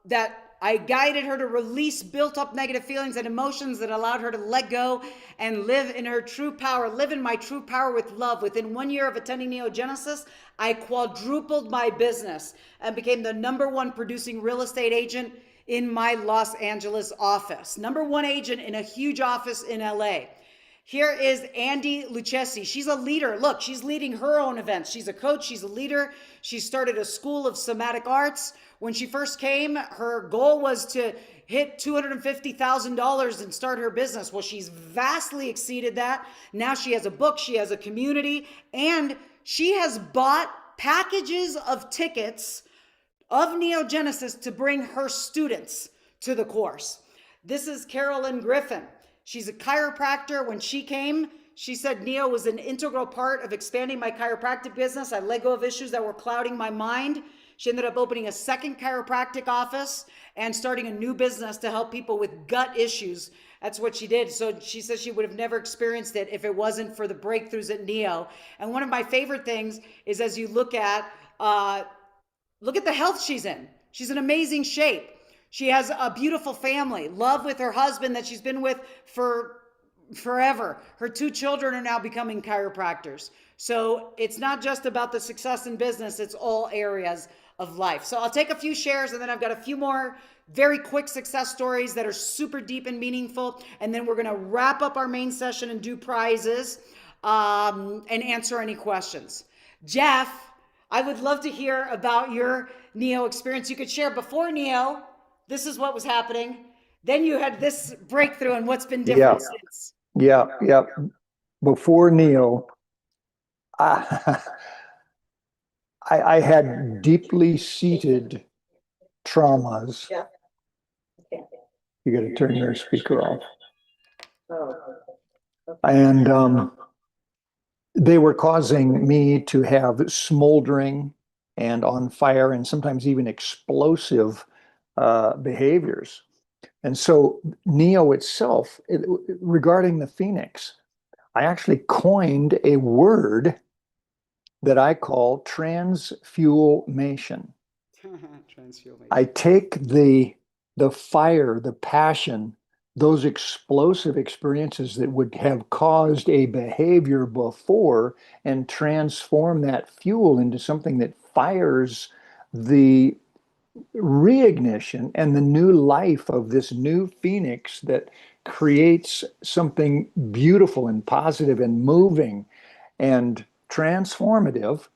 that I guided her to release built up negative feelings and emotions that allowed her to let go and live in her true power, live in my true power with love. Within 1 year of attending Neogenesis, I quadrupled my business and became the #1 producing real estate agent in my Los Angeles office. #1 agent in a huge office in LA. Here is Andy Lucchesi. She's a leader. Look, she's leading her own events. She's a coach. She's a leader. She started a school of somatic arts. When she first came, her goal was to hit $250,000 and start her business. Well, she's vastly exceeded that. Now she has a book. She has a community. And she has bought packages of tickets of Neogenesis to bring her students to the course. This is Carolyn Griffin. She's a chiropractor. When she came, she said Neo was an integral part of expanding my chiropractic business. I let go of issues that were clouding my mind. She ended up opening a second chiropractic office and starting a new business to help people with gut issues. That's what she did. So she says she would have never experienced it if it wasn't for the breakthroughs at Neo. And one of my favorite things is as you look at the health she's in. She's in amazing shape. She has a beautiful family, love with her husband that she's been with for forever. Her 2 children are now becoming chiropractors. So it's not just about the success in business, it's all areas of life. So I'll take a few shares and then I've got a few more very quick success stories that are super deep and meaningful. And then we're going to wrap up our main session and do prizes and answer any questions. Jeff, I would love to hear about your Neo experience. You could share before Neo, this is what was happening. Then you had this breakthrough and what's been different since. Yeah. Before Neo, I had deeply seated traumas. Yeah. You got to turn your speaker off. And they were causing me to have smoldering and on fire and sometimes even explosive behaviors. And so Neo itself, regarding the Phoenix, I actually coined a word that I call transfuelmation. I take the fire, the passion, those explosive experiences that would have caused a behavior before and transform that fuel into something that fires the reignition and the new life of this new Phoenix that creates something beautiful and positive and moving and transformative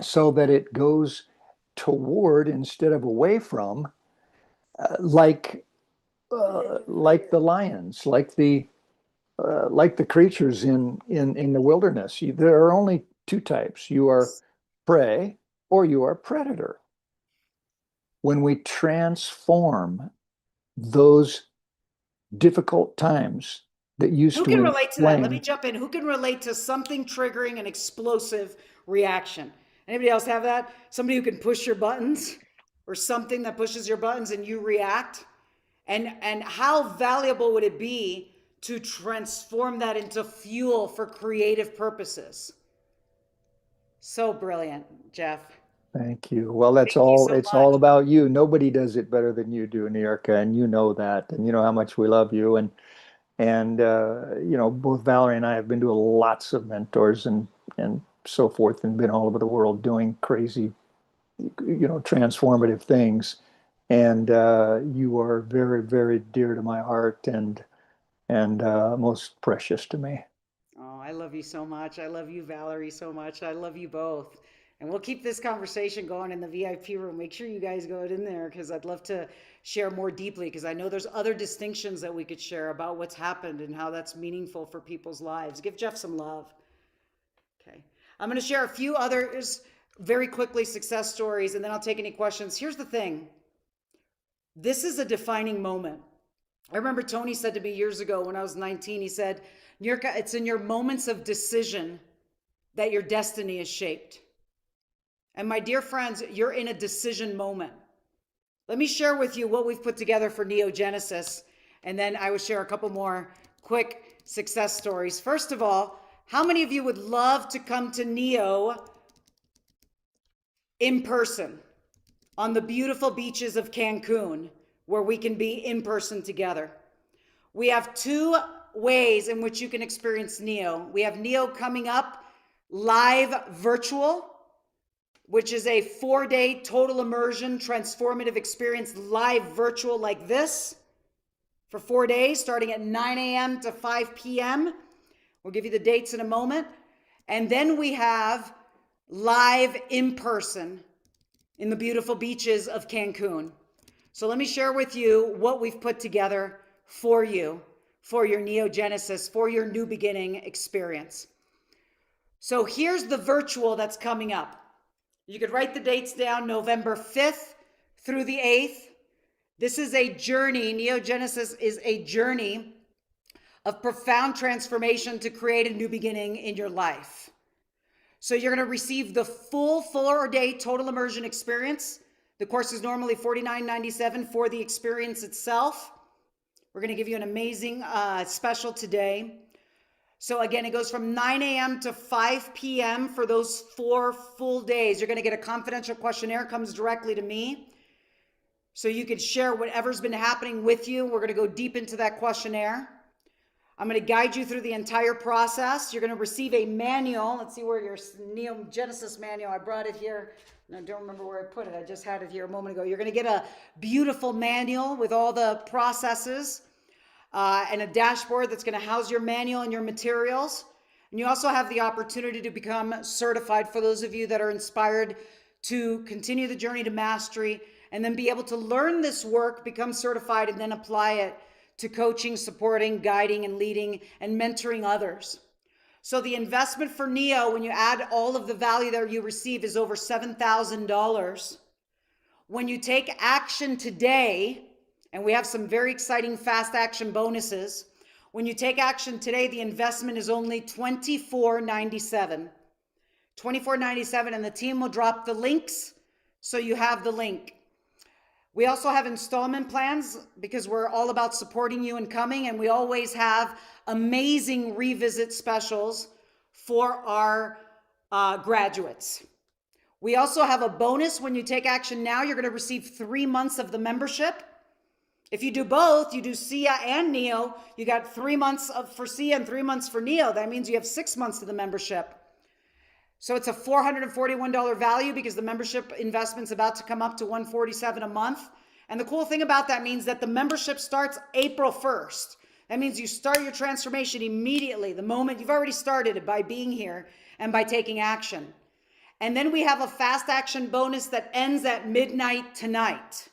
so that it goes toward instead of away from, like the lions, like the creatures in the wilderness. There are only two types. You are prey or you are predator. When we transform those difficult times that used Who to can relate to that? Let me inflame. jump in. Who can relate to something triggering an explosive reaction? Anybody else have that? Somebody who can push your buttons or something that pushes your buttons and you react? And how valuable would it be to transform that into fuel for creative purposes? So brilliant, Jeff. Thank you. Well, that's Thank you all. so It's much. all about you. Nobody does it better than you do, Niurka, and you know that, and you know how much we love you. And both Valerie and I have been to lots of mentors and so forth, and been all over the world doing crazy, transformative things. And you are very, very dear to my heart and most precious to me. Oh, I love you so much. I love you, Valerie, so much. I love you both. And we'll keep this conversation going in the VIP room. Make sure you guys go in there because I'd love to share more deeply because I know there's other distinctions that we could share about what's happened and how that's meaningful for people's lives. Give Jeff some love. Okay. I'm going to share a few others very quickly, success stories, and then I'll take any questions. Here's the thing. This is a defining moment. I remember Tony said to me years ago when I was 19, he said, Niurka, it's in your moments of decision that your destiny is shaped. And my dear friends, you're in a decision moment. Let me share with you what we've put together for Neogenesis, and then I will share a couple more quick success stories. First of all, how many of you would love to come to Neo in person on the beautiful beaches of Cancun, where we can be in person together? We have two ways in which you can experience Neo. We have Neo coming up live virtual, which is a 4-day total immersion transformative experience, live virtual like this for 4 days, starting at 9 a.m. to 5 p.m. We'll give you the dates in a moment. And then we have live in person in the beautiful beaches of Cancun. So let me share with you what we've put together for you, for your Neogenesis, for your new beginning experience. So here's the virtual that's coming up. You could write the dates down, November 5th through the 8th. This is a journey. Neogenesis is a journey of profound transformation to create a new beginning in your life. So you're going to receive the full 4-day total immersion experience. The course is normally $49.97 for the experience itself. We're going to give you an amazing special today. So again, it goes from 9 a.m. to 5 p.m. for those 4 full days. You're going to get a confidential questionnaire, comes directly to me. So you could share whatever's been happening with you. We're going to go deep into that questionnaire. I'm going to guide you through the entire process. You're going to receive a manual. Let's see where your Neogenesis manual, I brought it here. I don't remember where I put it. I just had it here a moment ago. You're going to get a beautiful manual with all the processes and a dashboard that's going to house your manual and your materials. And you also have the opportunity to become certified for those of you that are inspired to continue the journey to mastery and then be able to learn this work, become certified, and then apply it to coaching, supporting, guiding, and leading and mentoring others. So the investment for Neo, when you add all of the value that you receive, is over $7,000. When you take action today, and we have some very exciting fast action bonuses. When you take action today, the investment is only $24.97. $24.97, and the team will drop the links so you have the link. We also have installment plans because we're all about supporting you and coming, and we always have amazing revisit specials for our graduates. We also have a bonus. When you take action now, you're going to receive 3 months of the membership. If you do both, you do SIA and Neo, you got 3 months for SIA and 3 months for Neo. That means you have 6 months of the membership. So it's a $441 value because the membership investment's about to come up to $147 a month. And the cool thing about that means that the membership starts April 1st. That means you start your transformation immediately, the moment you've already started it by being here and by taking action. And then we have a fast action bonus that ends at midnight tonight.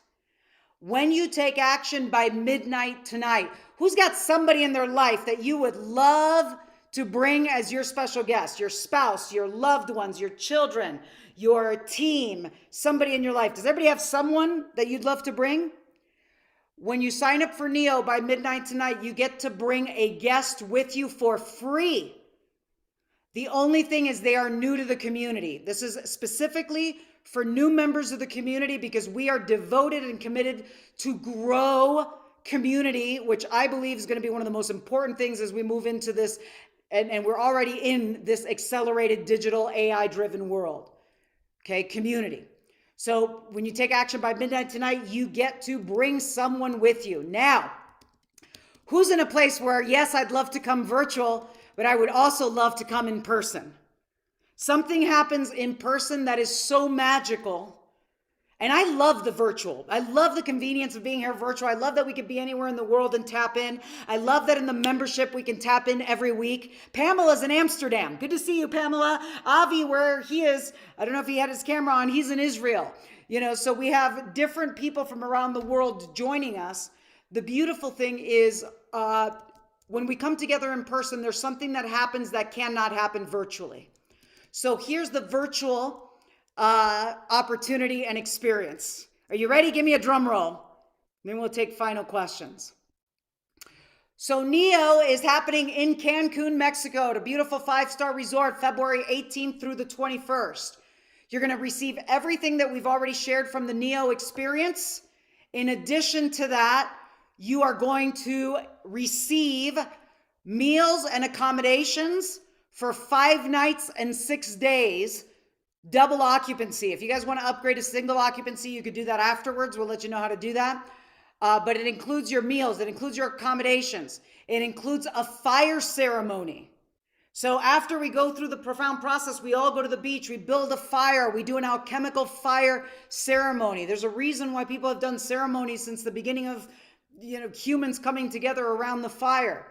When you take action by midnight tonight, who's got somebody in their life that you would love to bring as your special guest? Your spouse, your loved ones, your children, your team, somebody in your life. Does everybody have someone that you'd love to bring? When you sign up for Neo by midnight tonight, you get to bring a guest with you for free. The only thing is they are new to the community. This is specifically for new members of the community because we are devoted and committed to grow community, which I believe is going to be one of the most important things as we move into this. And we're already in this accelerated digital AI-driven world. Okay, community. So when you take action by midnight tonight, you get to bring someone with you. Now, who's in a place where, yes, I'd love to come virtual, but I would also love to come in person? Something happens in person that is so magical. And I love the virtual. I love the convenience of being here virtual. I love that we could be anywhere in the world and tap in. I love that in the membership we can tap in every week. Pamela's in Amsterdam. Good to see you, Pamela. Avi, where he is, I don't know if he had his camera on, he's in Israel. You know, so we have different people from around the world joining us. The beautiful thing is when we come together in person, there's something that happens that cannot happen virtually. So here's the virtual opportunity and experience. Are you ready? Give me a drum roll. Then we'll take final questions. So Neo is happening in Cancun, Mexico, at a beautiful 5-star resort, February 18th through the 21st. You're going to receive everything that we've already shared from the Neo experience. In addition to that, you are going to receive meals and accommodations for 5 nights and 6 days, double occupancy. If you guys want to upgrade to single occupancy, you could do that afterwards. We'll let you know how to do that. But it includes your meals. It includes your accommodations. It includes a fire ceremony. So after we go through the profound process, we all go to the beach, we build a fire, we do an alchemical fire ceremony. There's a reason why people have done ceremonies since the beginning of, humans coming together around the fire.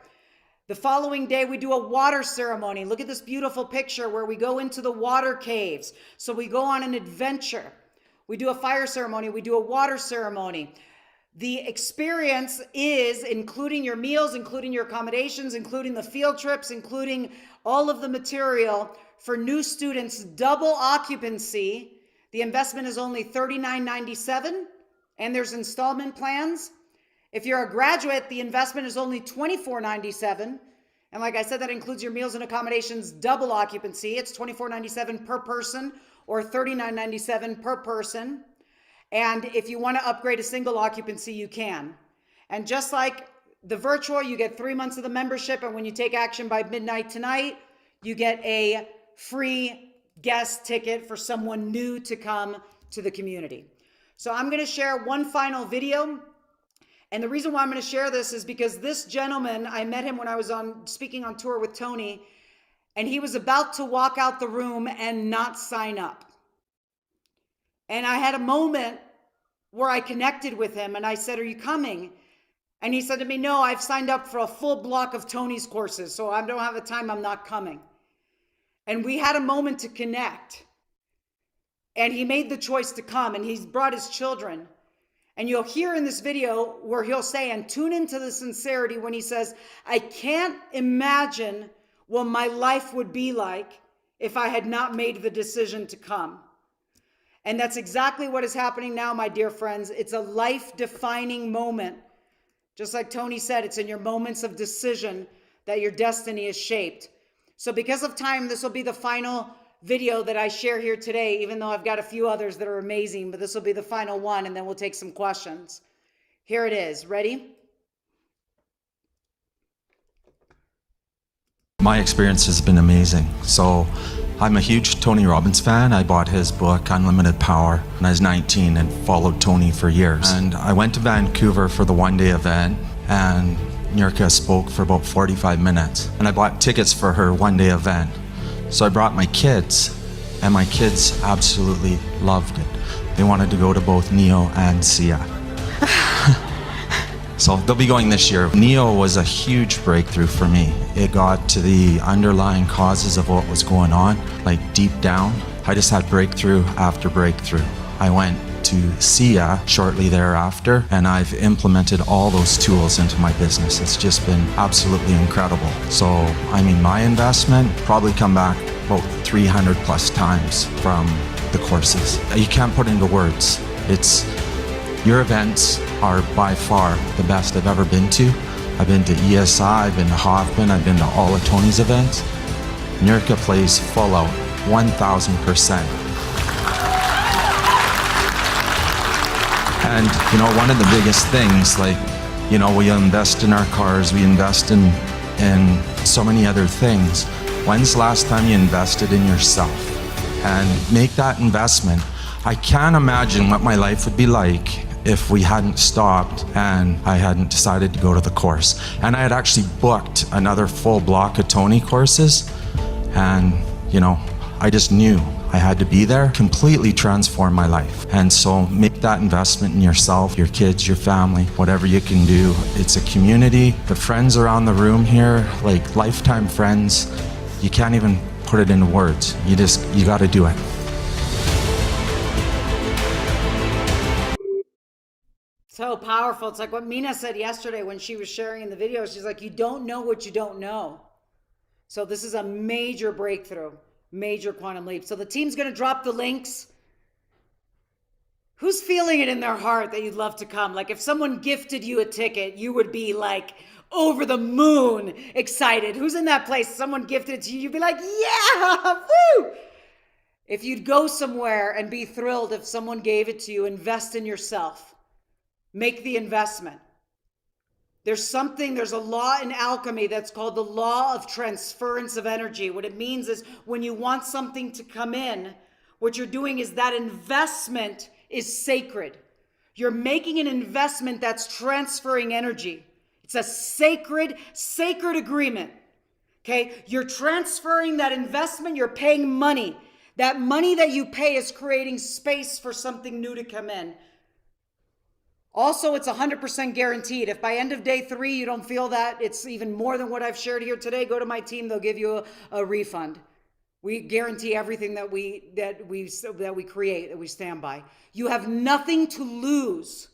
The following day, we do a water ceremony. Look at this beautiful picture where we go into the water caves. So we go on an adventure. We do a fire ceremony. We do a water ceremony. The experience is including your meals, including your accommodations, including the field trips, including all of the material for new students, double occupancy. The investment is only $39.97, and there's installment plans. If you're a graduate, the investment is only $24.97. And like I said, that includes your meals and accommodations, double occupancy. It's $24.97 per person or $39.97 per person. And if you want to upgrade a single occupancy, you can. And just like the virtual, you get 3 months of the membership. And when you take action by midnight tonight, you get a free guest ticket for someone new to come to the community. So I'm going to share one final video. And the reason why I'm going to share this is because this gentleman, I met him when I was speaking on tour with Tony, and he was about to walk out the room and not sign up. And I had a moment where I connected with him and I said, "Are you coming?" And he said to me, "No, I've signed up for a full block of Tony's courses, so I don't have the time, I'm not coming." And we had a moment to connect. And he made the choice to come, and he's brought his children. And you'll hear in this video where he'll say, and tune into the sincerity when he says, "I can't imagine what my life would be like if I had not made the decision to come." And that's exactly what is happening now, my dear friends. It's a life-defining moment. Just like Tony said, it's in your moments of decision that your destiny is shaped. So because of time, this will be the final video that I share here today, even though I've got a few others that are amazing, but this will be the final one, and then we'll take some questions. Here it is. Ready? My experience has been amazing. So I'm a huge Tony Robbins fan. I bought his book, Unlimited Power, when I was 19 and followed Tony for years. And I went to Vancouver for the one-day event, and Niurka spoke for about 45 minutes. And I bought tickets for her one-day event. So I brought my kids, and my kids absolutely loved it. They wanted to go to both Neo and Sia. So they'll be going this year. Neo was a huge breakthrough for me. It got to the underlying causes of what was going on, like deep down. I just had breakthrough after breakthrough. I went to SIA shortly thereafter, and I've implemented all those tools into my business. It's just been absolutely incredible. So, I mean, my investment probably come back about 300 plus times from the courses. You can't put into words. Your events are by far the best I've ever been to. I've been to ESI, I've been to Hoffman, I've been to all of Tony's events. Niurka plays full out, 1,000%. And, you know, one of the biggest things, like, you know, we invest in our cars, we invest in so many other things. When's the last time you invested in yourself? And make that investment. I can't imagine what my life would be like if we hadn't stopped and I hadn't decided to go to the course. And I had actually booked another full block of Tony courses. And, you know, I just knew I had to be there, completely transform my life. And so make that investment in yourself, your kids, your family, whatever you can do. It's a community. The friends around the room here, like lifetime friends, you can't even put it into words. You got to do it. So powerful. It's like what Mina said yesterday when she was sharing in the video. She's like, you don't know what you don't know. So this is a major breakthrough, major quantum leap. So the team's going to drop the links. Who's feeling it in their heart that you'd love to come? Like if someone gifted you a ticket, you would be like over the moon excited. Who's in that place? Someone gifted it to you. You'd be like, yeah, woo. If you'd go somewhere and be thrilled if someone gave it to you, invest in yourself. Make the investment. There's a law in alchemy that's called the law of transference of energy. What it means is when you want something to come in, what you're doing is that investment is sacred. You're making an investment that's transferring energy. It's a sacred agreement. Okay? You're transferring that investment, you're paying money. That money that you pay is creating space for something new to come in. Also, it's 100% guaranteed. If by end of day 3 you don't feel that it's even more than what I've shared here today, go to my team. They'll give you a refund. We guarantee everything that we create, that we stand by. You have nothing to lose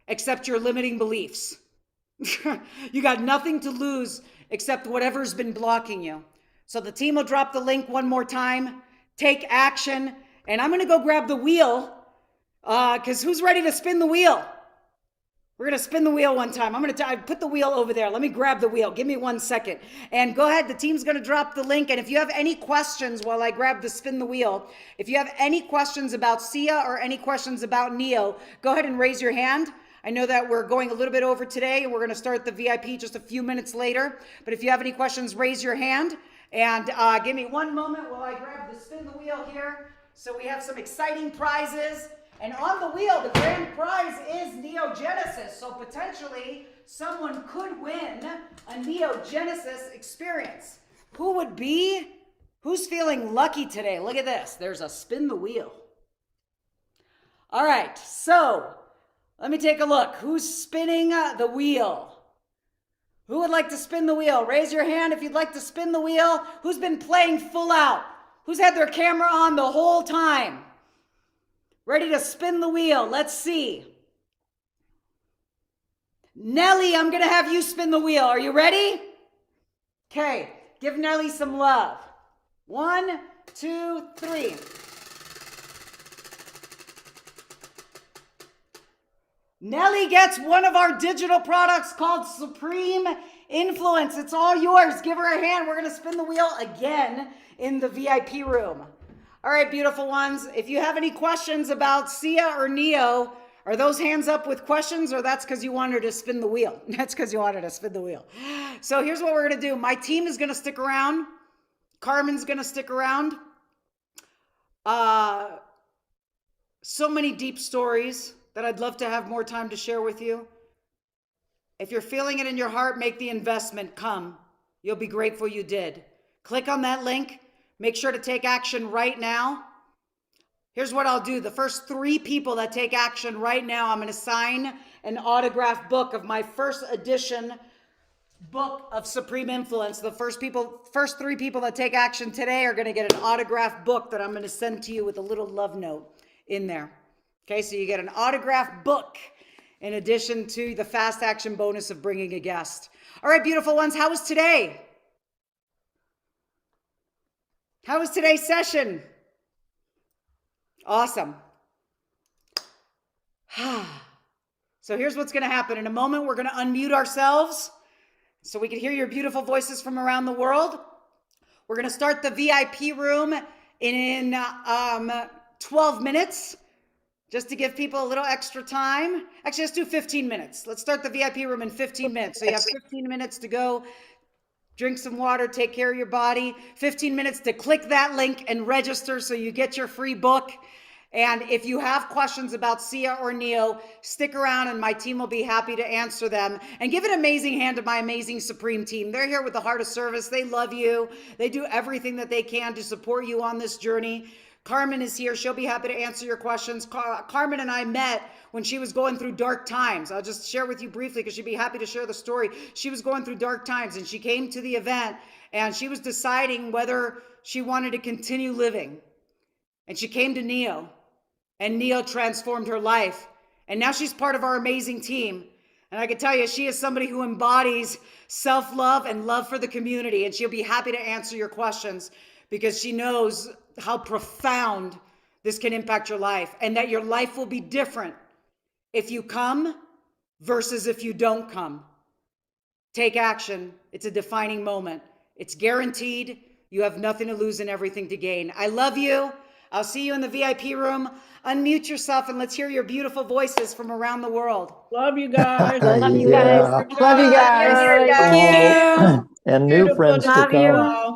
except your limiting beliefs. You got nothing to lose except whatever's been blocking you. So the team will drop the link one more time. Take action. And I'm going to go grab the wheel because who's ready to spin the wheel? We're going to spin the wheel one time. I put the wheel over there. Let me grab the wheel. Give me 1 second. And go ahead. The team's going to drop the link. And if you have any questions while I grab the spin the wheel, if you have any questions about SIA or any questions about Neo, go ahead and raise your hand. I know that we're going a little bit over today and we're going to start the VIP just a few minutes later. But if you have any questions, raise your hand. And give me one moment while I grab the spin the wheel here. So we have some exciting prizes. And on the wheel, the grand prize is Neo Genesis. So potentially someone could win a Neo Genesis experience. Who's feeling lucky today? Look at this. There's a spin the wheel. All right. So let me take a look. Who's spinning the wheel? Who would like to spin the wheel? Raise your hand if you'd like to spin the wheel. Who's been playing full out? Who's had their camera on the whole time? Ready to spin the wheel. Let's see. Nelly, I'm going to have you spin the wheel. Are you ready? Okay. Give Nelly some love. 1, 2, 3. Nelly gets one of our digital products called Supreme Influence. It's all yours. Give her a hand. We're going to spin the wheel again in the VIP room. All right, beautiful ones. If you have any questions about SIA or Neo, are those hands up with questions or that's because you wanted to spin the wheel? That's because you wanted to spin the wheel. So here's what we're going to do. My team is going to stick around. Carmen's going to stick around. So many deep stories that I'd love to have more time to share with you. If you're feeling it in your heart, make the investment. Come. You'll be grateful you did. Click on that link. Make sure to take action right now. Here's what I'll do. The first 3 people that take action right now, I'm going to sign an autographed book of my first edition book of Supreme Influence. The first 3 people that take action today are going to get an autographed book that I'm going to send to you with a little love note in there. Okay, so you get an autographed book in addition to the fast action bonus of bringing a guest. All right, beautiful ones, how was today? How was today's session? Awesome. So here's what's going to happen. In a moment, we're going to unmute ourselves so we can hear your beautiful voices from around the world. We're going to start the VIP room in 12 minutes, just to give people a little extra time. Actually, let's do 15 minutes. Let's start the VIP room in 15 minutes. So you have 15 minutes to go drink some water, take care of your body, 15 minutes to click that link and register so you get your free book. And if you have questions about Sia or Neo, stick around and my team will be happy to answer them. And give an amazing hand to my amazing Supreme team. They're here with the heart of service. They love you. They do everything that they can to support you on this journey. Carmen is here. She'll be happy to answer your questions. Carmen and I met when she was going through dark times. I'll just share with you briefly because she'd be happy to share the story. She was going through dark times and she came to the event and she was deciding whether she wanted to continue living. And she came to Neo and Neo transformed her life. And now she's part of our amazing team. And I can tell you, she is somebody who embodies self-love and love for the community. And she'll be happy to answer your questions because she knows how profound this can impact your life and that your life will be different if you come versus if you don't come. Take action. It's a defining moment. It's guaranteed. You have nothing to lose and everything to gain. I love you. I'll see you in the VIP room. Unmute yourself and let's hear your beautiful voices from around the world. Love you guys. Love you Yeah. guys. Love you guys. Thank you. And new Beautiful friends to to see you come. all.